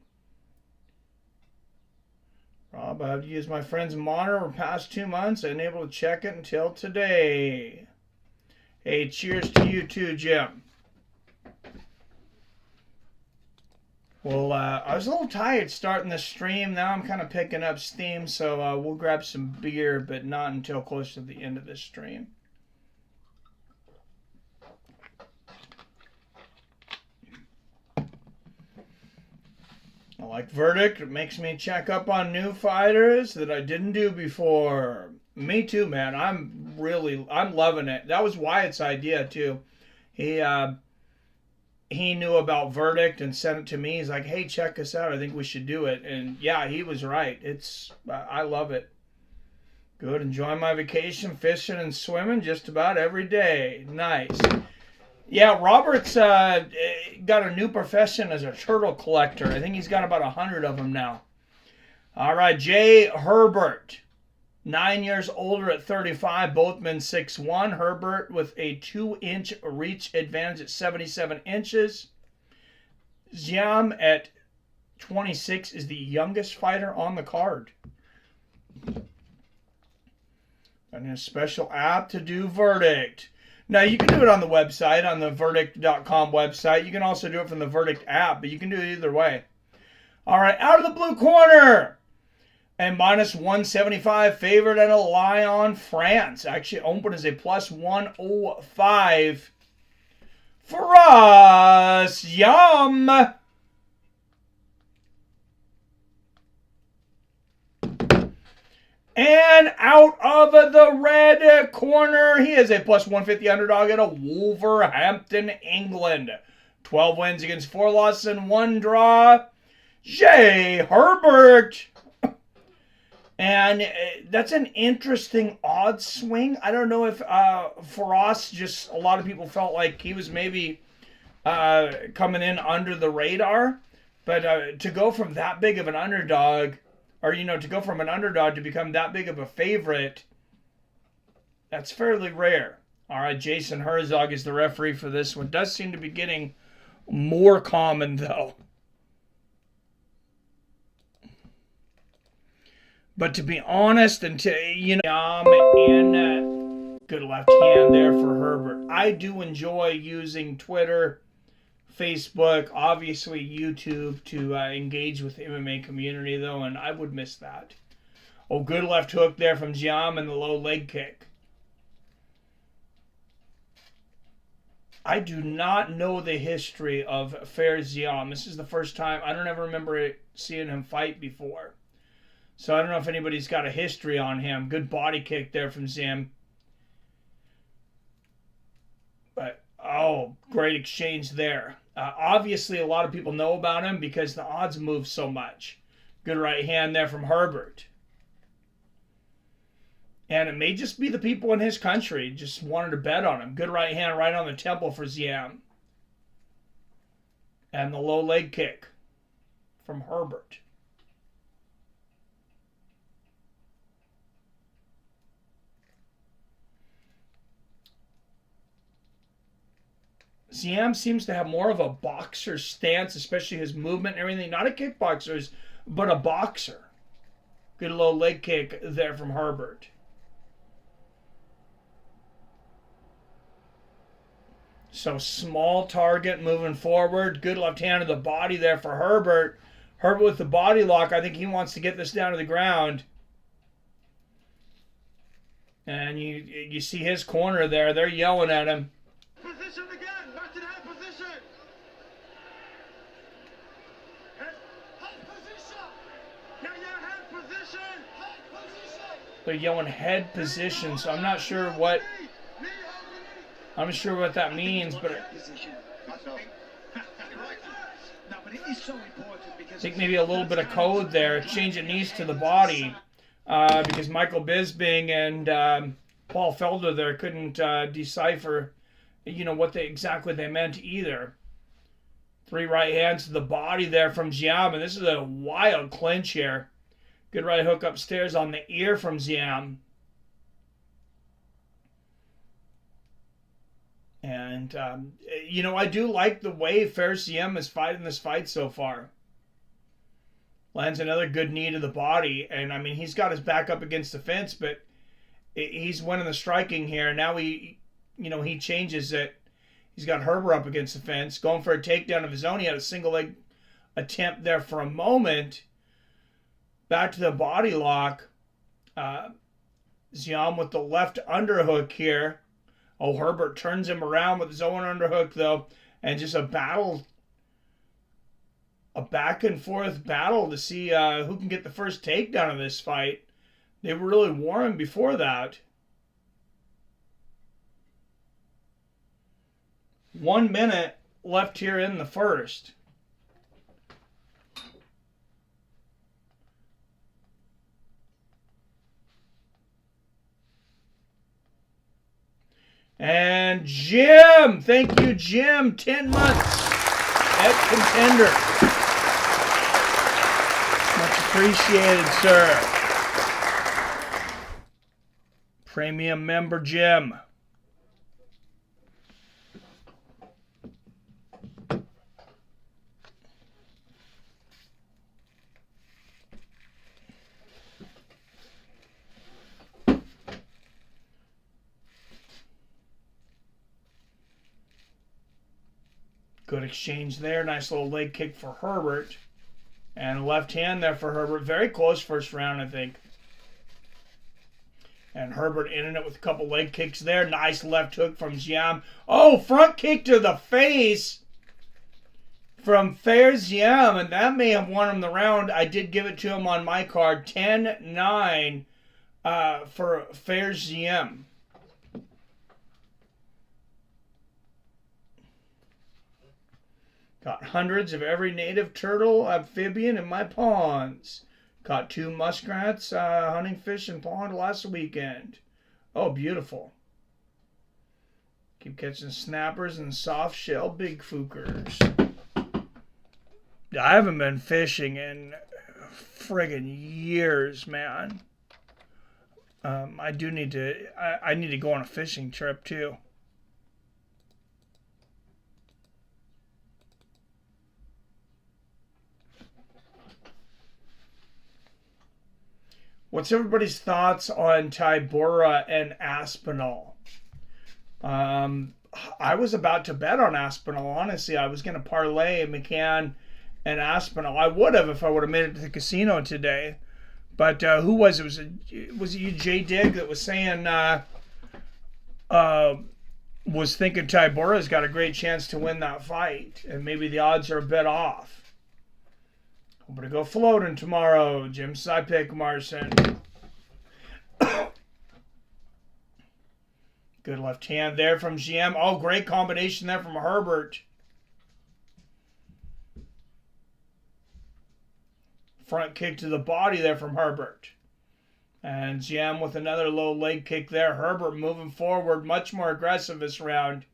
Rob, I have to use my friend's monitor for the past 2 months. I wasn't able to check it until today. Hey, cheers to you too, Jim. Well, I was a little tired starting the stream. Now I'm kind of picking up steam, so we'll grab some beer, but not until close to the end of this stream. I like Verdict. It makes me check up on new fighters that I didn't do before. Me too, man. I'm loving it. That was Wyatt's idea too. He knew about Verdict and sent it to me. He's like, "Hey, check us out. I think we should do it." And yeah, he was right. I love it. Good. Enjoying my vacation, fishing and swimming just about every day. Nice. Yeah, Robert's got a new profession as a turtle collector. I think he's got about 100 of them now. All right, Jay Herbert. 9 years older at 35, both men 6'1". Herbert with a 2-inch reach advantage at 77 inches. Xiam at 26 is the youngest fighter on the card. And a special app to do Verdict. Now, you can do it on the website, on the Verdict.com website. You can also do it from the Verdict app, but you can do it either way. All right, out of the blue corner. And minus 175 favorite at a Lyon, France. Actually opened as a plus 105 for us. Yum. And out of the red corner, he is a plus 150 underdog at a Wolverhampton, England. 12 wins against 4 losses and 1 draw. Jay Herbert. And that's an interesting odds swing. I don't know if for us, just a lot of people felt like he was maybe coming in under the radar. But to go from that big of an underdog or, to go from an underdog to become that big of a favorite, that's fairly rare. All right, Jason Herzog is the referee for this one. Does seem to be getting more common, though. But to be honest, and to, in good left hand there for Herbert. I do enjoy using Twitter, Facebook, obviously YouTube to engage with the MMA community, though, and I would miss that. Oh, good left hook there from Jiam and the low leg kick. I do not know the history of Fair Ziam. This is the first time. I don't ever remember seeing him fight before. So I don't know if anybody's got a history on him. Good body kick there from Ziam. But, oh, great exchange there. Obviously, a lot of people know about him because the odds move so much. Good right hand there from Herbert. And it may just be the people in his country just wanted to bet on him. Good right hand right on the temple for Ziam. And the low leg kick from Herbert. Ziam seems to have more of a boxer stance, especially his movement and everything. Not a kickboxer, but a boxer. Good low leg kick there from Herbert. So small target moving forward. Good left hand to the body there for Herbert. Herbert with the body lock. I think he wants to get this down to the ground. And you see his corner there. They're yelling at him. Position again. Back to the head position. Head position. Yeah, head position. Head position. They're yelling head position, so I'm not sure what... I'm not sure what that means, but I think maybe a little bit of code there. Changing knees to the body because Michael Bisping and Paul Felder there couldn't decipher, what exactly they meant either. 3 right hands to the body there from Ziam, and this is a wild clinch here. Good right hook upstairs on the ear from Ziam. And, I do like the way Fair Ziam is fighting this fight so far. Lands another good knee to the body. And, he's got his back up against the fence, but he's winning the striking here. Now he changes it. He's got Herbert up against the fence, going for a takedown of his own. He had a single leg attempt there for a moment. Back to the body lock. Ziam with the left underhook here. Oh, Herbert turns him around with his own underhook, though. And just a battle, a back and forth battle to see who can get the first takedown of this fight. They were really warm before that. 1 minute left here in the first. And Jim, thank you, Jim. 10 months at Contender. Much appreciated, sir. Premium member, Jim. Good exchange there. Nice little leg kick for Herbert. And left hand there for Herbert. Very close first round, I think. And Herbert ended it with a couple leg kicks there. Nice left hook from Ziam. Oh, front kick to the face from Fair Ziam. And that may have won him the round. I did give it to him on my card. 10-9 for Fair Ziam. Got hundreds of every native turtle, amphibian in my ponds. Caught 2 muskrats hunting fish in pond last weekend. Oh, beautiful. Keep catching snappers and soft shell big fookers. I haven't been fishing in friggin' years, man. I do need to. I need to go on a fishing trip too. What's everybody's thoughts on Tybura and Aspinall? I was about to bet on Aspinall. Honestly, I was going to parlay McCann and Aspinall. I would have if I would have made it to the casino today. But who was it? Was it you, Jay Digg, that was saying was thinking Tybura's got a great chance to win that fight, and maybe the odds are a bit off. I'm gonna go floating tomorrow. Jim says I pick Marcin. Good left hand there from GM. Oh, great combination there from Herbert. Front kick to the body there from Herbert. And GM with another low leg kick there. Herbert moving forward, much more aggressive this round.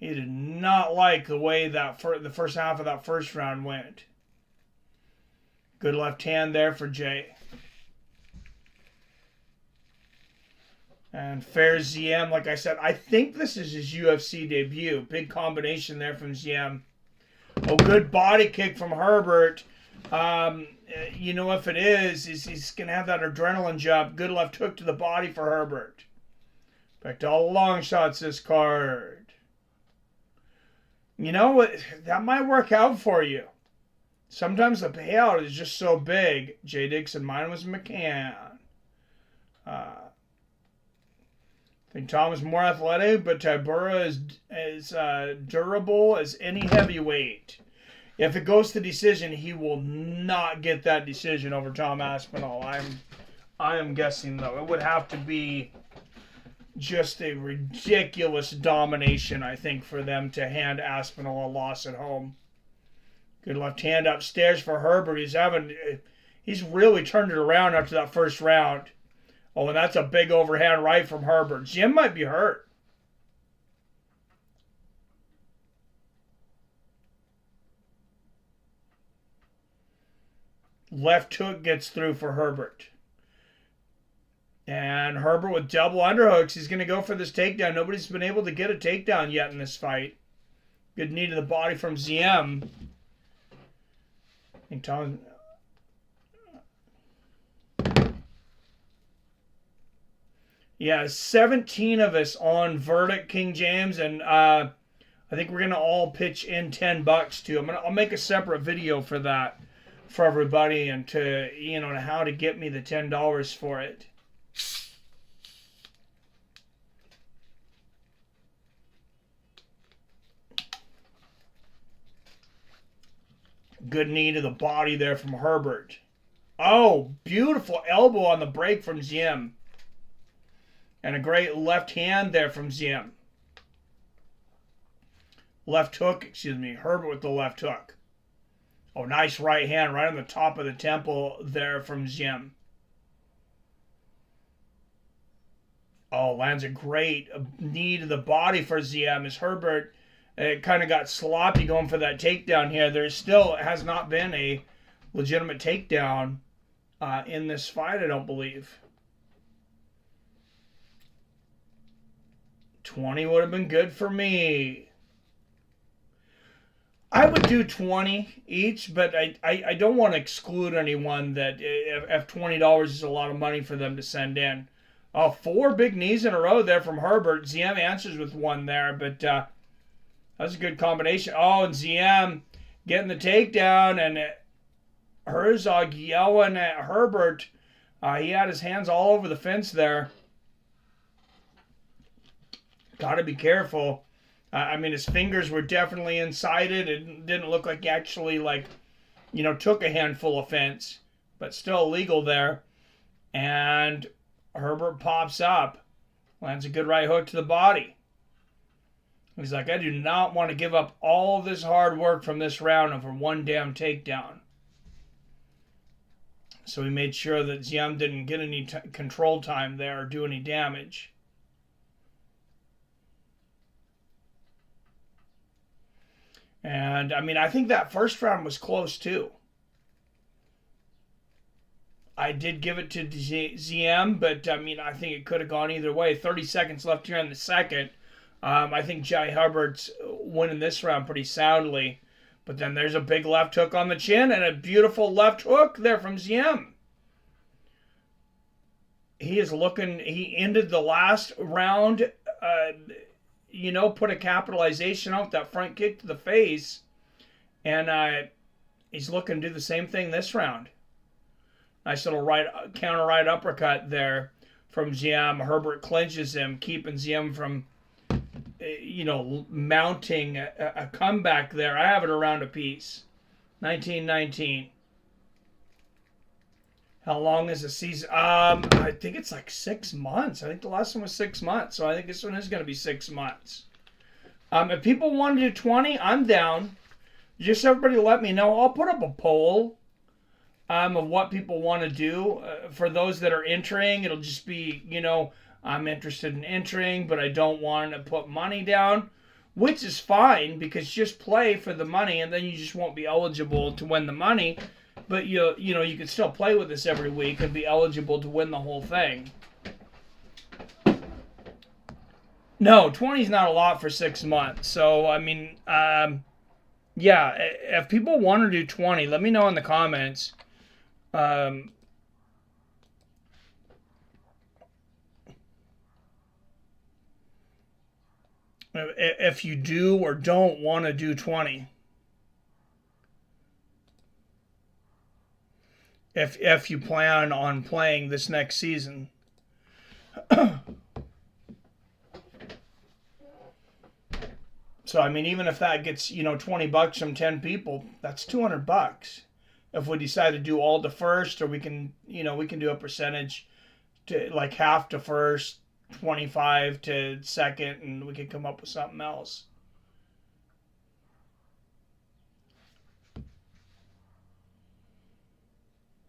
He did not like the way that the first half of that first round went. Good left hand there for Jay. And fair ZM, like I said, I think this is his UFC debut. Big combination there from ZM. Oh, good body kick from Herbert. You know, if it is, he's going to have that adrenaline jump. Good left hook to the body for Herbert. Back to all long shots this card. You know what? That might work out for you. Sometimes the payout is just so big. J. Dixon, mine was McCann. I think Tom is more athletic, but Tybura is durable as any heavyweight. If it goes to decision, he will not get that decision over Tom Aspinall. I am guessing, though. It would have to be just a ridiculous domination, I think, for them to hand Aspinall a loss at home. Good left hand upstairs for Herbert. He's really turned it around after that first round. Oh, and that's a big overhand right from Herbert. Jim might be hurt. Left hook gets through for Herbert. And Herbert with double underhooks. He's going to go for this takedown. Nobody's been able to get a takedown yet in this fight. Good knee to the body from ZM. I think Tom... Yeah, 17 of us on verdict, King James, and I think we're gonna all pitch in $10 too. I'll make a separate video for that for everybody, and to how to get me the $10 for it. Good knee to the body there from Herbert. Oh, beautiful elbow on the break from Jim. And a great left hand there from Ziem. Left hook, Herbert with the left hook. Oh, nice right hand right on the top of the temple there from Ziem. Oh, lands a great knee to the body for Ziem as Herbert kind of got sloppy going for that takedown here. There still has not been a legitimate takedown in this fight, I don't believe. 20 would have been good for me. I would do 20 each, but I don't want to exclude anyone that if $20 is a lot of money for them to send in. Oh, 4 big knees in a row there from Herbert. ZM answers with one there, but that's a good combination. Oh, and ZM getting the takedown, and Herzog yelling at Herbert. He had his hands all over the fence there. Got to be careful. I mean, his fingers were definitely incited. It didn't look like he actually, took a handful of fence. But still illegal there. And Herbert pops up. Lands a good right hook to the body. He's like, I do not want to give up all this hard work from this round over one damn takedown. So he made sure that Ziem didn't get any control time there or do any damage. And, I mean, I think that first round was close, too. I did give it to ZM, but, I mean, I think it could have gone either way. 30 seconds left here in the second. I think Jai Herbert's winning this round pretty soundly. But then there's a big left hook on the chin and a beautiful left hook there from ZM. He is looking, he ended the last round, put a capitalization out, that front kick to the face. And he's looking to do the same thing this round. Nice little counter right uppercut there from ZM. Herbert clinches him, keeping ZM from, mounting a comeback there. I have it around a piece. 19-19. How long is the season? I think it's like 6 months. I think the last one was 6 months. So I think this one is going to be 6 months. If people want to do 20, I'm down. Just everybody let me know. I'll put up a poll of what people want to do. For those that are entering, it'll just be, I'm interested in entering, but I don't want to put money down, which is fine because just play for the money and then you just won't be eligible to win the money. But you can still play with this every week and be eligible to win the whole thing. No, 20 is not a lot for 6 months. So, I mean, yeah, if people want to do 20, let me know in the comments. If you do or don't want to do 20. If you plan on playing this next season. So, I mean, even if that gets, $20 from 10 people, that's $200. If we decide to do all to first, or we can do a percentage to like half to first, 25 to second, and we can come up with something else.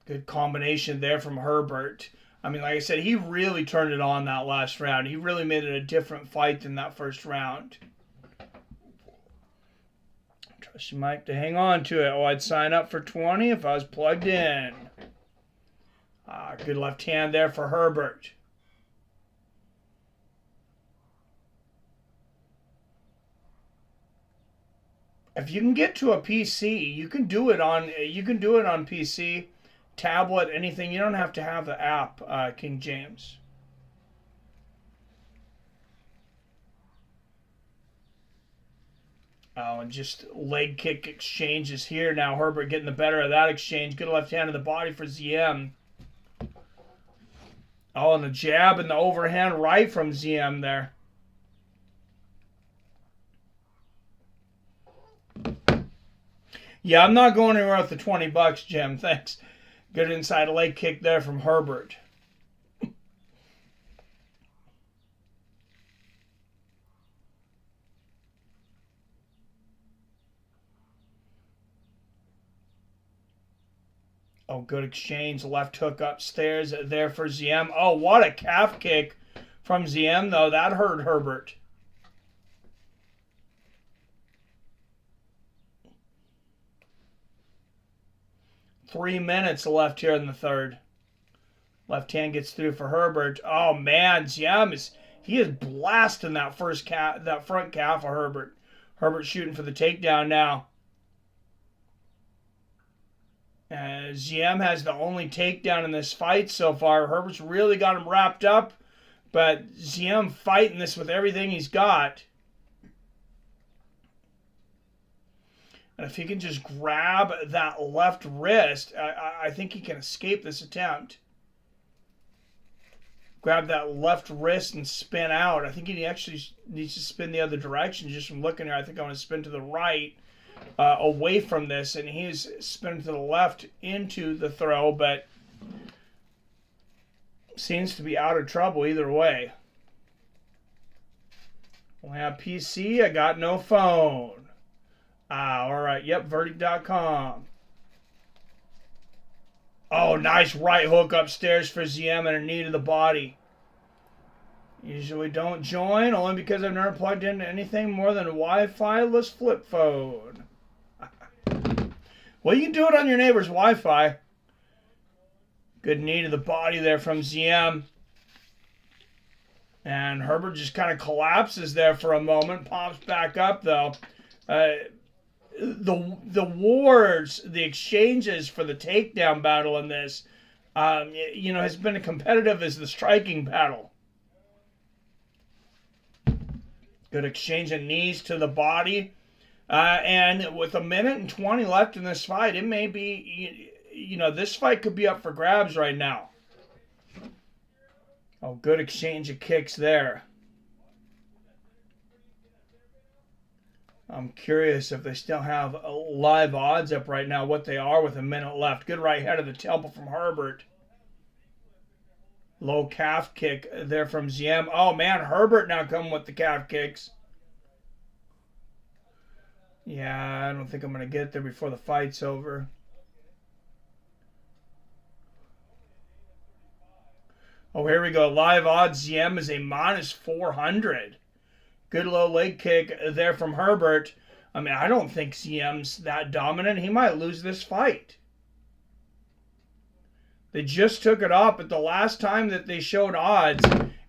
Good combination there from Herbert. I mean, like I said, he really turned it on that last round. He really made it a different fight than that first round. Trust you, Mike, to hang on to it. Oh, I'd sign up for 20 if I was plugged in. Good left hand there for Herbert. If you can get to a PC, you can do it on PC, tablet, anything. You don't have to have the app, King James. Oh, and just leg kick exchanges here. Now Herbert getting the better of that exchange. Good left hand to the body for ZM. Oh, and the jab and the overhand right from ZM there. Yeah, I'm not going anywhere with the $20, Jim. Thanks. Good inside leg kick there from Herbert. Oh, good exchange. Left hook upstairs there for ZM. Oh, what a calf kick from ZM, though. That hurt Herbert. Three minutes left here in the third. Left hand gets through for Herbert. Oh man, ZM he is blasting that front calf of Herbert. Herbert shooting for the takedown now. ZM has the only takedown in this fight so far. Herbert's really got him wrapped up, but ZM fighting this with everything he's got. And if he can just grab that left wrist, I think he can escape this attempt. Grab that left wrist and spin out. I think he actually needs to spin the other direction. Just from looking here, I think I want to spin to the right away from this. And he's spinning to the left into the throw, but seems to be out of trouble either way. Only have PC. I got no phone. All right. Yep, verdict.com. Oh, nice right hook upstairs for ZM and a knee to the body. Usually don't join, only because I've never plugged into anything more than a Wi-Fi-less flip phone. Well, you can do it on your neighbor's Wi-Fi. Good knee to the body there from Ziem. And Herbert just kind of collapses there for a moment. Pops back up, though. The wars, the exchanges for the takedown battle in this, has been as competitive as the striking battle. Good exchange of knees to the body. And with 1:20 left in this fight, it may be, this fight could be up for grabs right now. Oh, good exchange of kicks there. I'm curious if they still have live odds up right now, what they are with 1 minute left. Good right head of the temple from Herbert. Low calf kick there from Ziem. Oh, man, Herbert now coming with the calf kicks. Yeah, I don't think I'm going to get there before the fight's over. Oh, here we go. Live odds. Ziem is a -400. Good low leg kick there from Herbert. I mean, I don't think Ziem's that dominant. He might lose this fight. They just took it off, but the last time that they showed odds,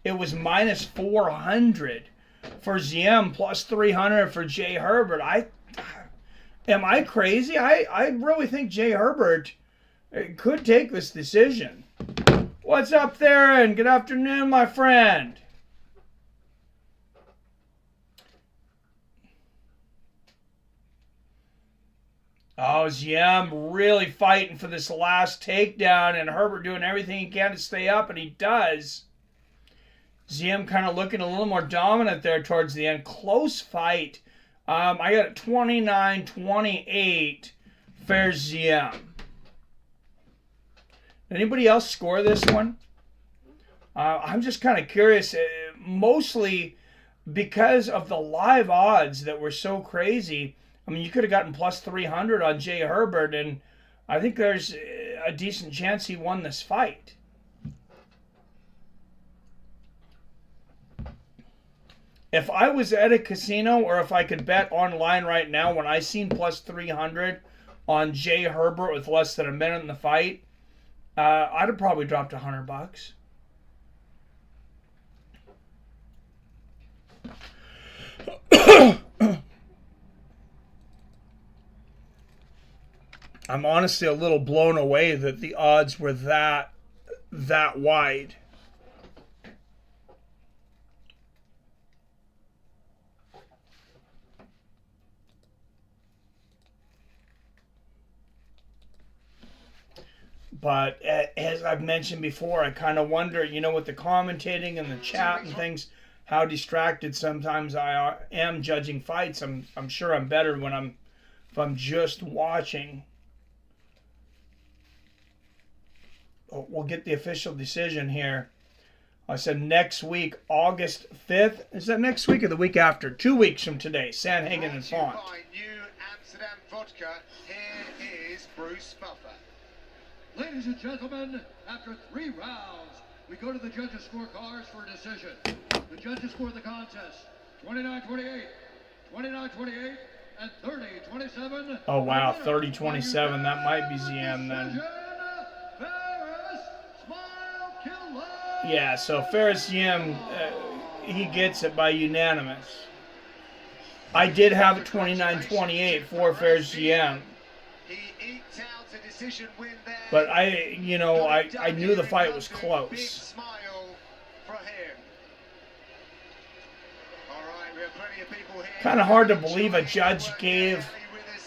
it was -400 for Ziem, +300 for Jay Herbert. Am I crazy? I really think Jay Herbert could take this decision. What's up there, and good afternoon, my friend. Oh, Ziem really fighting for this last takedown, and Herbert doing everything he can to stay up, and he does. Ziem kind of looking a little more dominant there towards the end. Close fight. I got it 29-28 for Ziem. Anybody else score this one? I'm just kind of curious, mostly because of the live odds that were so crazy. I mean, you could have gotten +300 on Jay Herbert, and I think there's a decent chance he won this fight. If I was at a casino, or if I could bet online right now, when I seen +300 on Jay Herbert with less than a minute in the fight, I'd have probably dropped $100. I'm honestly a little blown away that the odds were that wide. But as I've mentioned before, I kind of wonder, with the commentating and the chat and things, how distracted sometimes I am judging fights. I'm sure I'm better if I'm just watching. We'll get the official decision here. I said next week, August 5th. Is that next week or the week after? 2 weeks from today, Sandhagen and Font. New Amsterdam vodka. Here is Bruce Buffer. Ladies and gentlemen, after 3 rounds, we go to the judges' scorecards for a decision. The judges score the contest 29-28, 29-28, and 30-27. Oh, wow, 30-27. That might be Ziem then. Yeah, so Ferris Ziem, he gets it by unanimous. I did have it 29-28 for Ferris Ziem. But I knew the fight was close. Kind of hard to believe a judge gave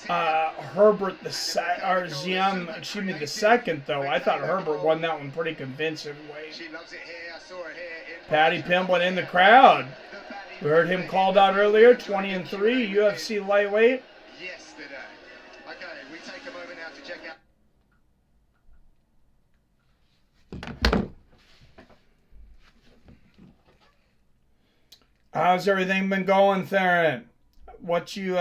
Herbert Ziem, the second, though. I thought Herbert won that one pretty convincingly. Patty Pimblett in the crowd. We heard him called out earlier, 20-3, UFC lightweight. Yesterday. Okay, we take a moment now to check out. How's everything been going, Theron? What you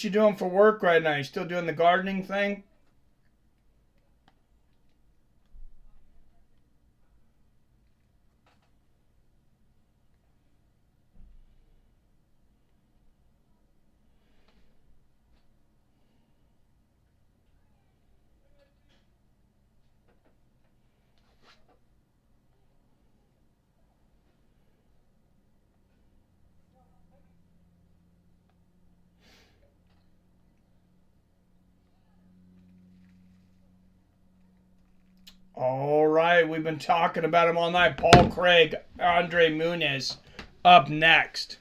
doing for work right now? You still doing the gardening thing? All right, we've been talking about him all night. Paul Craig, Andre Muniz, up next.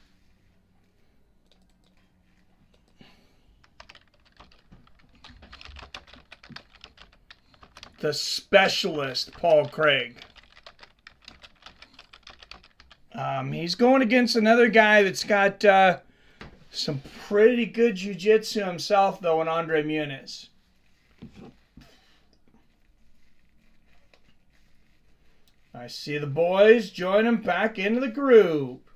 The specialist, Paul Craig. He's going against another guy that's got some pretty good jiu-jitsu himself, though, in Andre Muniz. I see the boys join him back into the group.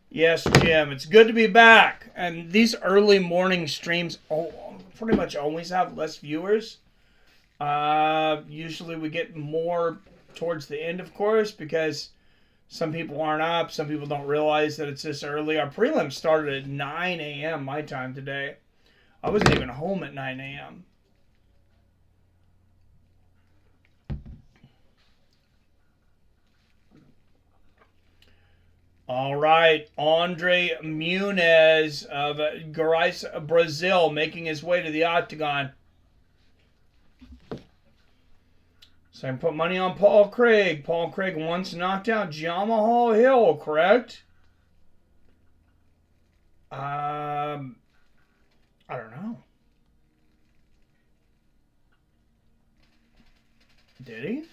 Yes, Jim, it's good to be back. And these early morning streams pretty much always have less viewers. Usually we get more towards the end, of course, because some people aren't up. Some people don't realize that it's this early. Our prelims started at 9 a.m. my time today. I wasn't even home at 9 a.m. All right, Andre Muniz of Goiás, Brazil, making his way to the octagon. So I can put money on Paul Craig. Paul Craig once knocked out Jamal Hill, correct? I don't know. Did he?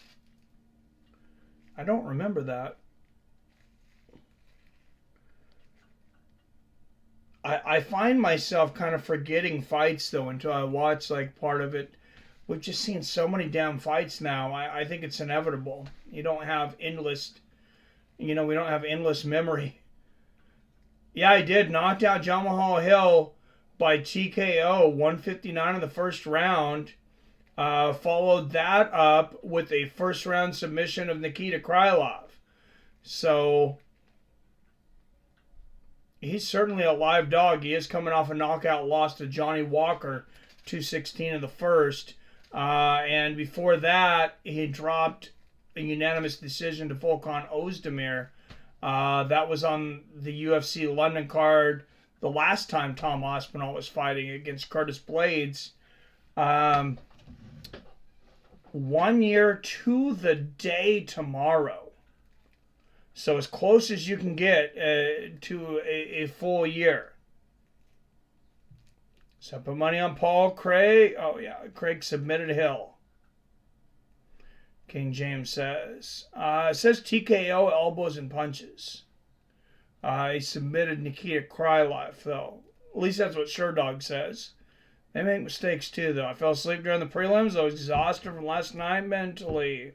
I don't remember that. I find myself kind of forgetting fights, though, until I watch, like, part of it. We've just seen so many damn fights now. I think it's inevitable. You don't have endless, we don't have endless memory. Yeah, I did. Knocked out Jamal Hill by TKO, 159 in the first round. Followed that up with a first-round submission of Nikita Krylov. So he's certainly a live dog. He is coming off a knockout loss to Johnny Walker, 216 in the first. And before that, he dropped a unanimous decision to Volkan Ozdemir. That was on the UFC London card the last time Tom Aspinall was fighting against Curtis Blades. 1 year to the day tomorrow. So as close as you can get to a full year. So put money on Paul Craig. Oh, yeah. Craig submitted Hill. King James says. It says TKO, elbows, and punches. He submitted Nikita Krylov, though. At least that's what Sherdog says. They make mistakes, too, though. I fell asleep during the prelims. I was exhausted from last night mentally.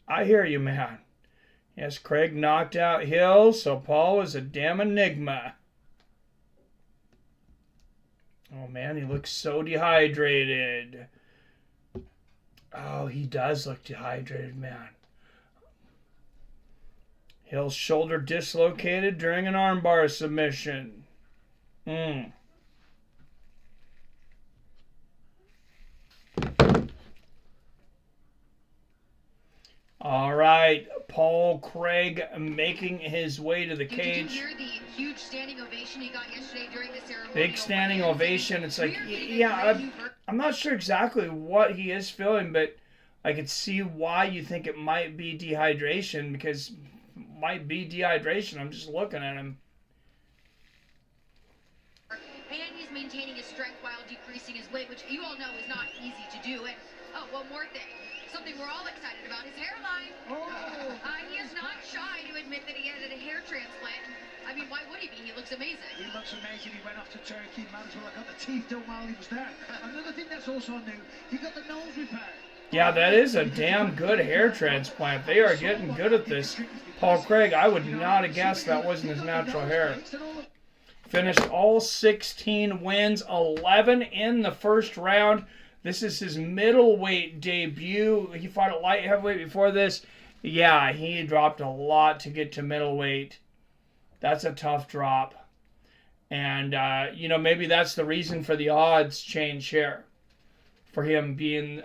I hear you, man. Yes, Craig knocked out Hill, so Paul is a damn enigma. Oh, man, he looks so dehydrated. Oh, he does look dehydrated, man. Hill's shoulder dislocated during an armbar submission. All right, Paul Craig making his way to the cage. Did you hear the huge standing ovation he got yesterday during the ceremony? Big standing ovation. It's like, yeah, I'm not sure exactly what he is feeling, but I could see why you think it might be dehydration, because it might be dehydration. I'm just looking at him. And he's maintaining his strength while decreasing his weight, which you all know is not easy to do. And, oh, one more thing. Something we're all excited about, his hairline. He is not shy to admit that he had a hair transplant. I mean, why would he be? He looks amazing. He looks amazing. He went off to Turkey. Might as well have got the teeth done while he was there. Another thing that's also new, he got the nose repaired. Yeah, that is a damn good hair transplant. They are getting good at this. Paul Craig, I would not have guessed that wasn't his natural hair. Finished all 16 wins, 11 in the first round. This is his middleweight debut. He fought at light heavyweight before this. Yeah, he dropped a lot to get to middleweight. That's a tough drop. And, maybe that's the reason for the odds change here. For him being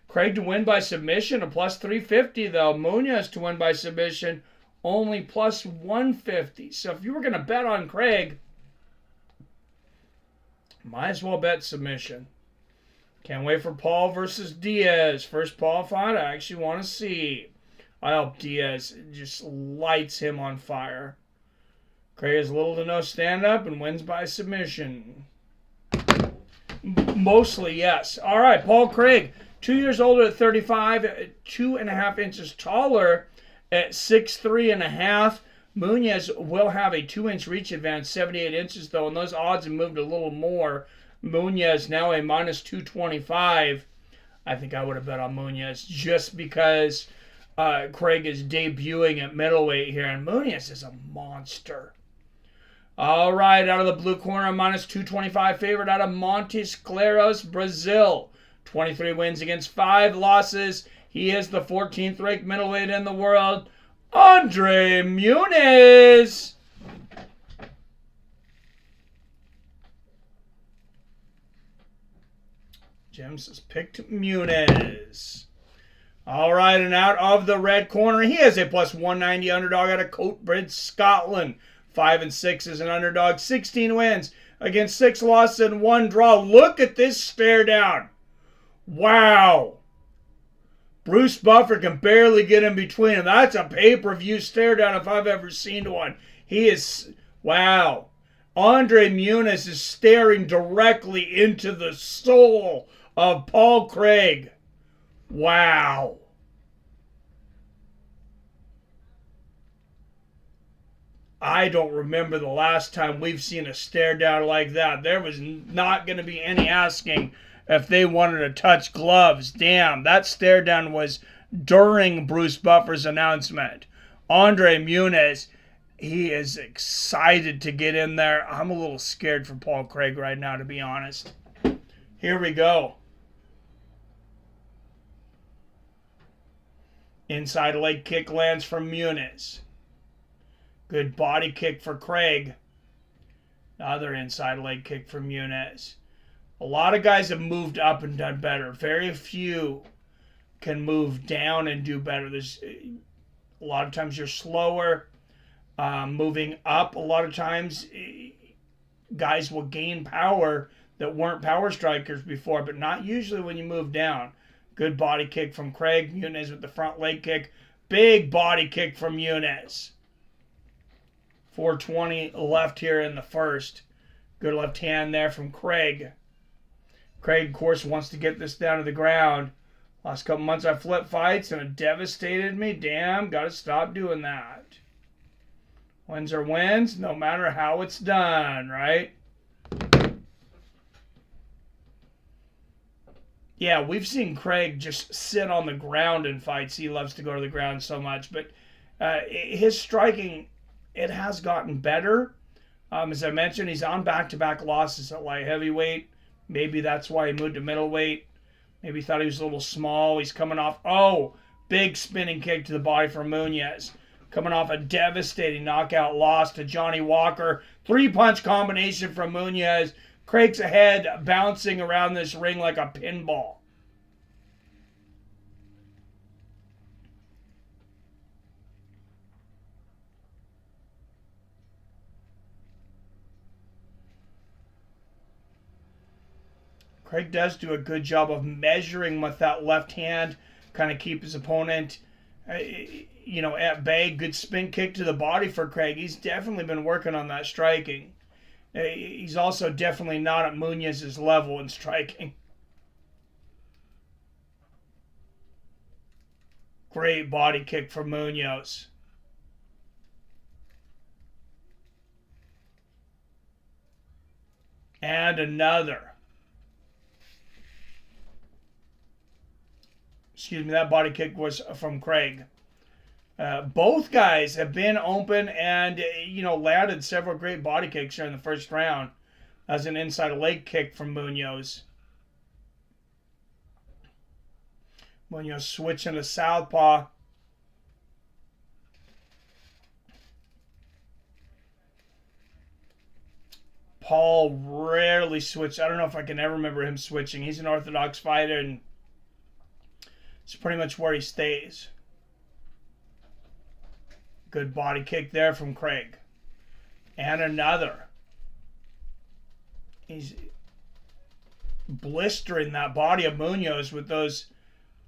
Craig to win by submission, a plus 350, though. Muniz to win by submission, only plus 150. So if you were going to bet on Craig, might as well bet submission. Can't wait for Paul versus Diaz. First Paul fight I actually want to see. I hope Diaz just lights him on fire. Craig has little to no stand-up and wins by submission. Mostly, yes. All right, Paul Craig, 2 years older at 35, 2.5 inches taller at 6'3.5". Muniz will have a 2-inch reach advantage, 78 inches though, and those odds have moved a little more. Muniz now a minus 225. I think I would have bet on Muniz just because Craig is debuting at middleweight here, and Muniz is a monster. All right, out of the blue corner, minus 225 favorite out of Montes Claros, Brazil. 23 wins against 5 losses. He is the 14th ranked middleweight in the world, Andre Muniz. James has picked Muniz. All right, and out of the red corner, he is a plus 190 underdog out of Coatbridge, Scotland. 5-6 as an underdog, 16 wins against 6 losses and 1 draw. Look at this stare down. Wow. Bruce Buffer can barely get in between them. That's a pay-per-view stare down if I've ever seen one. He is, wow. Andre Muniz is staring directly into the soul of Paul Craig. Wow. I don't remember the last time we've seen a stare down like that. There was not going to be any asking if they wanted to touch gloves. Damn, that stare down was during Bruce Buffer's announcement. Andre Muniz, he is excited to get in there. I'm a little scared for Paul Craig right now, to be honest. Here we go. Inside leg kick lands from Muniz. Good body kick for Craig. Another inside leg kick from Muniz. A lot of guys have moved up and done better. Very few can move down and do better. There's a lot of times you're slower. Moving up, a lot of times guys will gain power that weren't power strikers before, but not usually when you move down. Good body kick from Craig. Muniz with the front leg kick. Big body kick from Muniz. 4:20 left here in the first. Good left hand there from Craig. Craig, of course, wants to get this down to the ground. Last couple months I flipped fights and it devastated me. Damn, got to stop doing that. Wins are wins, no matter how it's done, right? Yeah, we've seen Craig just sit on the ground in fights. He loves to go to the ground so much. But his striking, it has gotten better. As I mentioned, he's on back-to-back losses at light heavyweight. Maybe that's why he moved to middleweight. Maybe he thought he was a little small. He's coming off, big spinning kick to the body from Muniz. Coming off a devastating knockout loss to Johnny Walker. 3-punch combination from Muniz. Craig's ahead, bouncing around this ring like a pinball. Craig does do a good job of measuring with that left hand, kind of keep his opponent, at bay. Good spin kick to the body for Craig. He's definitely been working on that striking. He's also definitely not at Muniz's level in striking. Great body kick for Muniz. And another. Excuse me, that body kick was from Craig. Both guys have been open and, landed several great body kicks here in the first round. As an inside leg kick from Muniz. Muniz switching to southpaw. Paul rarely switches. I don't know if I can ever remember him switching. He's an orthodox fighter and it's pretty much where he stays. Good body kick there from Craig. And another. blistering that body of Muniz with those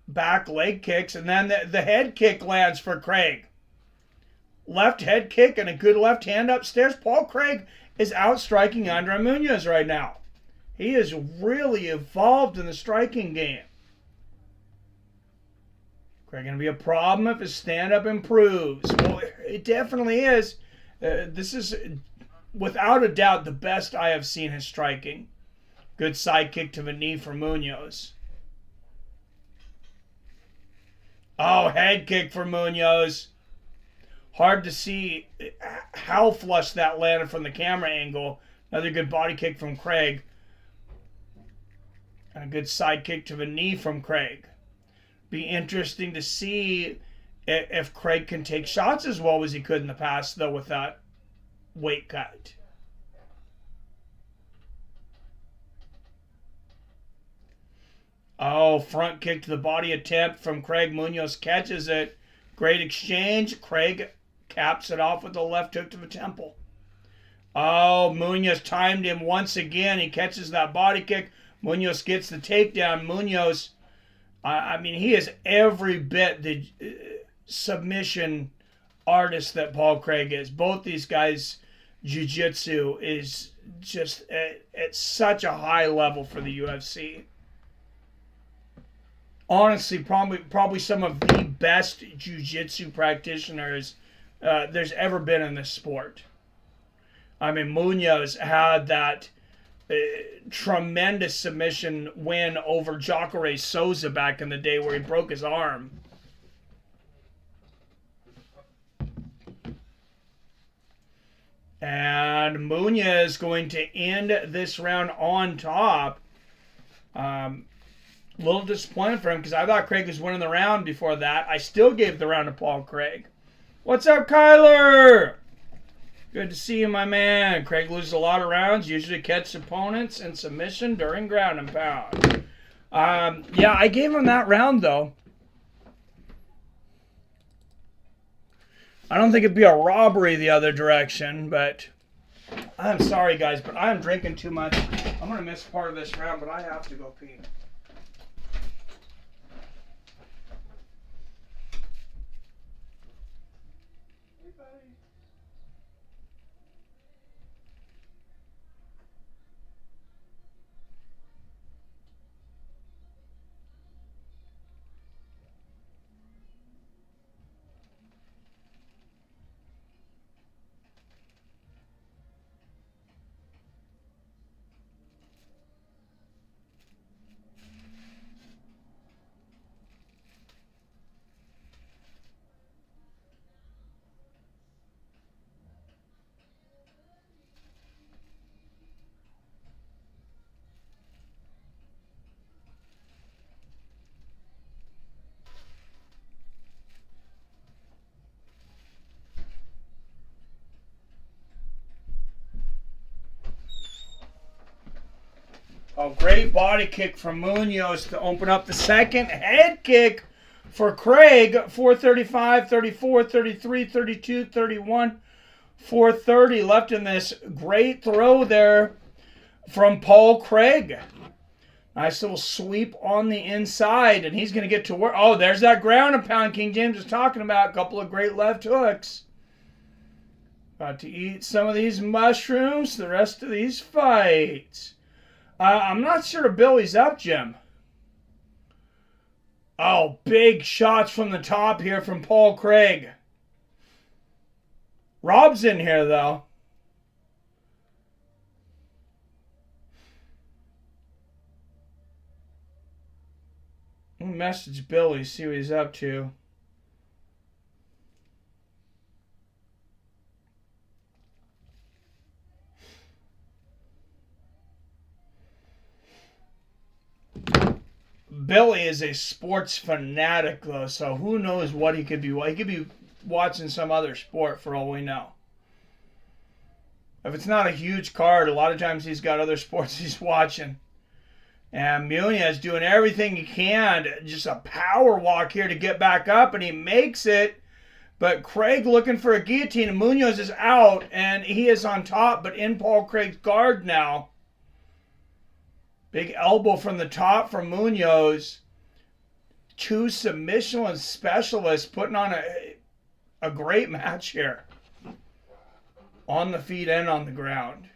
back leg kicks. And then the head kick lands for Craig. Left head kick and a good left hand upstairs. Paul Craig is outstriking Andre Muniz right now. He is really evolved in the striking game. Craig going to be a problem if his stand-up improves. Well, it definitely is. This is, without a doubt, the best I have seen his striking. Good side kick to the knee for Muniz. Oh, head kick for Muniz. Hard to see how flush that landed from the camera angle. Another good body kick from Craig. And a good side kick to the knee from Craig. Be interesting to see if Craig can take shots as well as he could in the past, though, with that weight cut. Oh, front kick to the body attempt from Craig. Muniz catches it. Great exchange. Craig caps it off with a left hook to the temple. Oh, Muniz timed him once again. He catches that body kick. Muniz gets the takedown. Muniz, I mean, he is every bit the submission artist that Paul Craig is. Both these guys' jiu-jitsu is just at such a high level for the UFC. Honestly, probably some of the best jiu-jitsu practitioners there's ever been in this sport. I mean, Muniz had that tremendous submission win over Jacare Souza back in the day where he broke his arm. And Muniz going to end this round on top. A little disappointed for him because I thought Craig was winning the round before that. I still gave the round to Paul Craig. What's up, Kyler? Good to see you, my man. Craig loses a lot of rounds. Usually catch opponents in submission during ground and pound. Yeah, I gave him that round, though. I don't think it'd be a robbery the other direction, but I'm sorry, guys, but I'm drinking too much. I'm going to miss part of this round, but I have to go pee. Oh, great body kick from Muniz to open up the second. Head kick for Craig. 435, 34, 33, 32, 31, 430 left in this. Great throw there from Paul Craig. Nice little sweep on the inside, and he's going to get to work. Oh, there's that ground and pound King James was talking about. A couple of great left hooks. About to eat some of these mushrooms the rest of these fights. I'm not sure Billy's up, Jim. Oh, big shots from the top here from Paul Craig. Rob's in here, though. I'll message Billy, see what he's up to. Billy is a sports fanatic, though, so who knows what he could be. He could be watching some other sport for all we know. If it's not a huge card, a lot of times he's got other sports he's watching. And Muniz doing everything he can. Just a power walk here to get back up, and he makes it. But Craig looking for a guillotine, and Muniz is out, and he is on top, but in Paul Craig's guard now. Big elbow from the top from Muniz. 2 submission specialists putting on a great match here. On the feet and on the ground.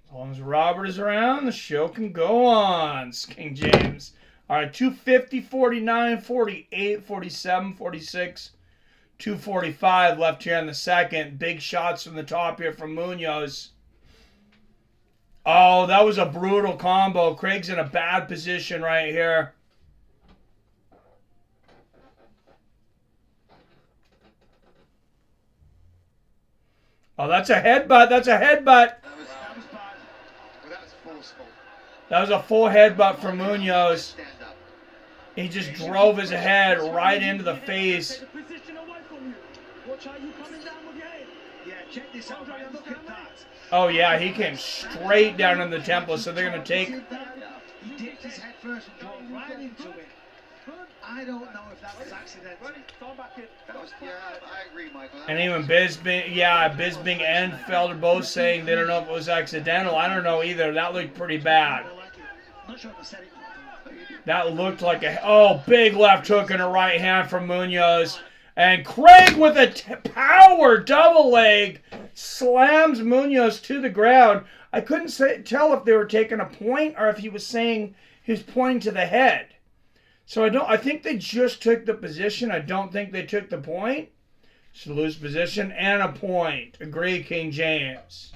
As long as Robert is around, the show can go on. King James. All right, 250, 49, 48, 47, 46, 245 left here in the second. Big shots from the top here from Muniz. Oh, that was a brutal combo. Craig's in a bad position right here. Oh, that's a headbutt. That's a headbutt. That was bad. Well, that was forceful. That was a full headbutt from Muniz. Stand up. He just drove his head right into the face. Yeah, check this out, right? Look at that. Oh, yeah, he came straight down in the temple, so they're going to take... He dipped his head first and drove right into it. I don't know if that was accidental. That was, yeah, I agree, Michael. And even Bisping and Felder both saying they don't know if it was accidental. I don't know either. That looked pretty bad. Not sure if I said it. That looked like a... Oh, big left hook and a right hand from Muniz. And Craig with a power double leg slams Muniz to the ground. I couldn't tell if they were taking a point or if he was saying he was pointing to the head. So I think they just took the position. I don't think they took the point. So lose position and a point. Agree, King James.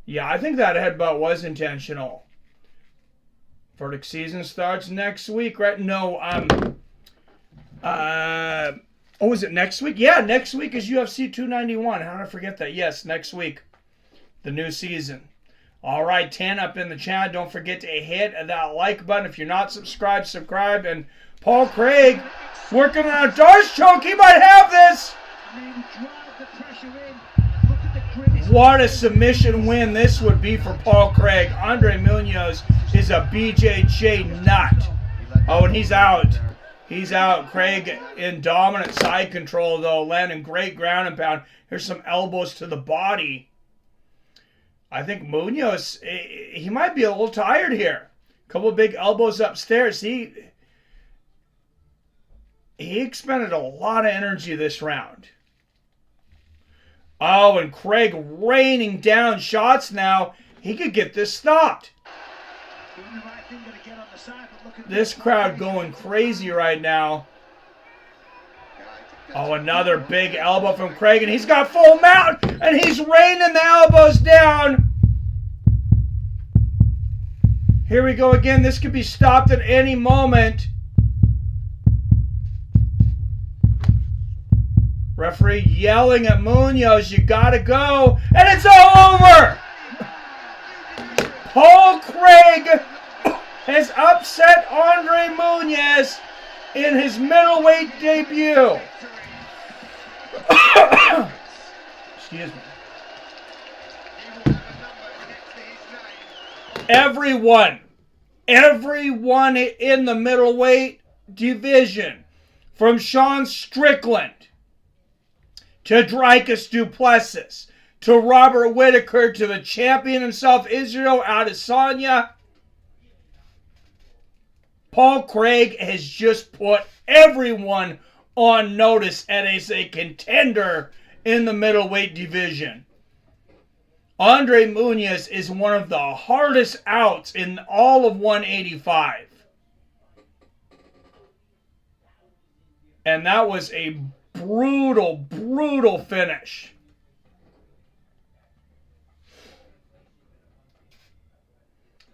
Yeah, I think that headbutt was intentional. Verdict season starts next week, right? No, oh, is it next week? Yeah, next week is UFC 291. How did I forget that? Yes, next week. The new season. All right, 10 up in the chat. Don't forget to hit that like button. If you're not subscribed, subscribe. And Paul Craig working on a Darce choke. He might have this. What a submission win this would be for Paul Craig. Andre Muniz is a BJJ nut. Oh, and he's out. He's out. Craig in dominant side control, though. Landing great ground and pound. Here's some elbows to the body. I think Muniz, he might be a little tired here. Couple of big elbows upstairs. He expended a lot of energy this round. Oh, and Craig raining down shots now. He could get this stopped. This crowd going crazy right now. Oh, another big elbow from Craig, and he's got full mount, and he's raining the elbows down. Here we go again. This could be stopped at any moment. Referee yelling at Muniz, you gotta go, and it's all over. Paul Craig has upset Andre Muniz in his middleweight debut. Excuse me. Everyone in the middleweight division, from Sean Strickland to Dricus Duplessis to Robert Whittaker to the champion himself, Israel Adesanya, Paul Craig has just put everyone on notice as a contender in the middleweight division. Andre Muniz is one of the hardest outs in all of 185. And that was a brutal, brutal finish.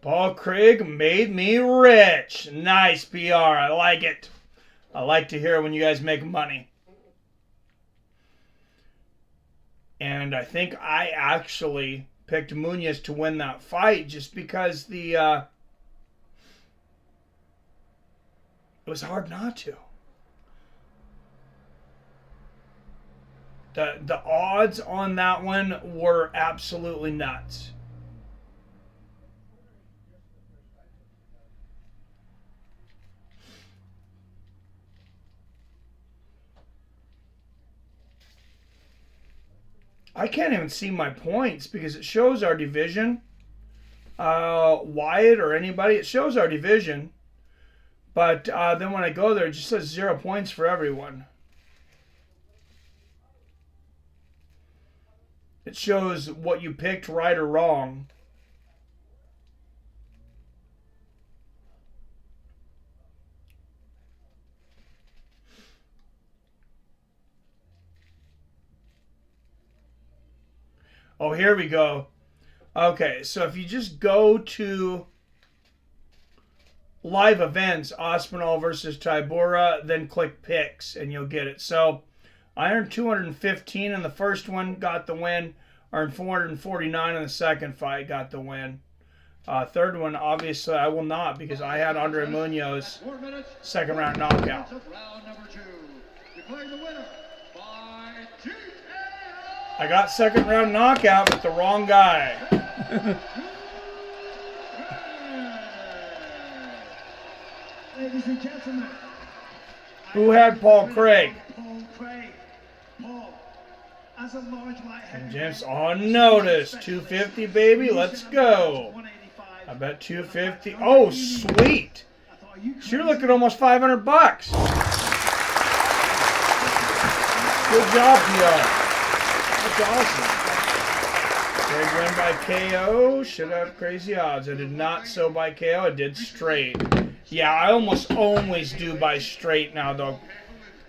Paul Craig made me rich. Nice PR. I like it. I like to hear when you guys make money. And I think I actually picked Muniz to win that fight just because it was hard not to. The odds on that one were absolutely nuts. I can't even see my points because it shows our division. Wyatt or anybody, it shows our division. But then when I go there, it just says 0 points for everyone. It shows what you picked right or wrong. Oh, here we go. Okay, so if you just go to live events, Aspinall versus Tybura, then click picks and you'll get it. So I earned 215 in the first one, got the win. Earned 449 in the second fight, got the win. Third one, obviously, I will not because I had Andre Muniz second round knockout. I got second round knockout with the wrong guy. Ladies and gentlemen. Who had Paul Craig? Paul Craig. Paul, as a large light And James on notice. 250, baby. Let's go. I bet 250. Oh, sweet. So you're looking at almost 500 bucks. Good job, PR. That's awesome. Craig win by KO. Should have crazy odds. I did not so by KO. I did straight. Yeah, I almost always do by straight now, though.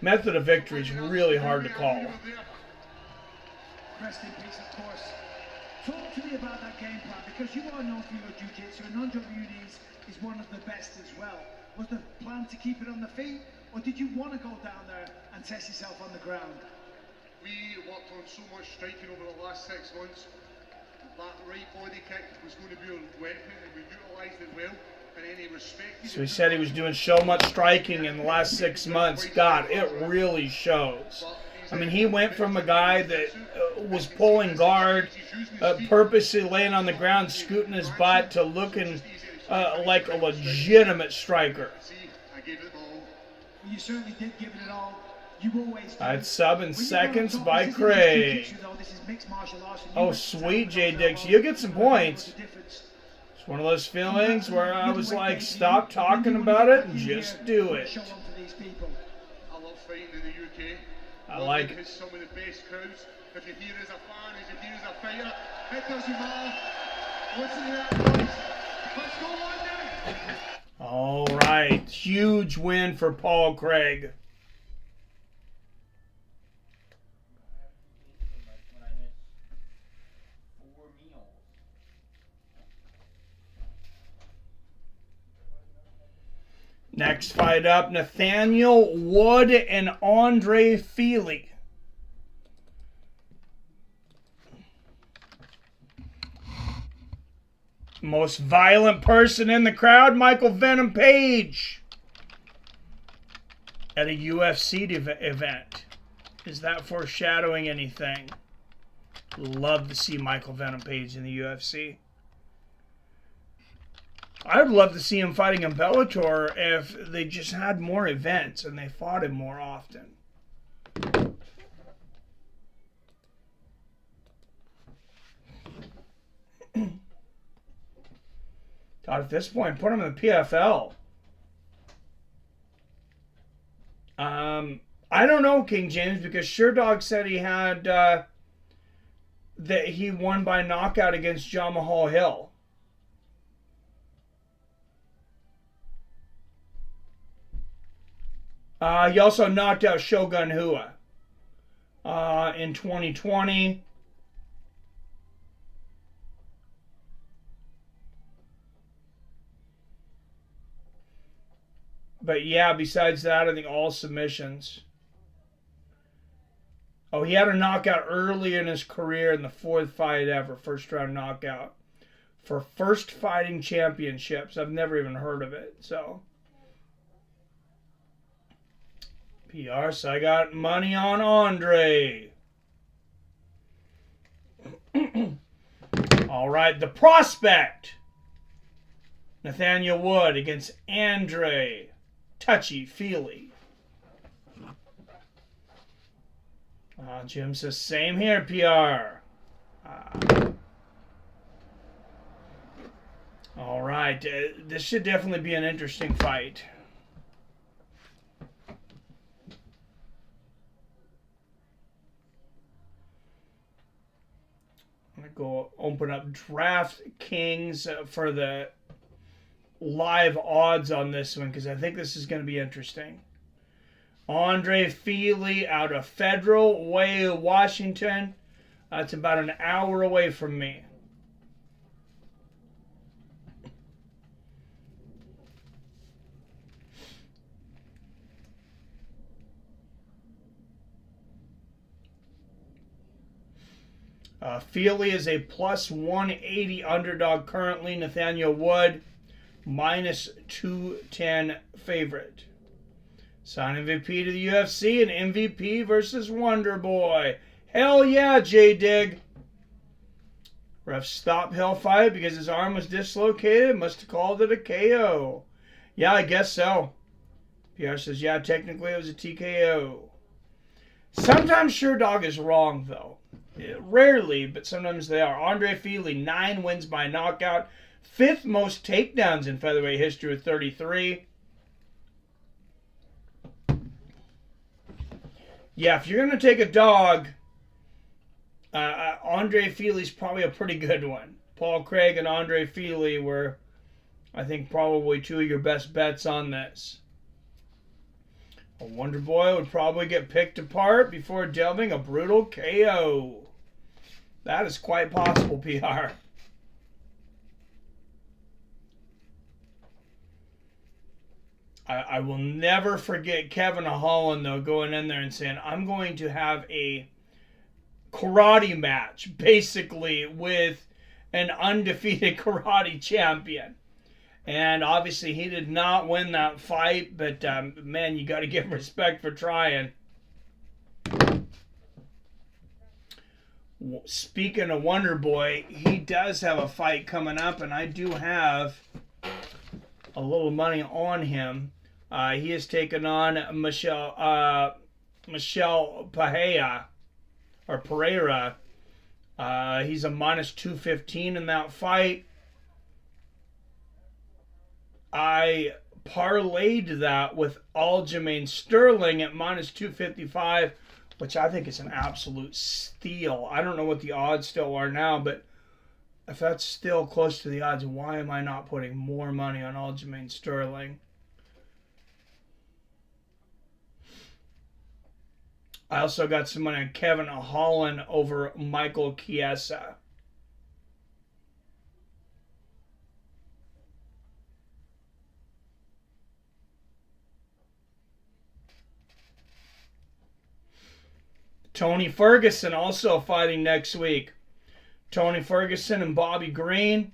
Method of victory is really hard to call. Rest in peace, of course. Talk to me about that game plan, because you are known for your jiu-jitsu, and Andre Muniz is one of the best as well. Was the plan to keep it on the feet, or did you want to go down there and test yourself on the ground? We worked on so much striking over the last 6 months. That right body kick was going to be a weapon, and we utilised it well. So he said he was doing so much striking in the last 6 months. God, it really shows. I mean, he went from a guy that was pulling guard, purposely laying on the ground, scooting his butt, to looking like a legitimate striker. You certainly did give it all. You always do. I'd sub in seconds by Craig. Oh, sweet, J. Dix. You get some points. It's one of those feelings where I was like, stop talking about it and just do it. I love fighting in the UK. I like it. It's some of the best crowds. If you're here as a fan, if you're here as a fighter, it doesn't matter. Listen to that voice. Let's go on now. All right. Huge win for Paul Craig. Next fight up, Nathaniel Wood and Andre Feely. Most violent person in the crowd, Michael Venom Page. At a UFC event. Is that foreshadowing anything? Love to see Michael Venom Page in the UFC. I would love to see him fighting in Bellator if they just had more events and they fought him more often. God, at this point, put him in the PFL. I don't know, King James, because Sherdog said he had that he won by knockout against John Mahal Hill. He also knocked out Shogun Hua in 2020. But yeah, besides that, I think all submissions. Oh, he had a knockout early in his career in the 4th fight ever, first round knockout. For First Fighting Championships. I've never even heard of it, so. PR, so I got money on Andre. All right, the prospect. Nathaniel Wood against Andre Touchy Feely. Jim says, same here, PR. All right. This should definitely be an interesting fight. I'm going to go open up DraftKings for the live odds on this one because I think this is going to be interesting. Andre Feely out of Federal Way, Washington. That's about an hour away from me. Feely is a plus 180 underdog currently. Nathaniel Wood, minus 210 favorite. Sign MVP to the UFC and MVP versus Wonder Boy. Hell yeah, J-Dig. Ref stopped Hill fight because his arm was dislocated. Must have called it a KO. Yeah, I guess so. PR says, yeah, technically it was a TKO. Sometimes Sherdog is wrong, though. Rarely, but sometimes they are. Andre Feely, 9 wins by knockout. 5th most takedowns in featherweight history with 33. Yeah, if you're going to take a dog, Andre Feely's probably a pretty good one. Paul Craig and Andre Feely were, I think, probably 2 of your best bets on this. A Wonder Boy would probably get picked apart before delving a brutal KO. That is quite possible, PR. I will never forget Kevin Holland, though, going in there and saying, I'm going to have a karate match, basically, with an undefeated karate champion. And obviously, he did not win that fight, but, man, you got to give him respect for trying. Speaking of Wonder Boy, he does have a fight coming up, and I do have a little money on him. He is taking on Michelle Pereira. He's a minus 215 in that fight. I parlayed that with Aljamain Sterling at minus 255, which I think is an absolute steal. I don't know what the odds still are now, but if that's still close to the odds, why am I not putting more money on Aljamain Sterling? I also got some money on Kevin Holland over Michael Chiesa. Tony Ferguson also fighting next week. Tony Ferguson and Bobby Green.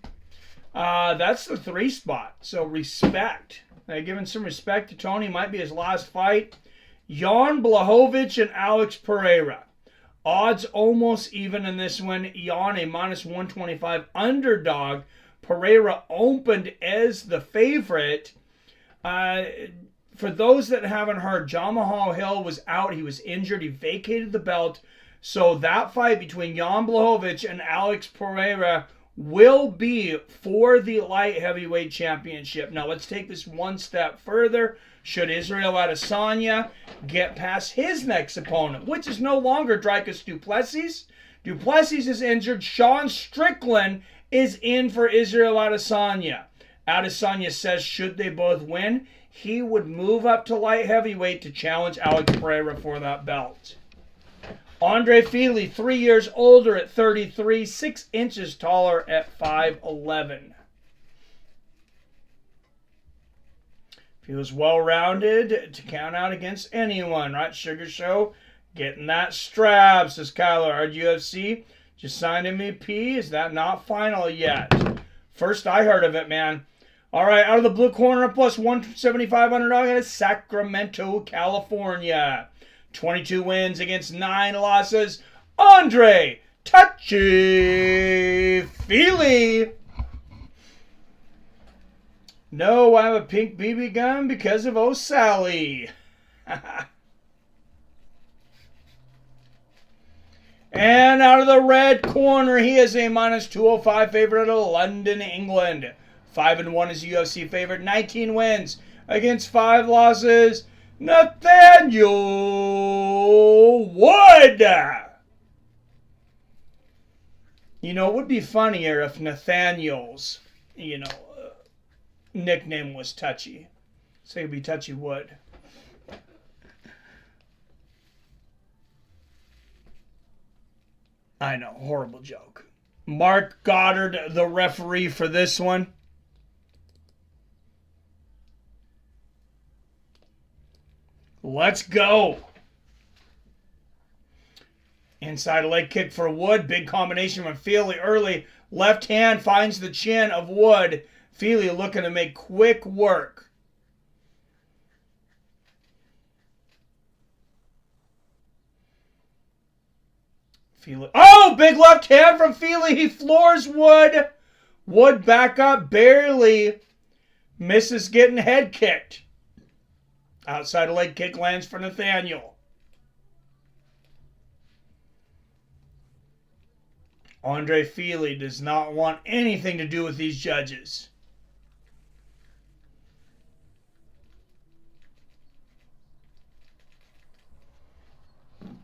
That's the 3 spot. So respect. Giving some respect to Tony. Might be his last fight. Jan Blachowicz and Alex Pereira. Odds almost even in this one. Jan a minus 125 underdog. Pereira opened as the favorite. For those that haven't heard, Jamahal Hill was out. He was injured. He vacated the belt. So that fight between Jan Blachowicz and Alex Pereira will be for the light heavyweight championship. Now let's take this one step further. Should Israel Adesanya get past his next opponent, which is no longer Dricus du Plessis. Du Plessis is injured. Sean Strickland is in for Israel Adesanya. Adesanya says should they both win, he would move up to light heavyweight to challenge Alex Pereira for that belt. Andre Feely, 3 years older at 33, 6 inches taller at 5'11". Feels well-rounded to count out against anyone, right? Sugar Show, getting that strap, says Kyler. Our UFC just signed MVP. Is that not final yet? First I heard of it, man. All right, out of the blue corner, plus 175 underdog out of Sacramento, California. 22 wins against 9 losses. Andre Touchy Feely. No, I have a pink BB gun because of O'Sally. And out of the red corner, he is a -205 favorite out of London, England. 5-1 is UFC favorite, 19 wins against 5 losses. Nathaniel Wood. You know, it would be funnier if Nathaniel's, nickname was Touchy. So it'd be Touchy Wood. I know, horrible joke. Mark Goddard, the referee for this one. Let's go. Inside leg kick for Wood. Big combination from Feely early. Left hand finds the chin of Wood. Feely looking to make quick work. Feely. Oh, big left hand from Feely. He floors Wood. Wood back up barely. Misses getting head kicked. Outside leg kick lands for Nathaniel. Andre Feely does not want anything to do with these judges.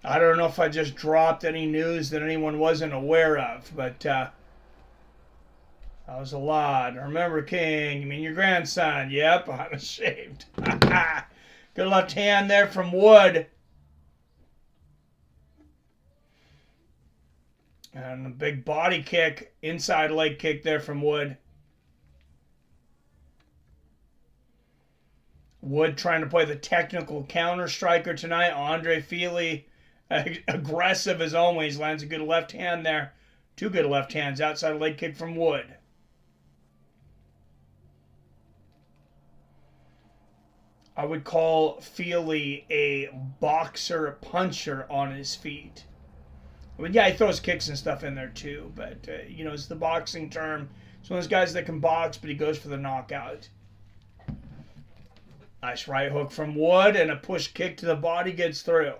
I don't know if I just dropped any news that anyone wasn't aware of, but that was a lot. Remember, King, you mean your grandson. Yep, I'm ashamed. Good left hand there from Wood. And a big body kick, inside leg kick there from Wood. Wood trying to play the technical counter striker tonight. Andre Feely, aggressive as always, lands a good left hand there. 2 good left hands, outside leg kick from Wood. I would call Feely a boxer puncher on his feet. I mean, yeah, he throws kicks and stuff in there too, but, it's the boxing term. He's one of those guys that can box, but he goes for the knockout. Nice right hook from Wood, and a push kick to the body gets through.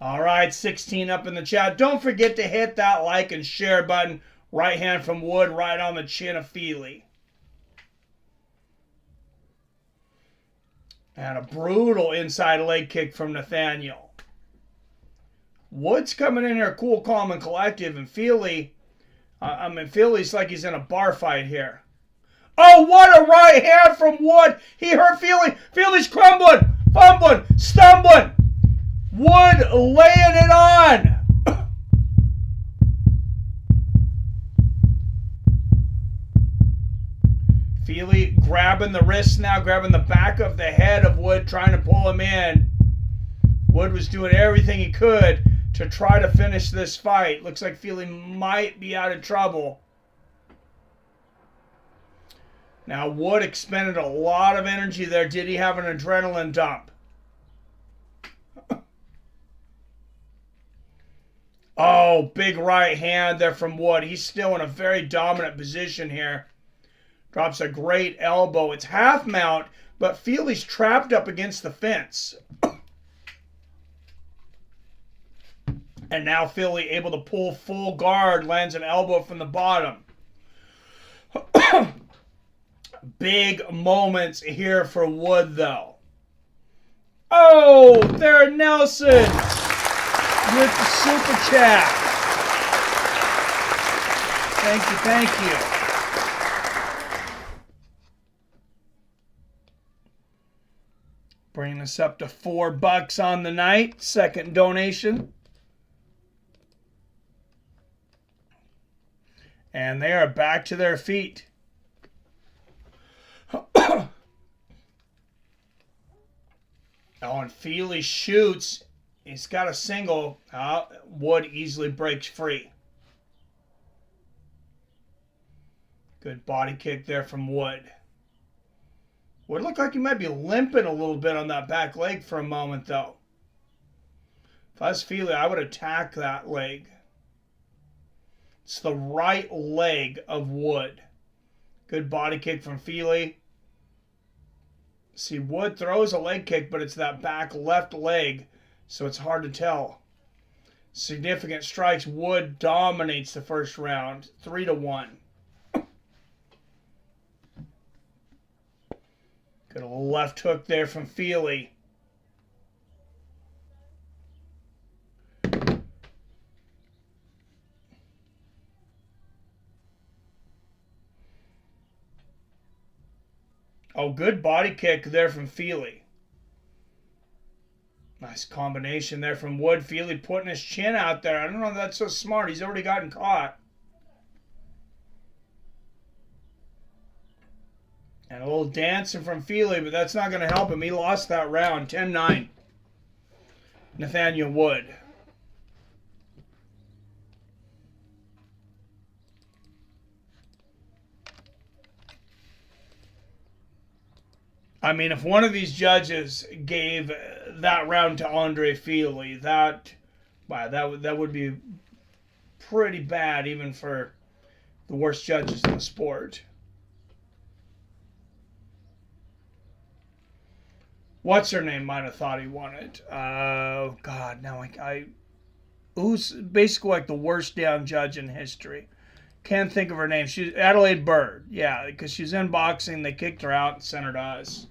All right, 16 up in the chat. Don't forget to hit that like and share button. Right hand from Wood, right on the chin of Feely. And a brutal inside leg kick from Nathaniel. Wood's coming in here cool, calm, and collective. And Feely, Feely's like he's in a bar fight here. Oh, what a right hand from Wood. He hurt Feely. Feely's crumbling, fumbling, stumbling. Wood laying it on. Feely grabbing the wrist now, grabbing the back of the head of Wood, trying to pull him in. Wood was doing everything he could to try to finish this fight. Looks like Feely might be out of trouble. Now, Wood expended a lot of energy there. Did he have an adrenaline dump? Oh, big right hand there from Wood. He's still in a very dominant position here. Drops a great elbow. It's half mount, but Feely's trapped up against the fence. And now Feely able to pull full guard, lands an elbow from the bottom. Big moments here for Wood, though. Oh, there, Nelson with the super chat. Thank you, thank you. Bringing us up to $4 on the night. Second donation. And they are back to their feet. Oh, and Feely shoots. He's got a single. Wood easily breaks free. Good body kick there from Wood. Would look like he might be limping a little bit on that back leg for a moment, though. If I was Feely, I would attack that leg. It's the right leg of Wood. Good body kick from Feely. See, Wood throws a leg kick, but it's that back left leg So it's hard to tell. Significant strikes. Wood dominates the first round, 3-1. Got a left hook there from Feely. Oh, good body kick there from Feely. Nice combination there from Wood. Feely putting his chin out there. I don't know if that's so smart. He's already gotten caught. And a little dancing from Feely, but that's not going to help him. He lost that round, 10-9. Nathaniel Wood. I mean, if one of these judges gave that round to Andre Feely, that would be pretty bad, even for the worst judges in the sport. What's her name might have thought he won it. Oh, God, now who's basically like the worst damn judge in history? Can't think of her name. She's Adelaide Bird. Yeah, because she's in boxing. They kicked her out and sent her to us.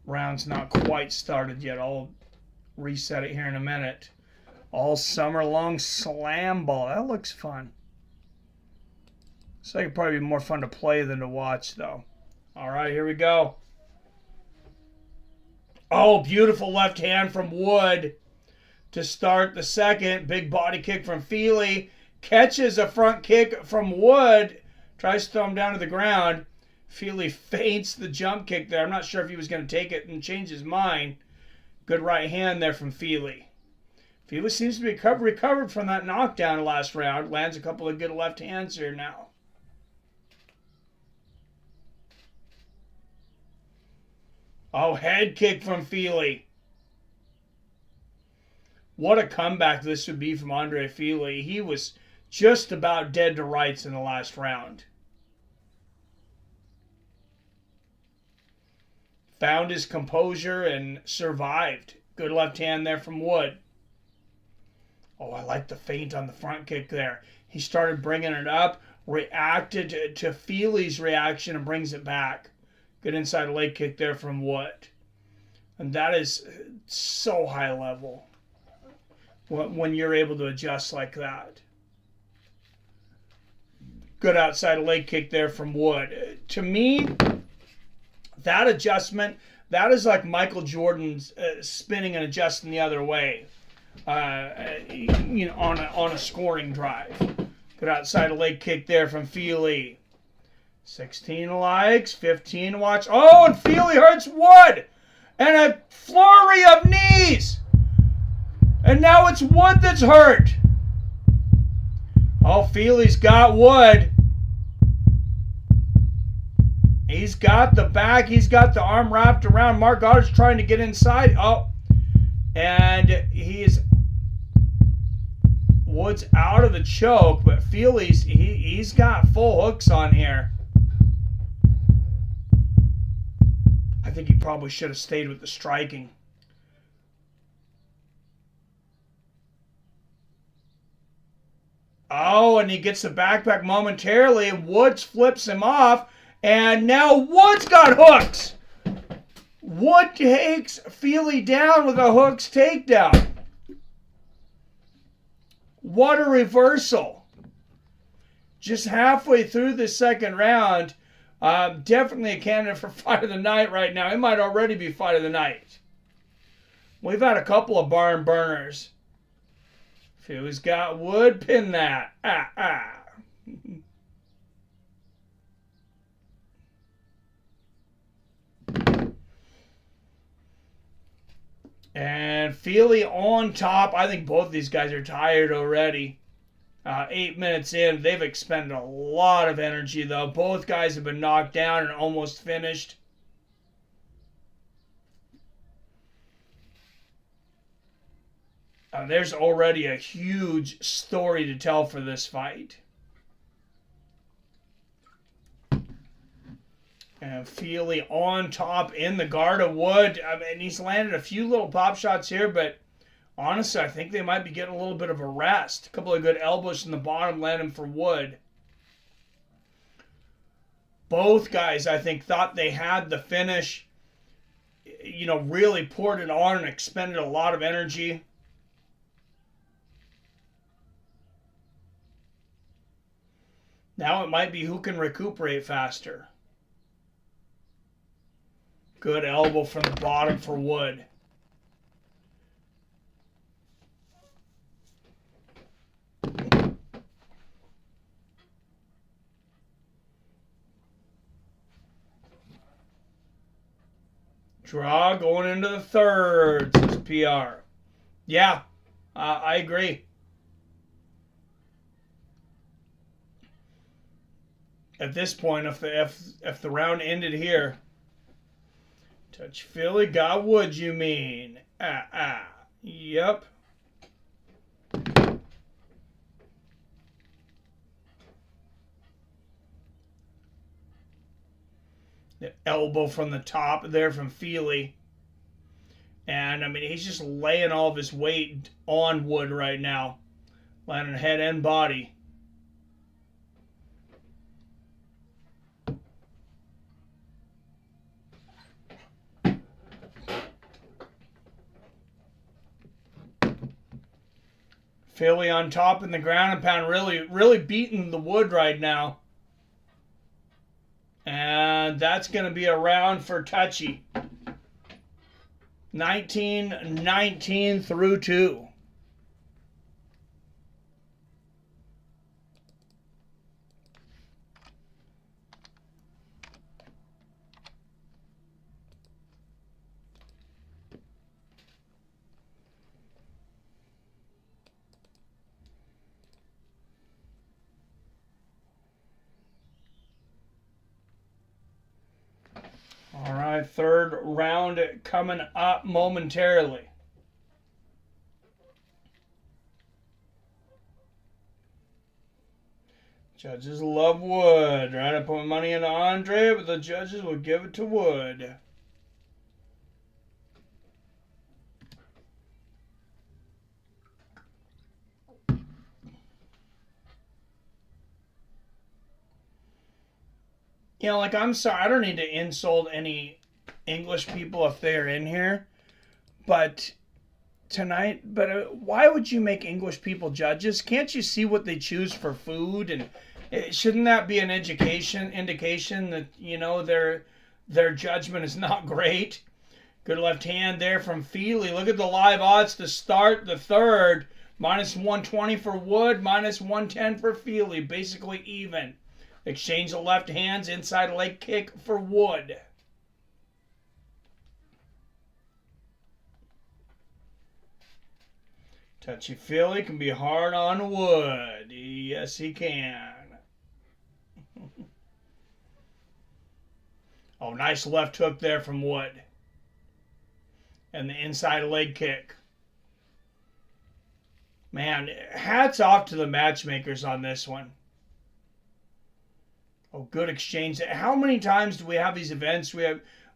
Round's not quite started yet. I'll reset it here in a minute. All summer long slam ball. That looks fun. So it'd probably be more fun to play than to watch, though. All right, here we go. Oh, beautiful left hand from Wood to start the second. Big body kick from Feely. Catches a front kick from Wood. Tries to throw him down to the ground. Feely feints the jump kick there. I'm not sure if he was going to take it and change his mind. Good right hand there from Feely. Feely seems to be recovered from that knockdown last round. Lands a couple of good left hands here now. Oh, head kick from Feely. What a comeback this would be from Andre Feely. He was just about dead to rights in the last round. Found his composure and survived. Good left hand there from Wood. Oh, I like the feint on the front kick there. He started bringing it up, reacted to Feely's reaction and brings it back. Good inside leg kick there from Wood. And that is so high level when you're able to adjust like that. Good outside leg kick there from Wood. To me, that adjustment, that is like Michael Jordan's spinning and adjusting the other way, on a scoring drive. Good outside leg kick there from Feely. 16 likes, 15 to watch. Oh, and Feely hurts Wood, and a flurry of knees, and now it's Wood that's hurt. Oh, Feely's got Wood. He's got the back. He's got the arm wrapped around. Mark Goddard's trying to get inside. Oh, and Wood's out of the choke, but Feely's he's got full hooks on here. I think he probably should have stayed with the striking. Oh, and he gets the backpack momentarily, and Woods flips him off. And now Wood's got hooks. Wood takes Feely down with a hooks takedown. What a reversal. Just halfway through the second round. Definitely a candidate for fight of the night right now. It might already be fight of the night. We've had a couple of barn burners. Feely's got Wood. Pin that. And Feely on top. I think both of these guys are tired already. 8 minutes in. They've expended a lot of energy, though. Both guys have been knocked down and almost finished. There's already a huge story to tell for this fight. And Feely on top in the guard of Wood. I mean, he's landed a few little pop shots here, but honestly, I think they might be getting a little bit of a rest. A couple of good elbows in the bottom landing for Wood. Both guys, I think, thought they had the finish. You know, really poured it on and expended a lot of energy. Now it might be who can recuperate faster. Good elbow from the bottom for Wood. Draw going into the third, says PR. Yeah, I agree. At this point, if the round ended here, touch Philly got Wood, you mean? Yep. The elbow from the top there from Feely. And, I mean, he's just laying all of his weight on Wood right now. Landing head and body. Feely on top in the ground and pound, really beating the Wood right now. And that's going to be a round for Touchy. 19-19 through 2. All right, third round coming up momentarily. Judges love Wood. Right, I put money into Andre, but the judges will give it to Wood. You know, like, I'm sorry, I don't need to insult any English people if they're in here, but tonight, why would you make English people judges? Can't you see what they choose for food? And shouldn't that be an indication that, you know, their judgment is not great? Good left hand there from Feely. Look at the live odds to start the third. Minus 120 for Wood, minus 110 for Feely. Basically even. Exchange the left hands, inside leg kick for Wood. Touchy-feely can be hard on Wood. Yes, he can. Oh, nice left hook there from Wood. And the inside leg kick. Man, hats off to the matchmakers on this one. Oh, good exchange. How many times do we have these events?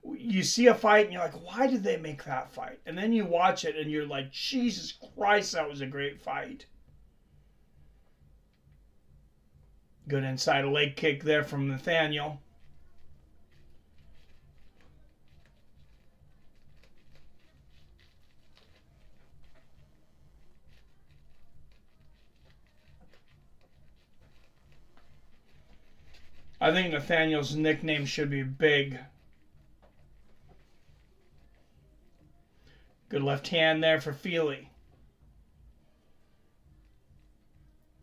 You see a fight and you're like, why did they make that fight? And then you watch it and you're like, Jesus Christ, that was a great fight. Good inside leg kick there from Nathaniel. I think Nathaniel's nickname should be Big. Good left hand there for Feely.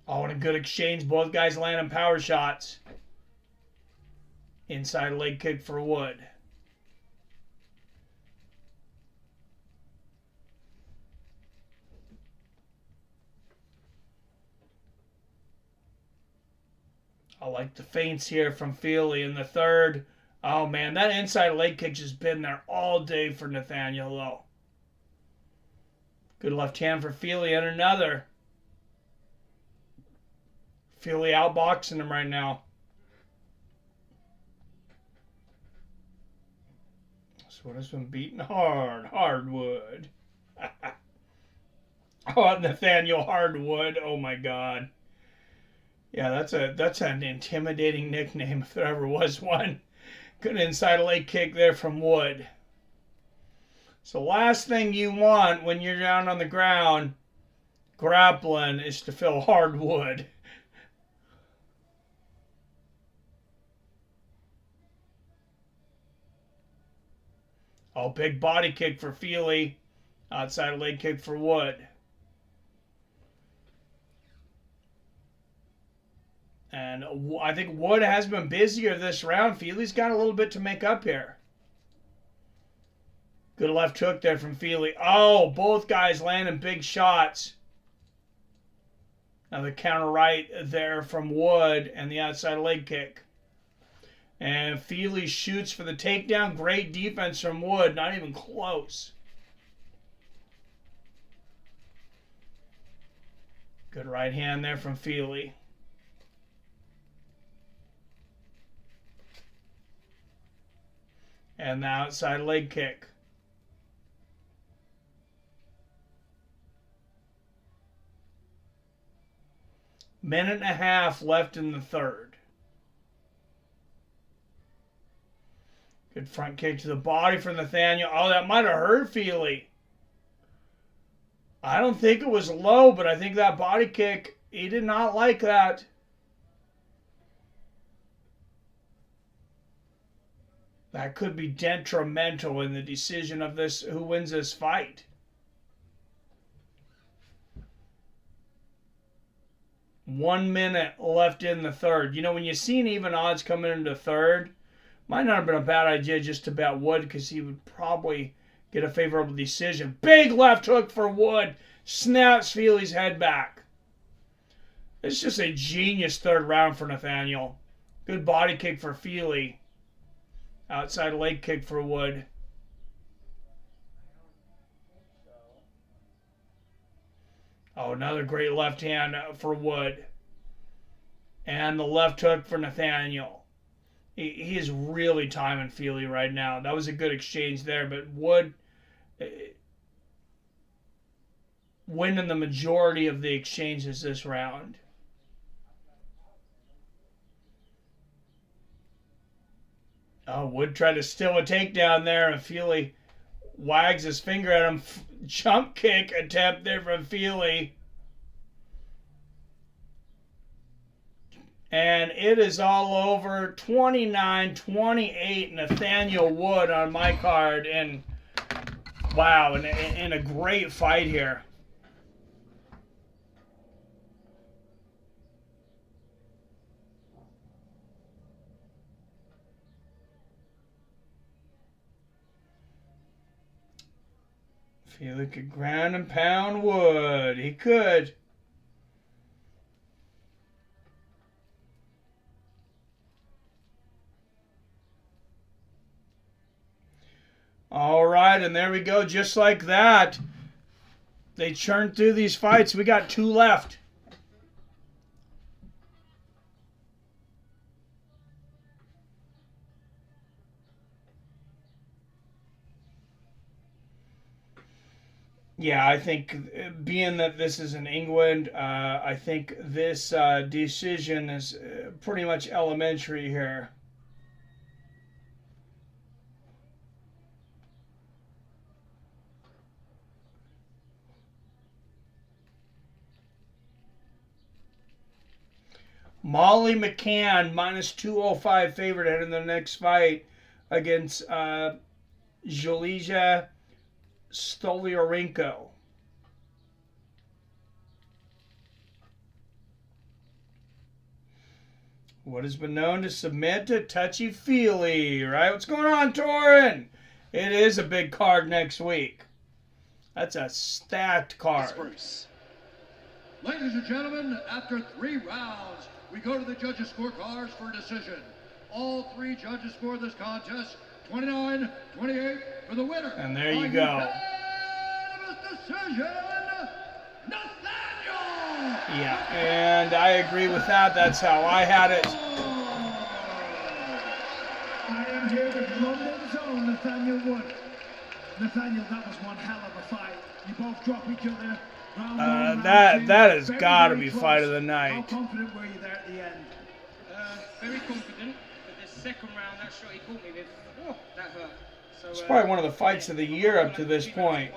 Oh, and a good exchange. Both guys landing power shots. Inside leg kick for Wood. I like the feints here from Feely in the third. Oh, man, that inside leg kick just been there all day for Nathaniel, though. Good left hand for Feely and another. Feely outboxing him right now. This one has been beaten hard. Hardwood. Oh, Nathaniel Hardwood. Oh my God. Yeah, that's an intimidating nickname if there ever was one. Good inside leg kick there from Wood. So last thing you want when you're down on the ground grappling is to feel hardwood. Oh, big body kick for Feely. Outside leg kick for Wood. And I think Wood has been busier this round. Feely's got a little bit to make up here. Good left hook there from Feely. Oh, both guys landing big shots. Now the counter right there from Wood and the outside leg kick. And Feely shoots for the takedown. Great defense from Wood. Not even close. Good right hand there from Feely. And the outside leg kick. Minute and a half left in the third. Good front kick to the body from Nathaniel. Oh, that might have hurt Feely. I don't think it was low, but I think that body kick, he did not like that. That could be detrimental in the decision of this, who wins this fight. 1 minute left in the third. You know, when you see an even odds coming into third, might not have been a bad idea just to bet Wood because he would probably get a favorable decision. Big left hook for Wood. Snaps Feely's head back. It's just a genius third round for Nathaniel. Good body kick for Feely. Outside leg kick for Wood. Oh, another great left hand for Wood. And the left hook for Nathaniel. He is really timing Feely right now. That was a good exchange there, but Wood winning the majority of the exchanges this round. Oh, Wood tried to steal a takedown there, and Feely wags his finger at him. Jump kick attempt there from Feely. And it is all over. 29-28 Nathaniel Wood on my card. And wow, and a great fight here. Feely could ground and pound Wood. He could. All right, and there we go. Just like that, they churned through these fights. We got 2 left. Yeah, I think being that this is in England, I think this decision is pretty much elementary here. Molly McCann, minus 205 favorite heading in the next fight against Julija Stoliarenko. What has been known to submit to touchy-feely, right? What's going on, Torin? It is a big card next week. That's a stacked card. Ladies and gentlemen, after 3 rounds, we go to the judges' scorecards for a decision. All 3 judges score this contest 29-28 for the winner. And there you go. decision, Nathaniel! Yeah, and I agree with that. That's how I had it. I am here with London's own Nathaniel Wood. Nathaniel, that was one hell of a fight. You both drop each other. Round one, round two. That has Very, got to very be close. fight of the How night. confident were you there at the end? Very confident, but the second round, that shot he caught me with, that hurt. So, It's probably one of the fights of the year up to this point.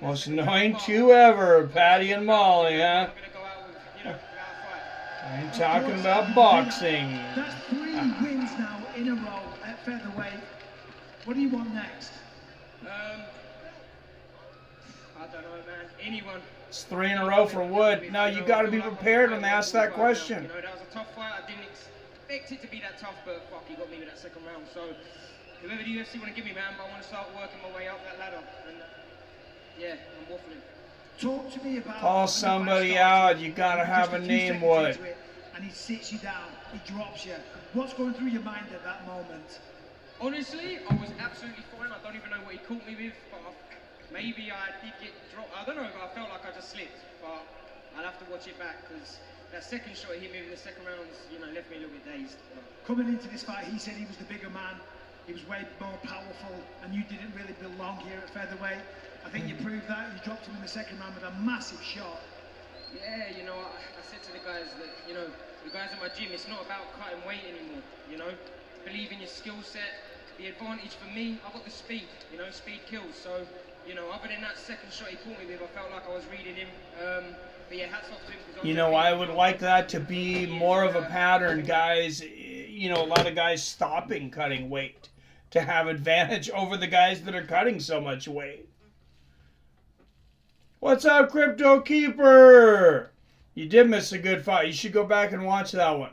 Most annoying two ever, Patty and Molly, huh? I ain't talking about boxing. That's 3 wins now in a row at featherweight. What do you want next? I don't know, man. Anyone. It's 3 in a row for Wood. Now you got to be prepared when they ask that question. You know, that was a tough fight. I didn't expect it to be that tough, but fuck, he got me with that second round. So, whoever the UFC want to give me, man, but I want to start working my way up that ladder. And yeah, I'm waffling. Talk to me about. Call somebody out. You got to have a name, Wood. And he sits you down. He drops you. What's going through your mind at that moment? Honestly, I was absolutely fine. I don't even know what he caught me with, but maybe I did get dropped. I don't know, but I felt like I just slipped. But I'll have to watch it back because that second shot he hit me in the second round, left me a little bit dazed. But coming into this fight, he said he was the bigger man. He was way more powerful, and you didn't really belong here at featherweight. I think you proved that. You dropped him in the second round with a massive shot. Yeah, I said to the guys that, the guys at my gym, it's not about cutting weight anymore, Believe in your skill set. The advantage for me, I've got the speed, speed kills. So, other than that second shot he caught me with, I felt like I was reading him. But yeah, hats off to him. I would like that to be more of a pattern, guys. A lot of guys stopping cutting weight to have advantage over the guys that are cutting so much weight. What's up, Crypto Keeper? You did miss a good fight. You should go back and watch that one.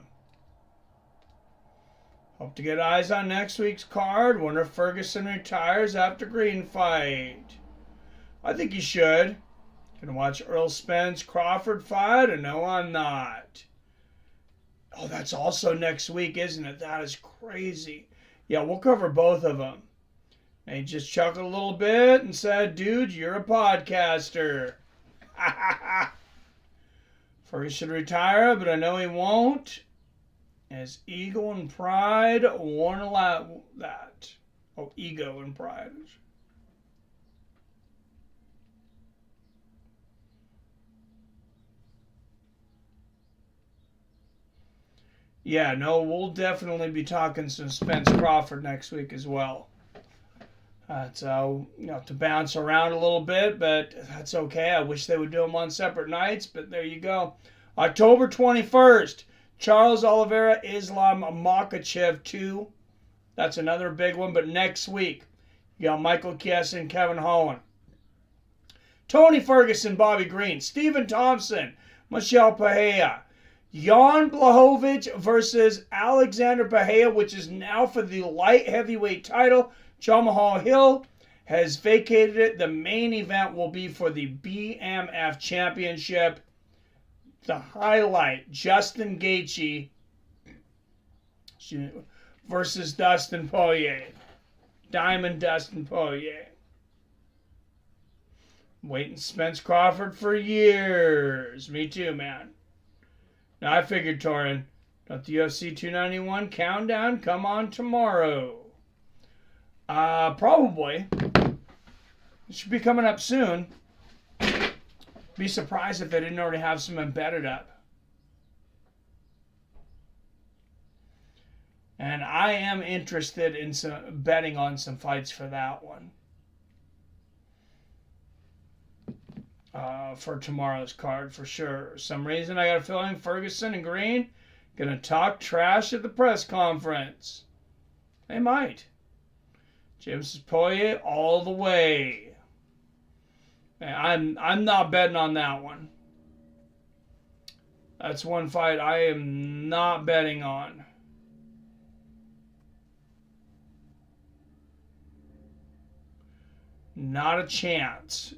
Hope to get eyes on next week's card. Wonder if Ferguson retires after Green fight. I think he should. Gonna watch Earl Spence Crawford fight? Or no, I'm not. Oh, that's also next week, isn't it? That is crazy. Yeah, we'll cover both of them. And he just chuckled a little bit and said, dude, you're a podcaster. Ferguson should retire, but I know he won't. As ego and pride won't allow that. Oh, ego and pride. Yeah, no, we'll definitely be talking some Spence Crawford next week as well. So, to bounce around a little bit, but that's okay. I wish they would do them on separate nights, but there you go. October 21st, Charles Oliveira, Islam Makhachev 2. That's another big one, but next week, you got Michael Chiesa and Kevin Holland. Tony Ferguson, Bobby Green, Stephen Thompson, Michelle Pahea. Jan Blachowicz versus Alexander Pahea, which is now for the light heavyweight title. Jamal Hill has vacated it. The main event will be for the BMF Championship. The highlight, Justin Gaethje versus Dustin Poirier. Diamond Dustin Poirier. Waiting Spence Crawford for years. Me too, man. Now I figured, Torin, don't the UFC 291 countdown come on tomorrow? Probably. It should be coming up soon. Be surprised if they didn't already have some embedded up. And I am interested in some betting on some fights for that one. For tomorrow's card, for sure. For some reason, I got a feeling Ferguson and Green gonna talk trash at the press conference. They might. James Poirier all the way. I'm not betting on that one. That's one fight I am not betting on. Not a chance.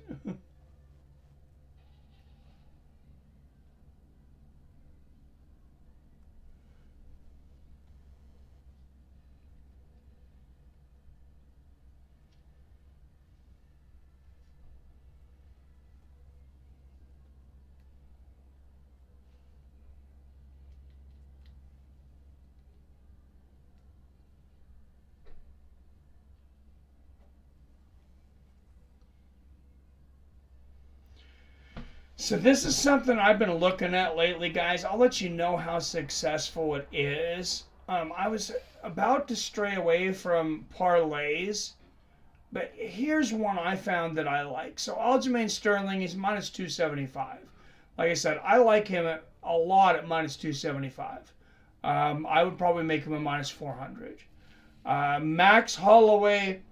So this is something I've been looking at lately, guys. I'll let you know how successful it is. I was about to stray away from parlays, but here's one I found that I like. So Aljamain Sterling is minus 275. Like I said, I like him a lot at minus 275. I would probably make him a minus 400. Max Holloway,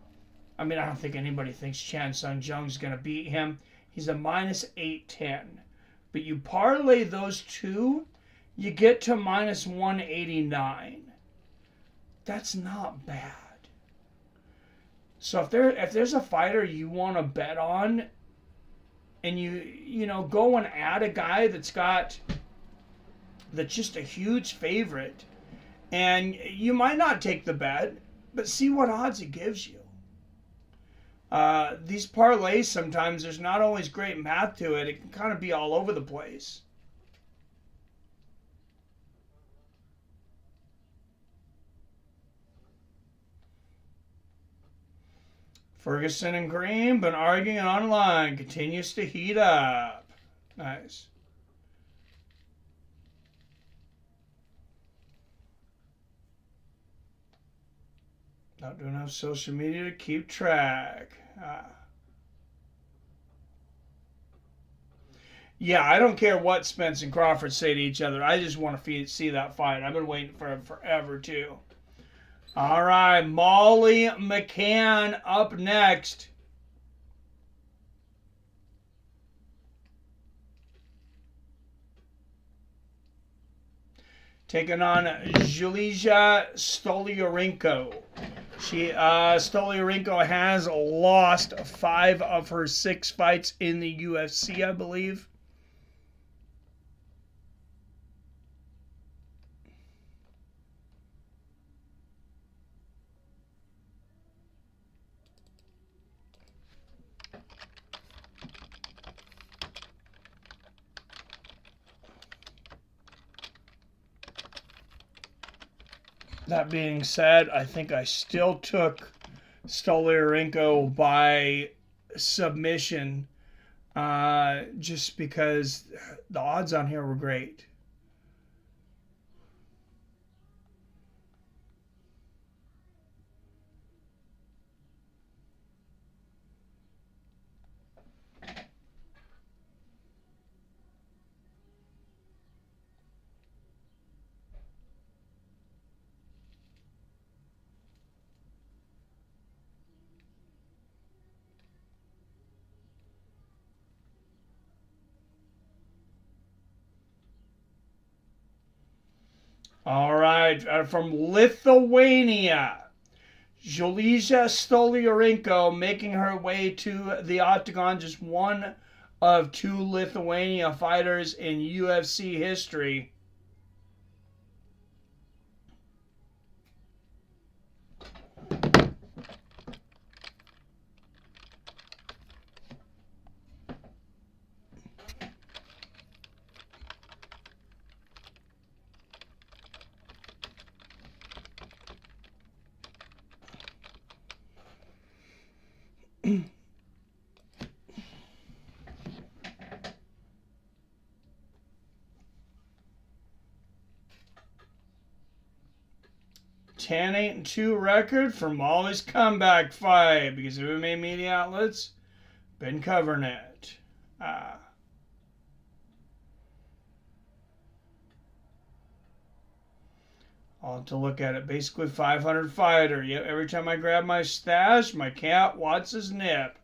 I mean, I don't think anybody thinks Chan Sung Jung's going to beat him. He's a minus 810. But you parlay those two, you get to minus 189. That's not bad. So if there's a fighter you want to bet on, and you know go and add a guy that's just a huge favorite, and you might not take the bet, but see what odds it gives you. These parlays, sometimes there's not always great math to it. It can kind of be all over the place. Ferguson and Green been arguing online. Continues to heat up. Nice. Not doing enough social media to keep track. Yeah, I don't care what Spence and Crawford say to each other. I just want to see that fight. I've been waiting for it forever, too. All right, Molly McCann up next. Taking on Julija Stoliarenko. Stoliarenko has lost 5 of her 6 fights in the UFC, I believe. That being said, I think I still took Stoliarenko by submission just because the odds on here were great. All right, from Lithuania, Julija Stoliarenko making her way to the octagon, just one of 2 Lithuania fighters in UFC history. Ten 8-2 record for Molly's comeback fight because MMA media outlets been covering it. I'll have to look at it. Basically 500 fighter. Yep, every time I grab my stash, my cat wants his nip.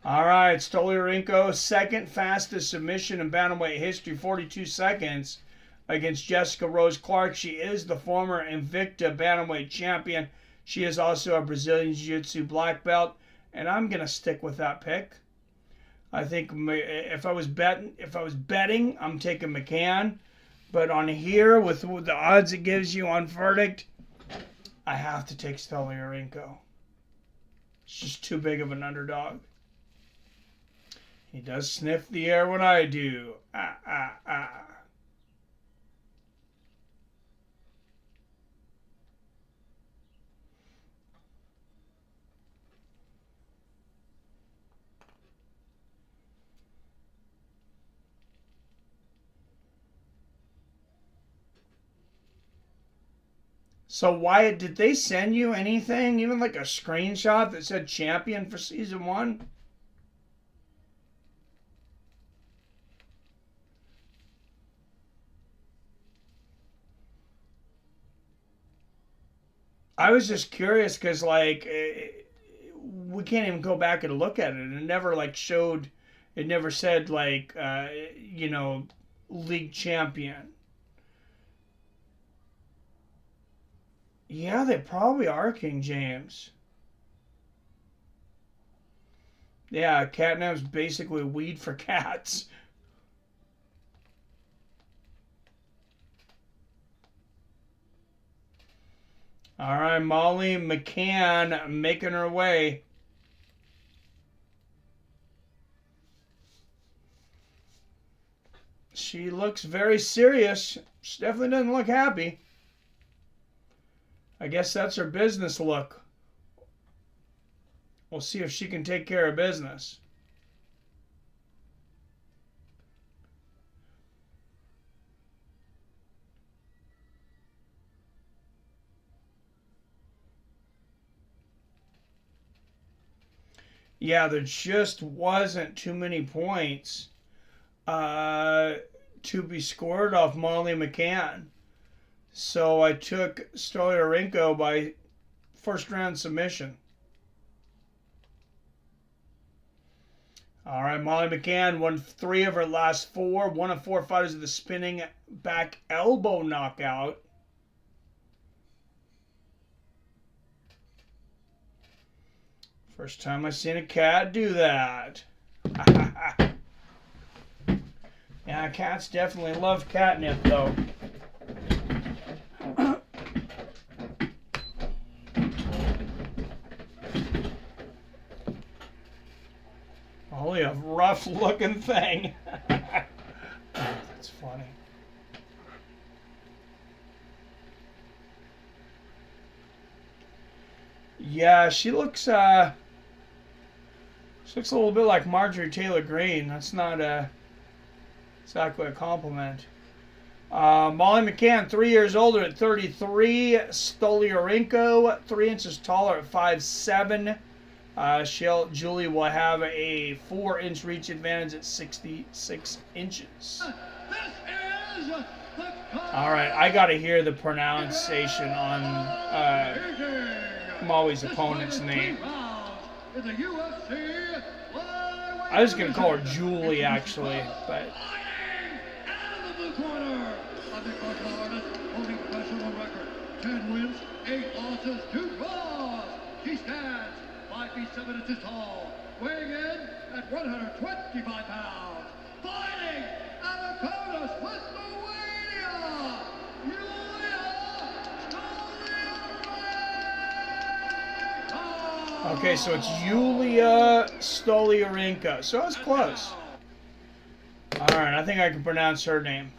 All right, Stoliarenko, second fastest submission in bantamweight history, 42 seconds against Jessica Rose Clark. She is the former Invicta bantamweight champion. She is also a Brazilian Jiu-Jitsu black belt, and I'm gonna stick with that pick. I think if I was betting, I'm taking McCann, but on here with the odds it gives you on verdict, I have to take Stoliarenko. It's just too big of an underdog. He does sniff the air when I do. So Wyatt, did they send you anything, even like a screenshot that said champion for season 1? I was just curious because, like, we can't even go back and look at it. It never, like, showed, it never said, like, you know, league champion. Yeah, they probably are, King James. Yeah, catnap's basically weed for cats. All right, Molly McCann making her way. She looks very serious. She definitely doesn't look happy. I guess that's her business look. We'll see if she can take care of business. Yeah, there just wasn't too many points to be scored off Molly McCann. So I took Stoliarenko by first round submission. All right, Molly McCann won 3 of her last 4. 1 of 4 fighters of the spinning back elbow knockout. First time I've seen a cat do that. Yeah, cats definitely love catnip, though. Only a rough-looking thing. That's funny. Yeah, she looks a little bit like Marjorie Taylor Greene. That's not exactly a compliment. Molly McCann, 3 years older at 33. Stoliarenko, 3 inches taller at 5'7". Julie will have a 4-inch reach advantage at 66 inches. All right, I got to hear the pronunciation on Molly's opponent's name. I was going to call her Julie, actually, but... Holding professional record, 10 wins, 8 losses, 2 draws. She stands 5 feet 7 inches tall, weighing in at 125 pounds. Fighting out of Cronus, Lithuania, Julija Stoliarenko. Okay, so it's Julija Stoliarenko. So that's close. All right, I think I can pronounce her name.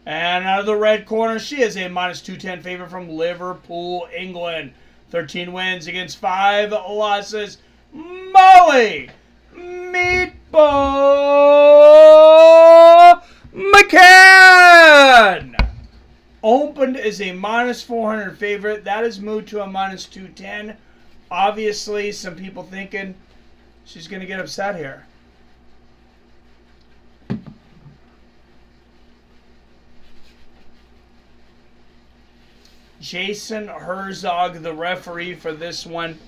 And out of the red corner, she is a -210 favorite from Liverpool, England. 13 wins against 5 losses. Molly Meatball McCann opened as a -400 favorite. That is moved to a -210. Obviously, some people thinking she's going to get upset here. Jason Herzog, the referee for this one.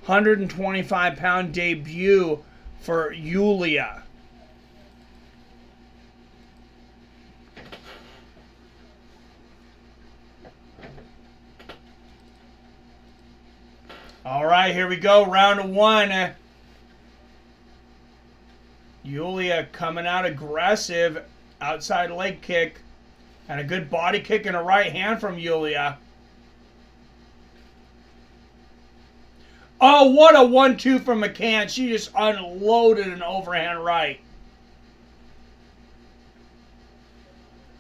125-pound debut for Julija. All right, here we go. Round 1. Julija coming out aggressive. Outside leg kick. And a good body kick and a right hand from Julija. Oh, what a 1-2 from McCann. She just unloaded an overhand right.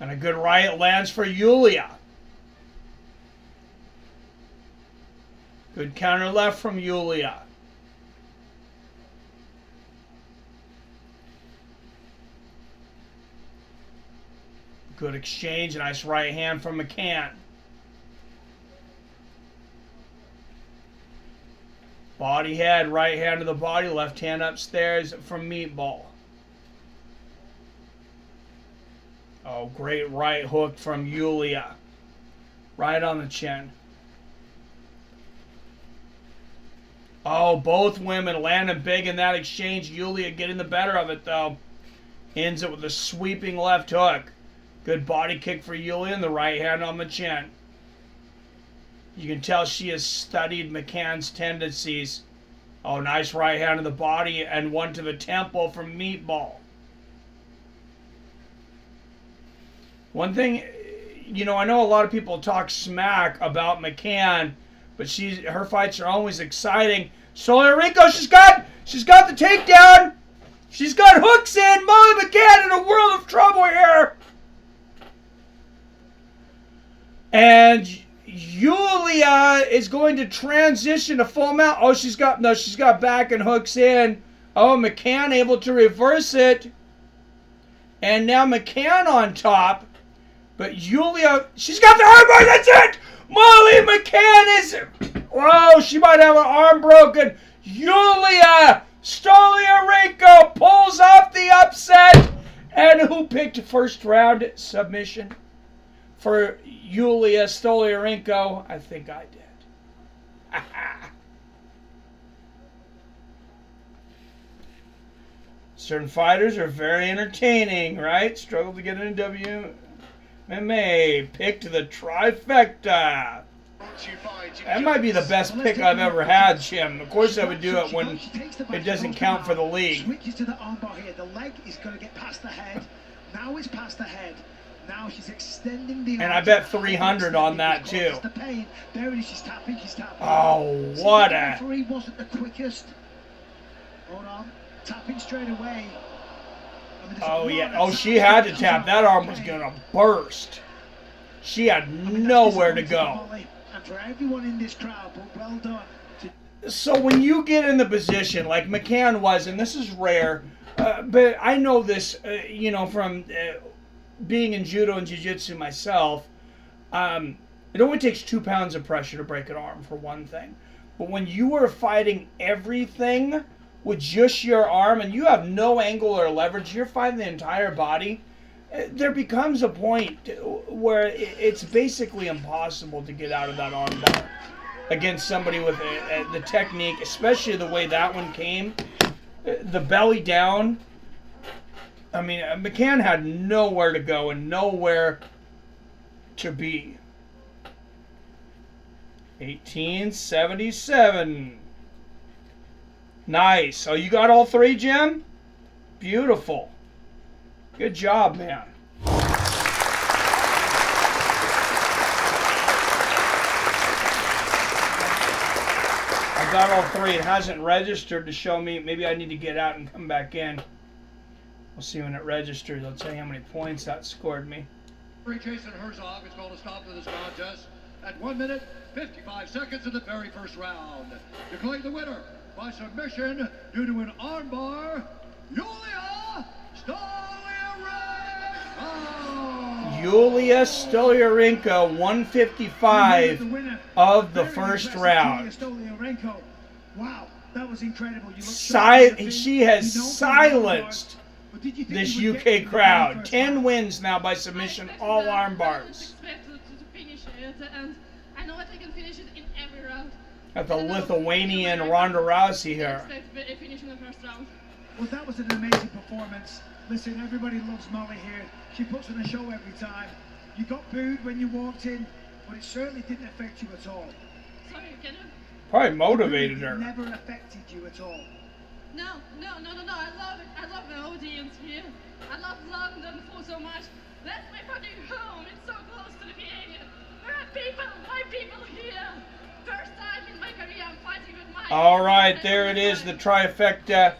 And a good right lands for Julija. Good counter left from Julija. Good exchange. Nice right hand from McCann. Body head, right hand to the body, left hand upstairs from Meatball. Oh, great right hook from Julija. Right on the chin. Oh, both women landing big in that exchange. Julija getting the better of it, though. Ends it with a sweeping left hook. Good body kick for Julija and the right hand on the chin. You can tell she has studied McCann's tendencies. Oh, nice right hand to the body and one to the temple from Meatball. One thing, you know, I know a lot of people talk smack about McCann, but her fights are always exciting. Stoliarenko, she's got the takedown. She's got hooks in. Molly McCann in a world of trouble here. And Julija is going to transition to full mount. Oh, she's got back and hooks in. Oh, McCann able to reverse it. And now McCann on top. But Julija, she's got the armbar. That's it. Molly McCann is... Whoa, she might have her arm broken. Julija Stoliarenko pulls off the upset. And who picked first round submission for Julija Stoliarenko? I think I did. Certain fighters are very entertaining, right? Struggle to get into WMA. Picked the trifecta. That might be the best pick I've ever had, Jim. Of course I would do it when it doesn't count for the league. Switches to the armbar here. The leg is going to get past the head. Now it's past the head. Now she's extending the arm. And I bet 300 on that too. The pain. There it is. She's tapping. She's tapping. Oh, what a... The referee wasn't the quickest. Hold on. Tapping straight away. Oh, yeah. Oh, she had to tap. That arm was going to burst. She had nowhere to go. And for everyone in this crowd, but well done. So when you get in the position like McCann was, and this is rare, but I know this, you know, from being in judo and jiu-jitsu myself, it only takes 2 pounds of pressure to break an arm, for one thing. But when you are fighting everything with just your arm and you have no angle or leverage, you're fighting the entire body, there becomes a point where it's basically impossible to get out of that armbar against somebody with the technique, especially the way that one came. The belly down. I mean, McCann had nowhere to go and nowhere to be. 1877. Nice. Oh, you got all three, Jim? Beautiful. Good job, man. I got all three. It hasn't registered to show me. Maybe I need to get out and come back in. We'll see when it registers. I'll tell you how many points that scored me. Jason Herzog is going to stop to this contest at 1 minute, 55 seconds of the very first round. Declaring the winner by submission due to an armbar, Julija Stoliarenko. Julija Stoliarenko, 155 of the first round. Wow, that was incredible. She has silenced this UK crowd. 10 wins now by submission, all arm bars. And I know that I can finish it in every round. Got the Lithuanian Ronda Rousey here. Well, that was an amazing performance. Listen, everybody loves Molly here. She puts on a show every time. You got booed when you walked in, but it certainly didn't affect you at all. Sorry, can you? Probably motivated her. It never affected you at all. No. I love it. I love the audience here. I love London so much. That's my fucking home. It's so close to Lithuania. There are people, my people here. First time in my career I'm fighting with my... All right, there it is, the trifecta.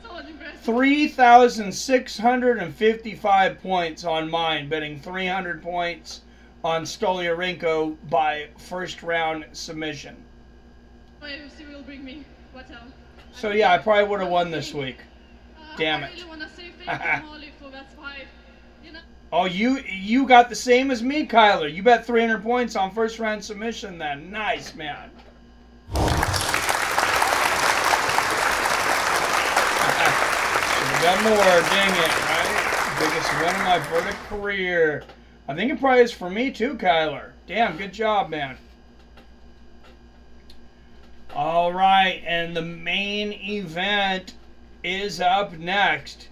3,655 points on mine, betting 300 points on Stoliarenko by first round submission. UFC will bring me whatever. So yeah, I probably would have won this week. Damn it. I really want to say thank you, Molly, for that fight. You know... Oh, you got the same as me, Kyler. You bet 300 points on first round submission then. Nice, man. got more, dang it, right? Biggest win of my verdict career. I think it probably is for me too, Kyler. Damn, good job, man. All right, and the main event is up next.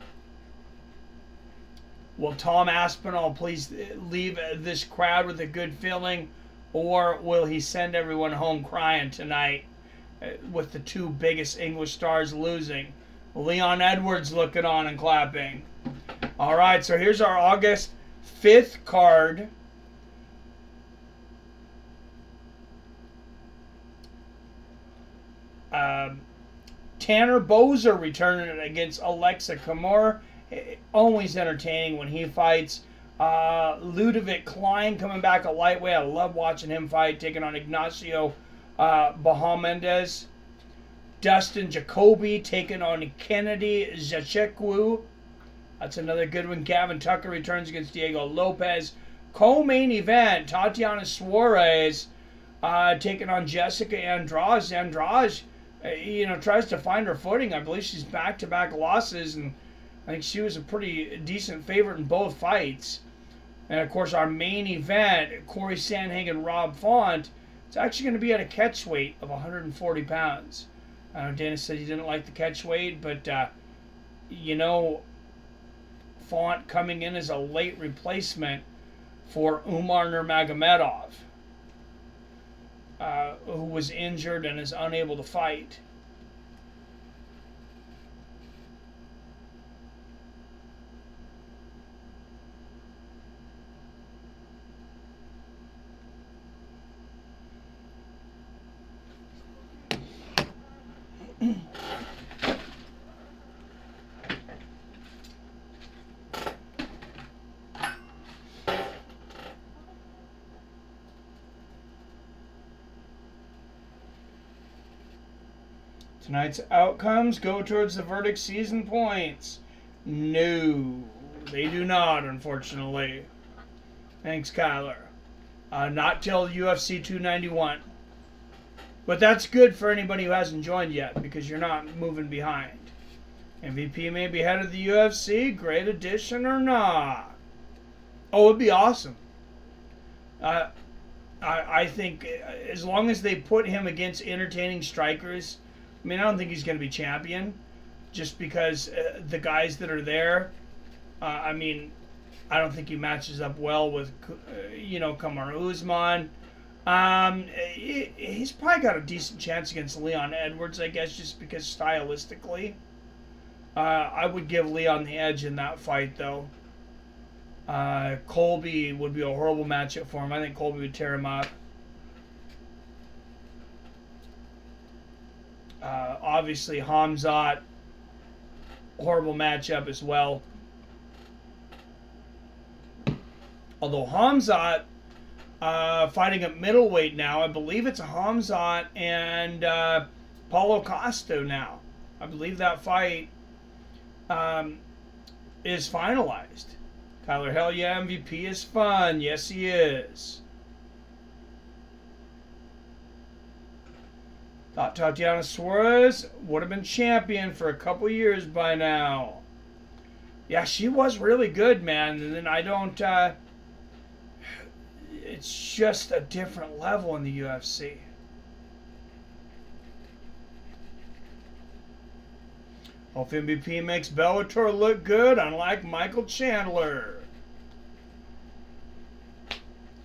Will Tom Aspinall please leave this crowd with a good feeling, or will he send everyone home crying tonight with the two biggest English stars losing? Leon Edwards looking on and clapping. All right, so here's our August 5th card. Tanner Boser returning against Alexa Kamor. Always entertaining when he fights. Ludovic Klein coming back a lightweight. I love watching him fight, taking on Ignacio Bahamondes. Dustin Jacoby taking on Kennedy Zachekwu. That's another good one. Gavin Tucker returns against Diego Lopez. Co-main event, Tatiana Suarez taking on Jessica Andrade. Andrade, tries to find her footing. I believe she's back-to-back losses, and I think she was a pretty decent favorite in both fights. And, of course, our main event, Corey Sandhagen, Rob Font, it's actually going to be at a catch weight of 140 pounds. Dennis said he didn't like the catch weight, but, Font coming in as a late replacement for Umar Nurmagomedov, who was injured and is unable to fight. Tonight's outcomes go towards the verdict season points. No, they do not, unfortunately. Thanks, Kyler. Not till UFC 291. But that's good for anybody who hasn't joined yet, because you're not moving behind. MVP may be head of the UFC. Great addition or not? Oh, it'd be awesome. I think as long as they put him against entertaining strikers, I mean, I don't think he's going to be champion, just because the guys that are there, I don't think he matches up well with, Kamaru Usman. He's probably got a decent chance against Leon Edwards, I guess, just because stylistically. I would give Leon the edge in that fight, though. Colby would be a horrible matchup for him. I think Colby would tear him up. Obviously, Hamzat, horrible matchup as well. Although Hamzat, fighting at middleweight now, I believe it's Hamzat and Paulo Costa now. I believe that fight is finalized. Kyler, hell yeah, MVP is fun. Yes, he is. Thought Tatiana Suarez would have been champion for a couple years by now. Yeah, she was really good, man. And then it's just a different level in the UFC. Hope MVP makes Bellator look good, unlike Michael Chandler.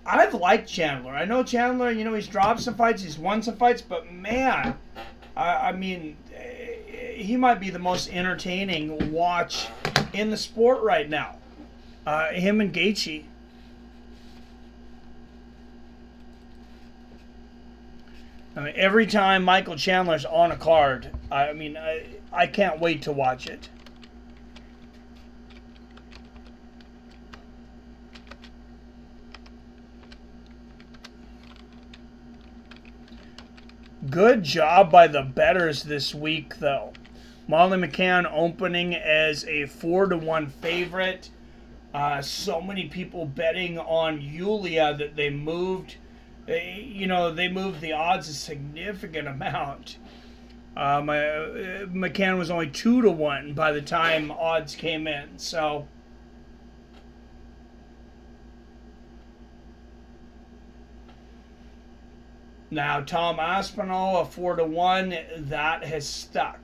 I've liked Chandler. I know Chandler, he's dropped some fights, he's won some fights, but man, he might be the most entertaining watch in the sport right now. Him and Gaethje. Every time Michael Chandler's on a card, I can't wait to watch it. Good job by the bettors this week, though. Molly McCann opening as a 4-1 favorite. So many people betting on Julija that they moved. They moved the odds a significant amount. McCann was only 2-1 by the time odds came in. So now Tom Aspinall, a 4-1, that has stuck.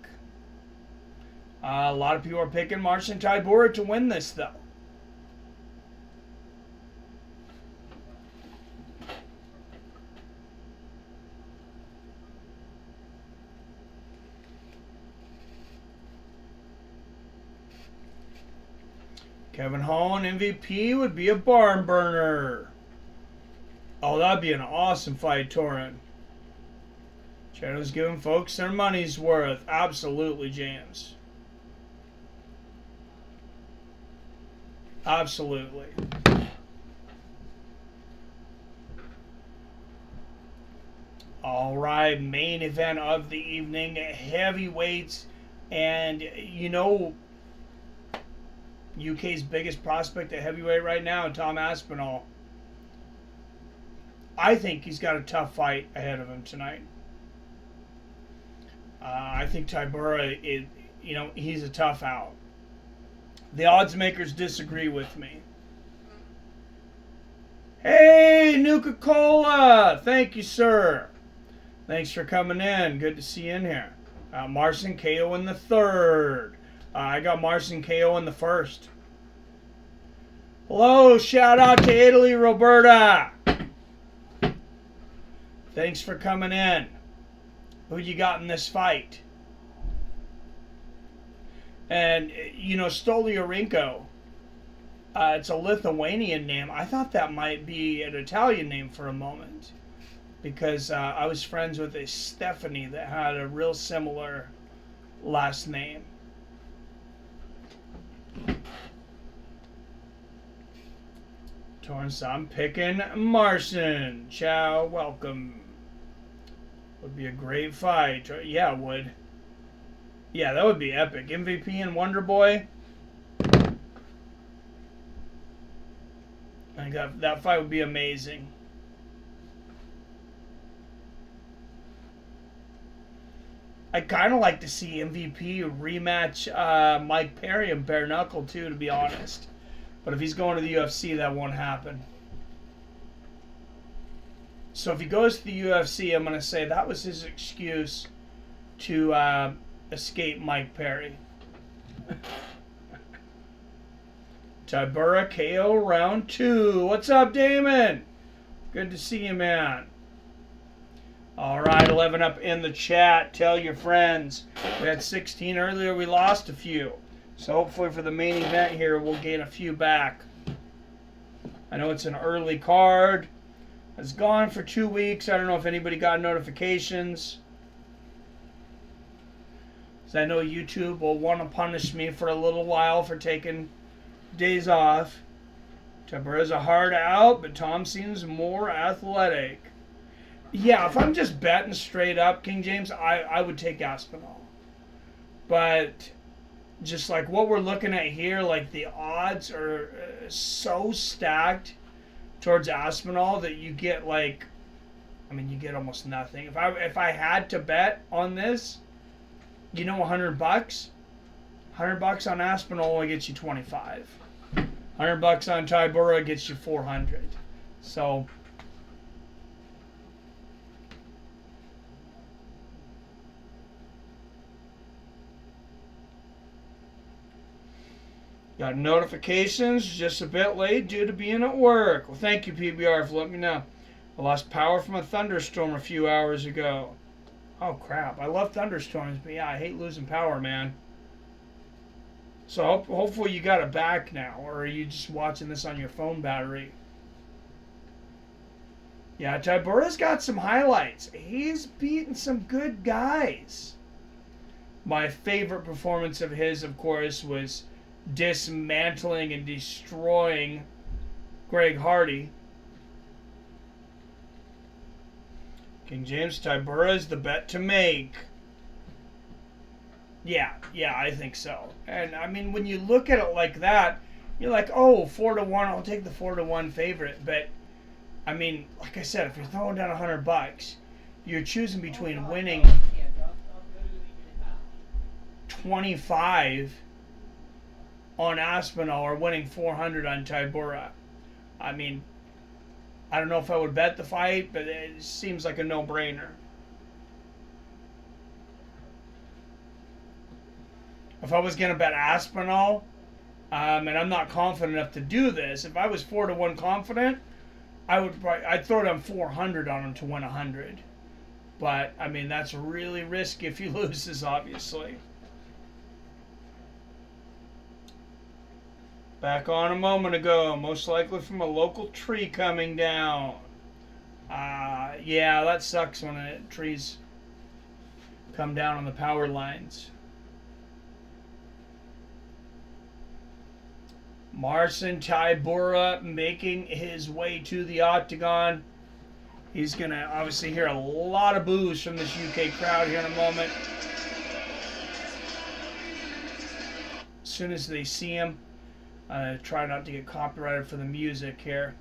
A lot of people are picking Marcin Tybura to win this, though. Kevin Holland MVP would be a barn burner. Oh, that'd be an awesome fight, Torin. Channel's giving folks their money's worth. Absolutely, James. Absolutely. All right, main event of the evening, heavyweights, and you know, UK's biggest prospect at heavyweight right now, Tom Aspinall. I think he's got a tough fight ahead of him tonight. I think Tybura is, you know, he's a tough out. The odds makers disagree with me. Hey, Nuka-Cola! Thank you, sir. Thanks for coming in. Good to see you in here. Marcin KO in the third. I got Marcin KO in the first. Hello, shout out to Italy, Roberta. Thanks for coming in. Who you got in this fight? And, you know, Stoliarenko, it's a Lithuanian name. I thought that might be an Italian name for a moment, because I was friends with a Stephanie that had a real similar last name. Torrance, I'm picking Marcin. Ciao, welcome. Would be a great fight. Yeah, it would. Yeah, that would be epic. MVP and Wonder Boy. I think that fight would be amazing. I'd kind of like to see MVP rematch Mike Perry and Bare Knuckle too, to be honest. But if he's going to the UFC, that won't happen. So if he goes to the UFC, I'm going to say that was his excuse to escape Mike Perry. Tybura KO round 2. What's up, Damon? Good to see you, man. All right, 11 up in the chat. Tell your friends. We had 16 earlier. We lost a few. So hopefully for the main event here, we'll gain a few back. I know it's an early card. It's gone for 2 weeks. I don't know if anybody got notifications. So I know YouTube will want to punish me for a little while for taking days off. Tybura's a hard out, but Tom seems more athletic. Yeah, if I'm just betting straight up, King James, I would take Aspinall. But just like what we're looking at here, like the odds are so stacked towards Aspinall that you get like, I mean, you get almost nothing. If I had to bet on this, you know, $100, $100 on Aspinall only gets you 25. $100 on Tybura gets you 400. So got notifications just a bit late due to being at work. Well, thank you, PBR, for letting me know. I lost power from a thunderstorm a few hours ago. Oh, crap. I love thunderstorms, but yeah, I hate losing power, man. So hopefully you got it back now, or are you just watching this on your phone battery? Yeah, Tybura's got some highlights. He's beaten some good guys. My favorite performance of his, of course, was dismantling and destroying Greg Hardy. King James, Tybura is the bet to make. Yeah, I think so. And I mean, when you look at it like that, you're like, oh, 4-1, I'll take the 4-1 favorite. But I mean, like I said, if you're throwing down $100, you're choosing between winning 25 on Aspinall or winning 400 on Tybura. I mean, I don't know if I would bet the fight, but it seems like a no-brainer. If I was going to bet Aspinall, and I'm not confident enough to do this, if I was 4-1 confident, I'd throw down 400 on him to win 100. But, I mean, that's really risky if he loses, obviously. Back on a moment ago, most likely from a local tree coming down. Yeah, that sucks when trees come down on the power lines. Marcin Tybura making his way to the octagon. He's going to obviously hear a lot of boos from this UK crowd here in a moment. As soon as they see him, try not to get copyrighted for the music here.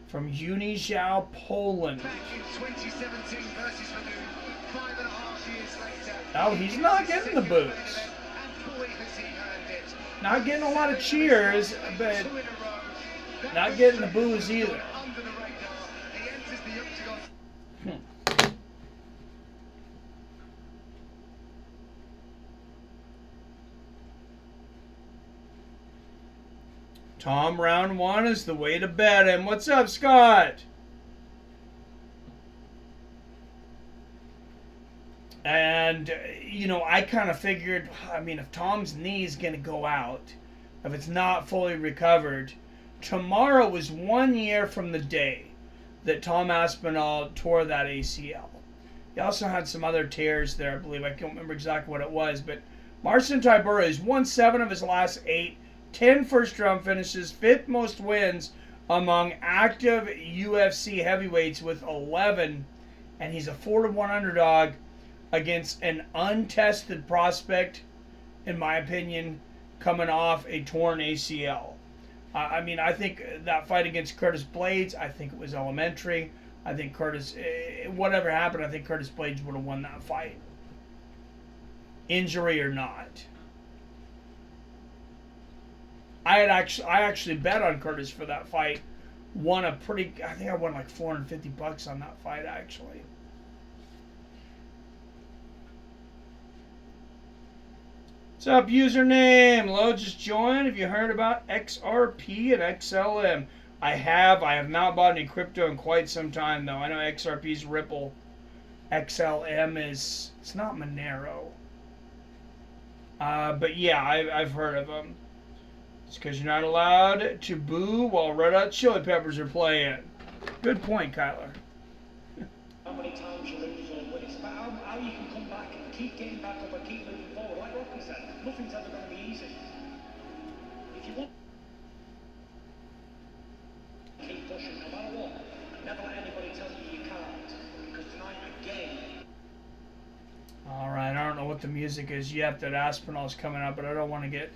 From Julija, Poland. Back in 2017 versus Manu, 5.5 years later. Oh, he's not getting the boos. And boy, has he earned it. Not getting a lot of cheers, but 2 in a row. That not was getting the boos either. under the radar. He enters the octagon. Tom, round one is the way to bet him. What's up, Scott? And, you know, I kind of figured, I mean, if Tom's knee is going to go out, if it's not fully recovered, tomorrow is 1 year from the day that Tom Aspinall tore that ACL. He also had some other tears there, I believe. I can't remember exactly what it was, but Marcin Tybura has won 7 of his last 8. 10 first-round finishes, 5th most wins among active UFC heavyweights with 11, and he's a 4-1 underdog against an untested prospect, in my opinion, coming off a torn ACL. I mean, I think that fight against Curtis Blades, I think it was elementary. I think whatever happened, I think Curtis Blades would have won that fight. Injury or not. I actually bet on Curtis for that fight. I think I won like $450 on that fight, actually. What's up, username? Hello, just joined. Have you heard about XRP and XLM? I have not bought any crypto in quite some time, though. I know XRP's Ripple. XLM it's not Monero. But yeah, I've heard of them. It's because you're not allowed to boo while Red Hot Chili Peppers are playing. Good point, Kyler. How many times you lose or win, it's about how you can come back and keep getting back up and keep moving forward. Like Rocky said, nothing's ever going to be easy. If you want to keep pushing, no matter what, never let anybody tell you you can't. Because tonight, again... Alright, I don't know what the music is yet that Aspinall's coming up, but I don't want to get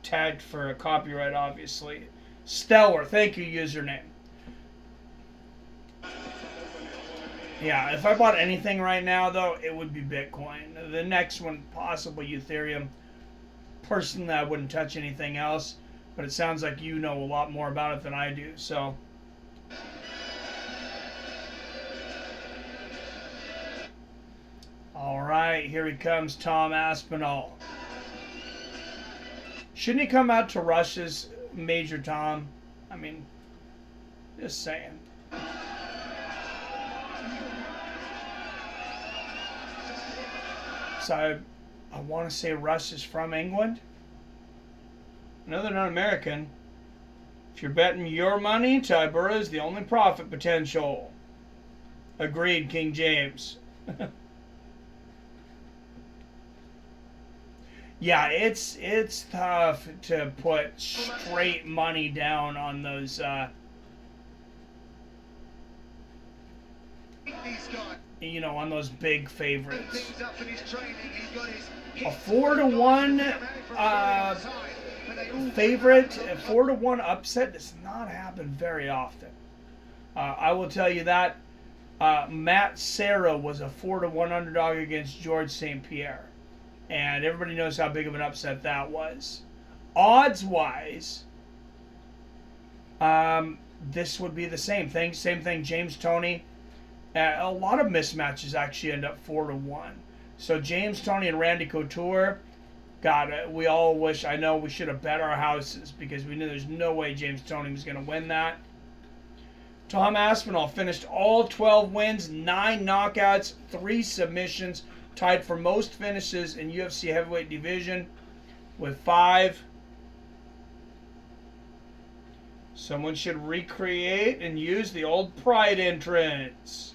tagged for a copyright, obviously. Stellar, thank you, username. Yeah, if I bought anything right now, though, it would be Bitcoin. The next one, possibly Ethereum. Personally, I wouldn't touch anything else, but it sounds like you know a lot more about it than I do, so... Alright, here he comes, Tom Aspinall. Shouldn't he come out to Russia's Major Tom? I mean, just saying. So I want to say Russ is from England. No, they're not American. If you're betting your money, Tybura is the only profit potential. Agreed, King James. Yeah, it's tough to put straight money down on those you know, on those big favorites. A 4-1 favorite, a 4-1 upset does not happen very often. I will tell you that. Matt Serra was a 4-1 underdog against George St. Pierre. And everybody knows how big of an upset that was. Odds-wise, this would be the same thing. Same thing, James Toney. A lot of mismatches actually end up 4-1. So James Toney and Randy Couture, God, we all wish, I know we should have bet our houses because we knew there's no way James Toney was going to win that. Tom Aspinall finished all 12 wins, 9 knockouts, 3 submissions, tied for most finishes in UFC heavyweight division with 5. Someone should recreate and use the old Pride entrance.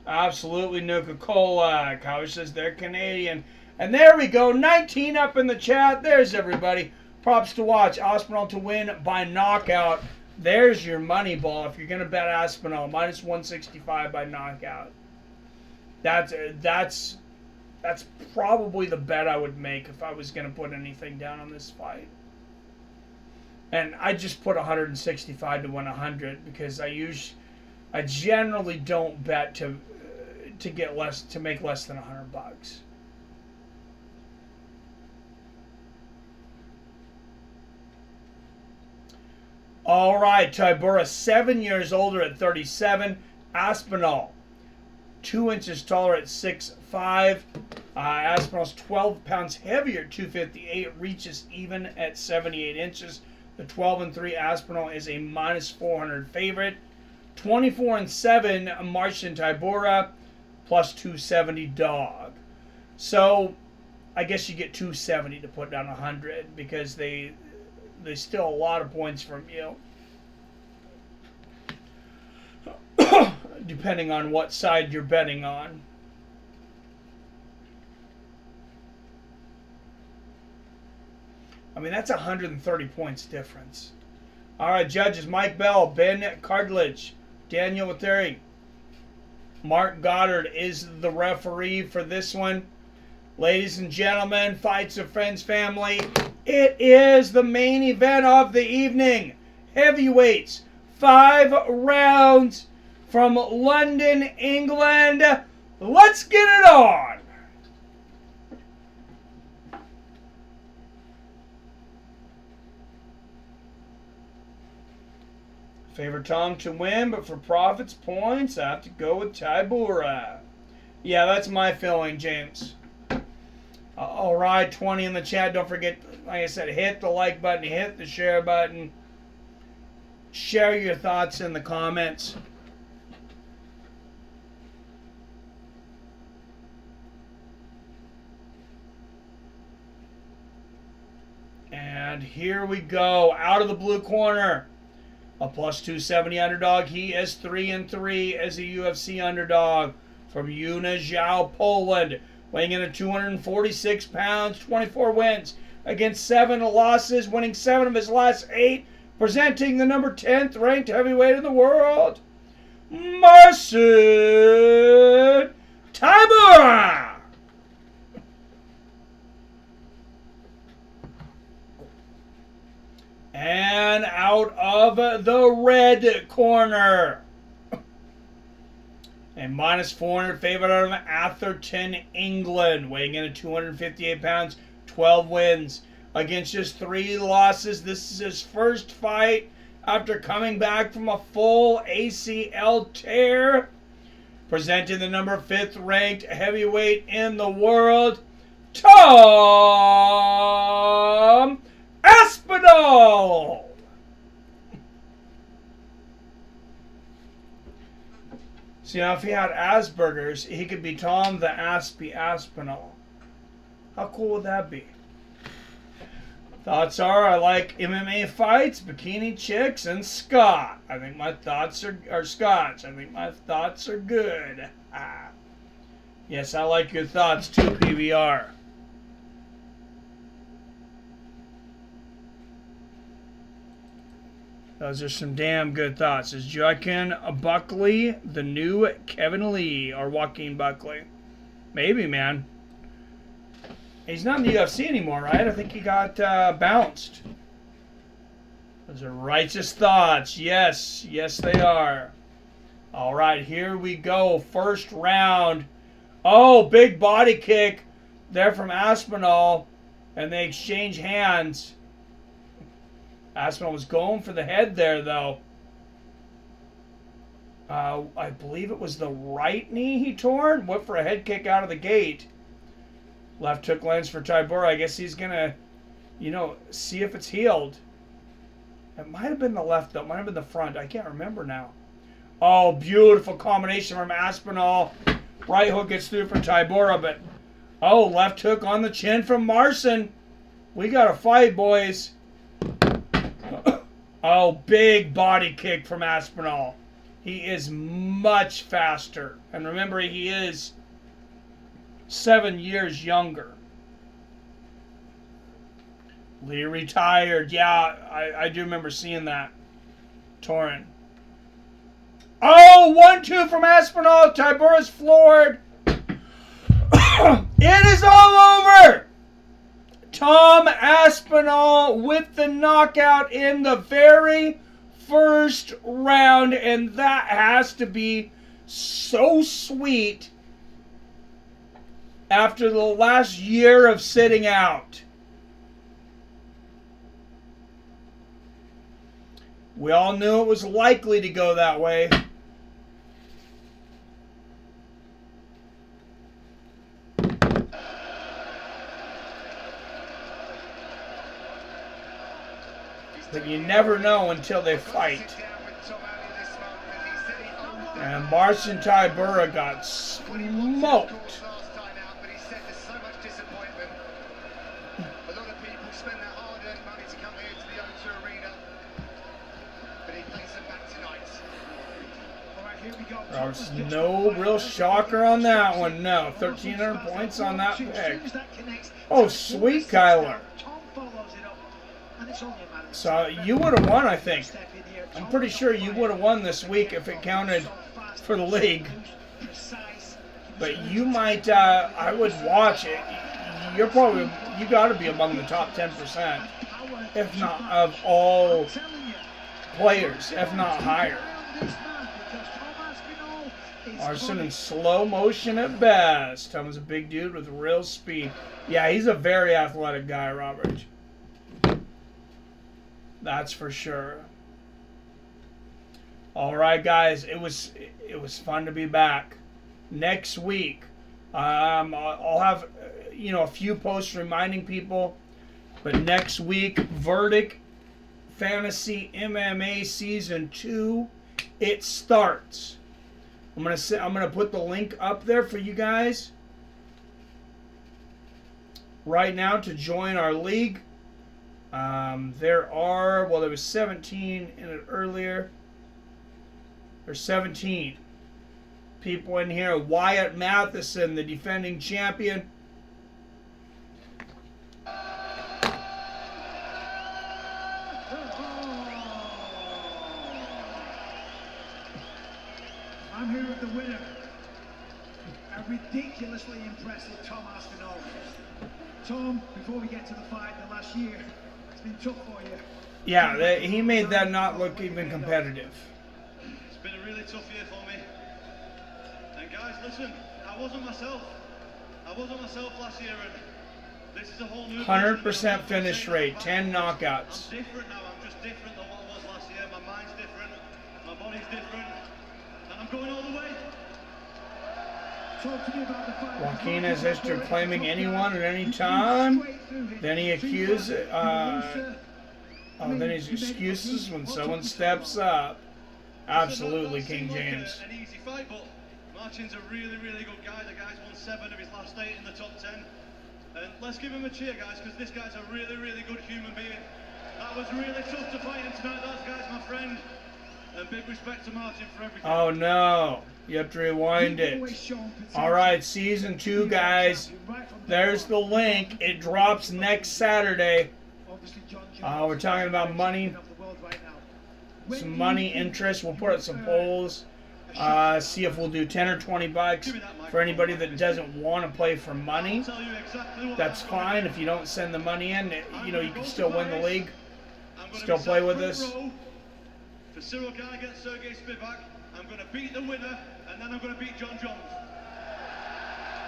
Absolutely Nuka-Cola. Couch says they're Canadian. And there we go. 19 up in the chat. There's everybody. Props to watch. Aspinall to win by knockout. There's your money ball if you're going to bet Aspinall. Minus 165 by knockout. That's probably the bet I would make if I was going to put anything down on this fight. And I just put 165 to win 100 because I generally don't bet to make less than $100. All right, Tybura, 7 years older at 37. Aspinall, 2 inches taller at 6'5". Aspinall's 12 pounds heavier at 258. Reaches even at 78 inches. The 12-3 Aspinall is a minus 400 favorite. 24-7 Marcin Tybura, plus 270 dog. So I guess you get 270 to put down 100 because they steal a lot of points from you. Depending on what side you're betting on. I mean, that's 130 points difference. All right, judges, Mike Bell, Ben Cartledge, Daniel Watheri. Mark Goddard is the referee for this one. Ladies and gentlemen, Fights of Friends family, it is the main event of the evening. Heavyweights, 5 rounds from London, England. Let's get it on. Favor Tom to win, but for profits points, I have to go with Tybura. Yeah, that's my feeling, James. All right, 20 in the chat. Don't forget, like I said, hit the like button, hit the share button. Share your thoughts in the comments. And here we go. Out of the blue corner, a plus 270 underdog. He is 3-3 as a UFC underdog from Julija, Poland. Weighing in at 246 pounds, 24 wins against 7 losses, winning 7 of his last 8. Presenting the number 10th ranked heavyweight in the world, Marcin Tybura. And out of the red corner, a minus 400 favorite out of Atherton, England, weighing in at 258 pounds, 12 wins against just 3 losses. This is his first fight after coming back from a full ACL tear. Presenting the number 5th ranked heavyweight in the world, Tom Aspinall. See, now if he had Asperger's, he could be Tom the Aspinall. How cool would that be? Thoughts are, I like MMA fights, bikini chicks, and Scott. I think my thoughts are Scotch. I think my thoughts are good. Yes, I like your thoughts too, PBR. Those are some damn good thoughts. Is Joaquin Buckley the new Kevin Lee or Joaquin Buckley? Maybe, man. He's not in the UFC anymore, right? I think he got bounced. Those are righteous thoughts. Yes. Yes, they are. All right, here we go. First round. Oh, big body kick there from Aspinall. And they exchange hands. Aspinall was going for the head there, though. I believe it was the right knee he tore. Went for a head kick out of the gate. Left hook lands for Tybura. I guess he's going to, you know, see if it's healed. It might have been the left, though. It might have been the front. I can't remember now. Oh, beautiful combination from Aspinall. Right hook gets through for Tybura, but... Oh, left hook on the chin from Marcin. We got to fight, boys. Oh, big body kick from Aspinall. He is much faster. And remember, he is 7 years younger. Lee retired. Yeah, I do remember seeing that. Torrin. Oh, 1-2 from Aspinall. Tybura's floored. It is all over. Tom Aspinall with the knockout in the very first round, and that has to be so sweet after the last year of sitting out. We all knew it was likely to go that way. But you never know until they fight. And Marcin Tybura got smoked. There's no real shocker on that one. No, 1,300 points on that pick. Oh, sweet Kyler. So you would have won, I think. I'm pretty sure you would have won this week if it counted for the league. But you might, I would watch it. You got to be among the top 10%, if not of all players, if not higher. Marcin in slow motion at best. Tom's a big dude with real speed. Yeah, he's a very athletic guy, Robert. That's for sure. All right, guys. It was fun to be back. Next week, I'll have a few posts reminding people. But next week, Verdict Fantasy MMA Season 2, it starts. I'm gonna put the link up there for you guys right now to join our league. There was 17 in it earlier. There's 17 people in here. Wyatt Matheson, the defending champion. I'm here with the winner. A ridiculously impressive Tom Aspinall. Tom, before we get to the fight, the last year, it's been tough for you. Yeah, he made that not look even competitive. It's been a really tough year for me. And guys, listen, I wasn't myself. I wasn't myself last year, and this is a whole new 100% finish rate, 10 knockouts. I'm different now. I'm just different than what I was last year. My mind's different. My body's different. And I'm going all the way. Joaquin has history of claiming anyone at any time. Then he accuses. Then his excuses when someone steps up. Absolutely, King James. An easy fight, but Marcin's a really, really good guy. The guy's won 7 of his last 8 in the top 10. And let's give him a cheer, guys, because this guy's a really, really good human being. That was really tough to fight him tonight. That guy's my friend. And big respect to Marcin for everything. Oh no, you have to rewind it. Alright, Season 2, guys. There's the link. It drops next Saturday. We're talking about money. Some money interest. We'll put up some polls. See if we'll do 10 or 20 bucks for anybody that doesn't want to play for money. That's fine. If you don't send the money in, you can still win the league. Still play with us. For Cyril Geiger, Sergey Spivak, I'm going to beat the winner, and then I'm going to beat John Jones.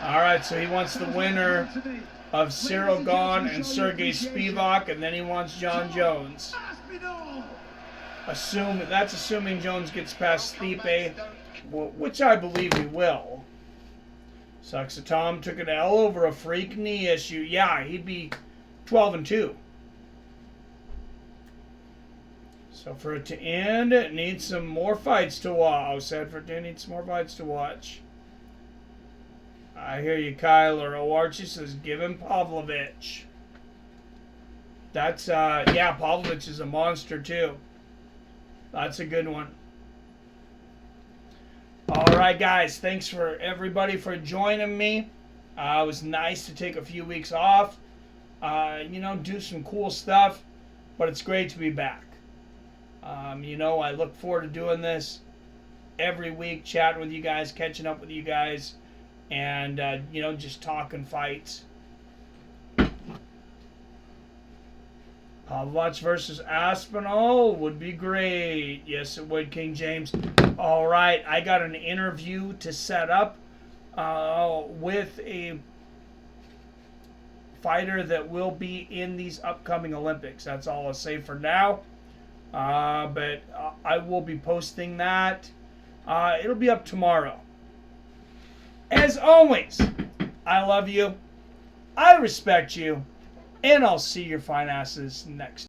All right, so he wants the winner of Cyril Gane and Sergey Spivak, and then he wants John Jones. That's assuming Jones gets past Stipe, which I believe he will. Sucks that Tom took an L over a freak knee issue. Yeah, he'd be 12-2. So for it to end, it needs some more fights to watch. Said for it to need some more fights to watch. I hear you, Kyler. Oarchi says, give him Pavlovich. That's, yeah, Pavlovich is a monster, too. That's a good one. All right, guys. Thanks for everybody for joining me. It was nice to take a few weeks off. You know, do some cool stuff. But it's great to be back. You know, I look forward to doing this every week, chatting with you guys, catching up with you guys. And, you know, just talking fights. Pavlovich versus Aspinall would be great. Yes, it would, King James. All right, I got an interview to set up with a fighter that will be in these upcoming Olympics. That's all I'll say for now. But I will be posting that. It'll be up tomorrow. As always, I love you, I respect you, and I'll see your fine asses next time.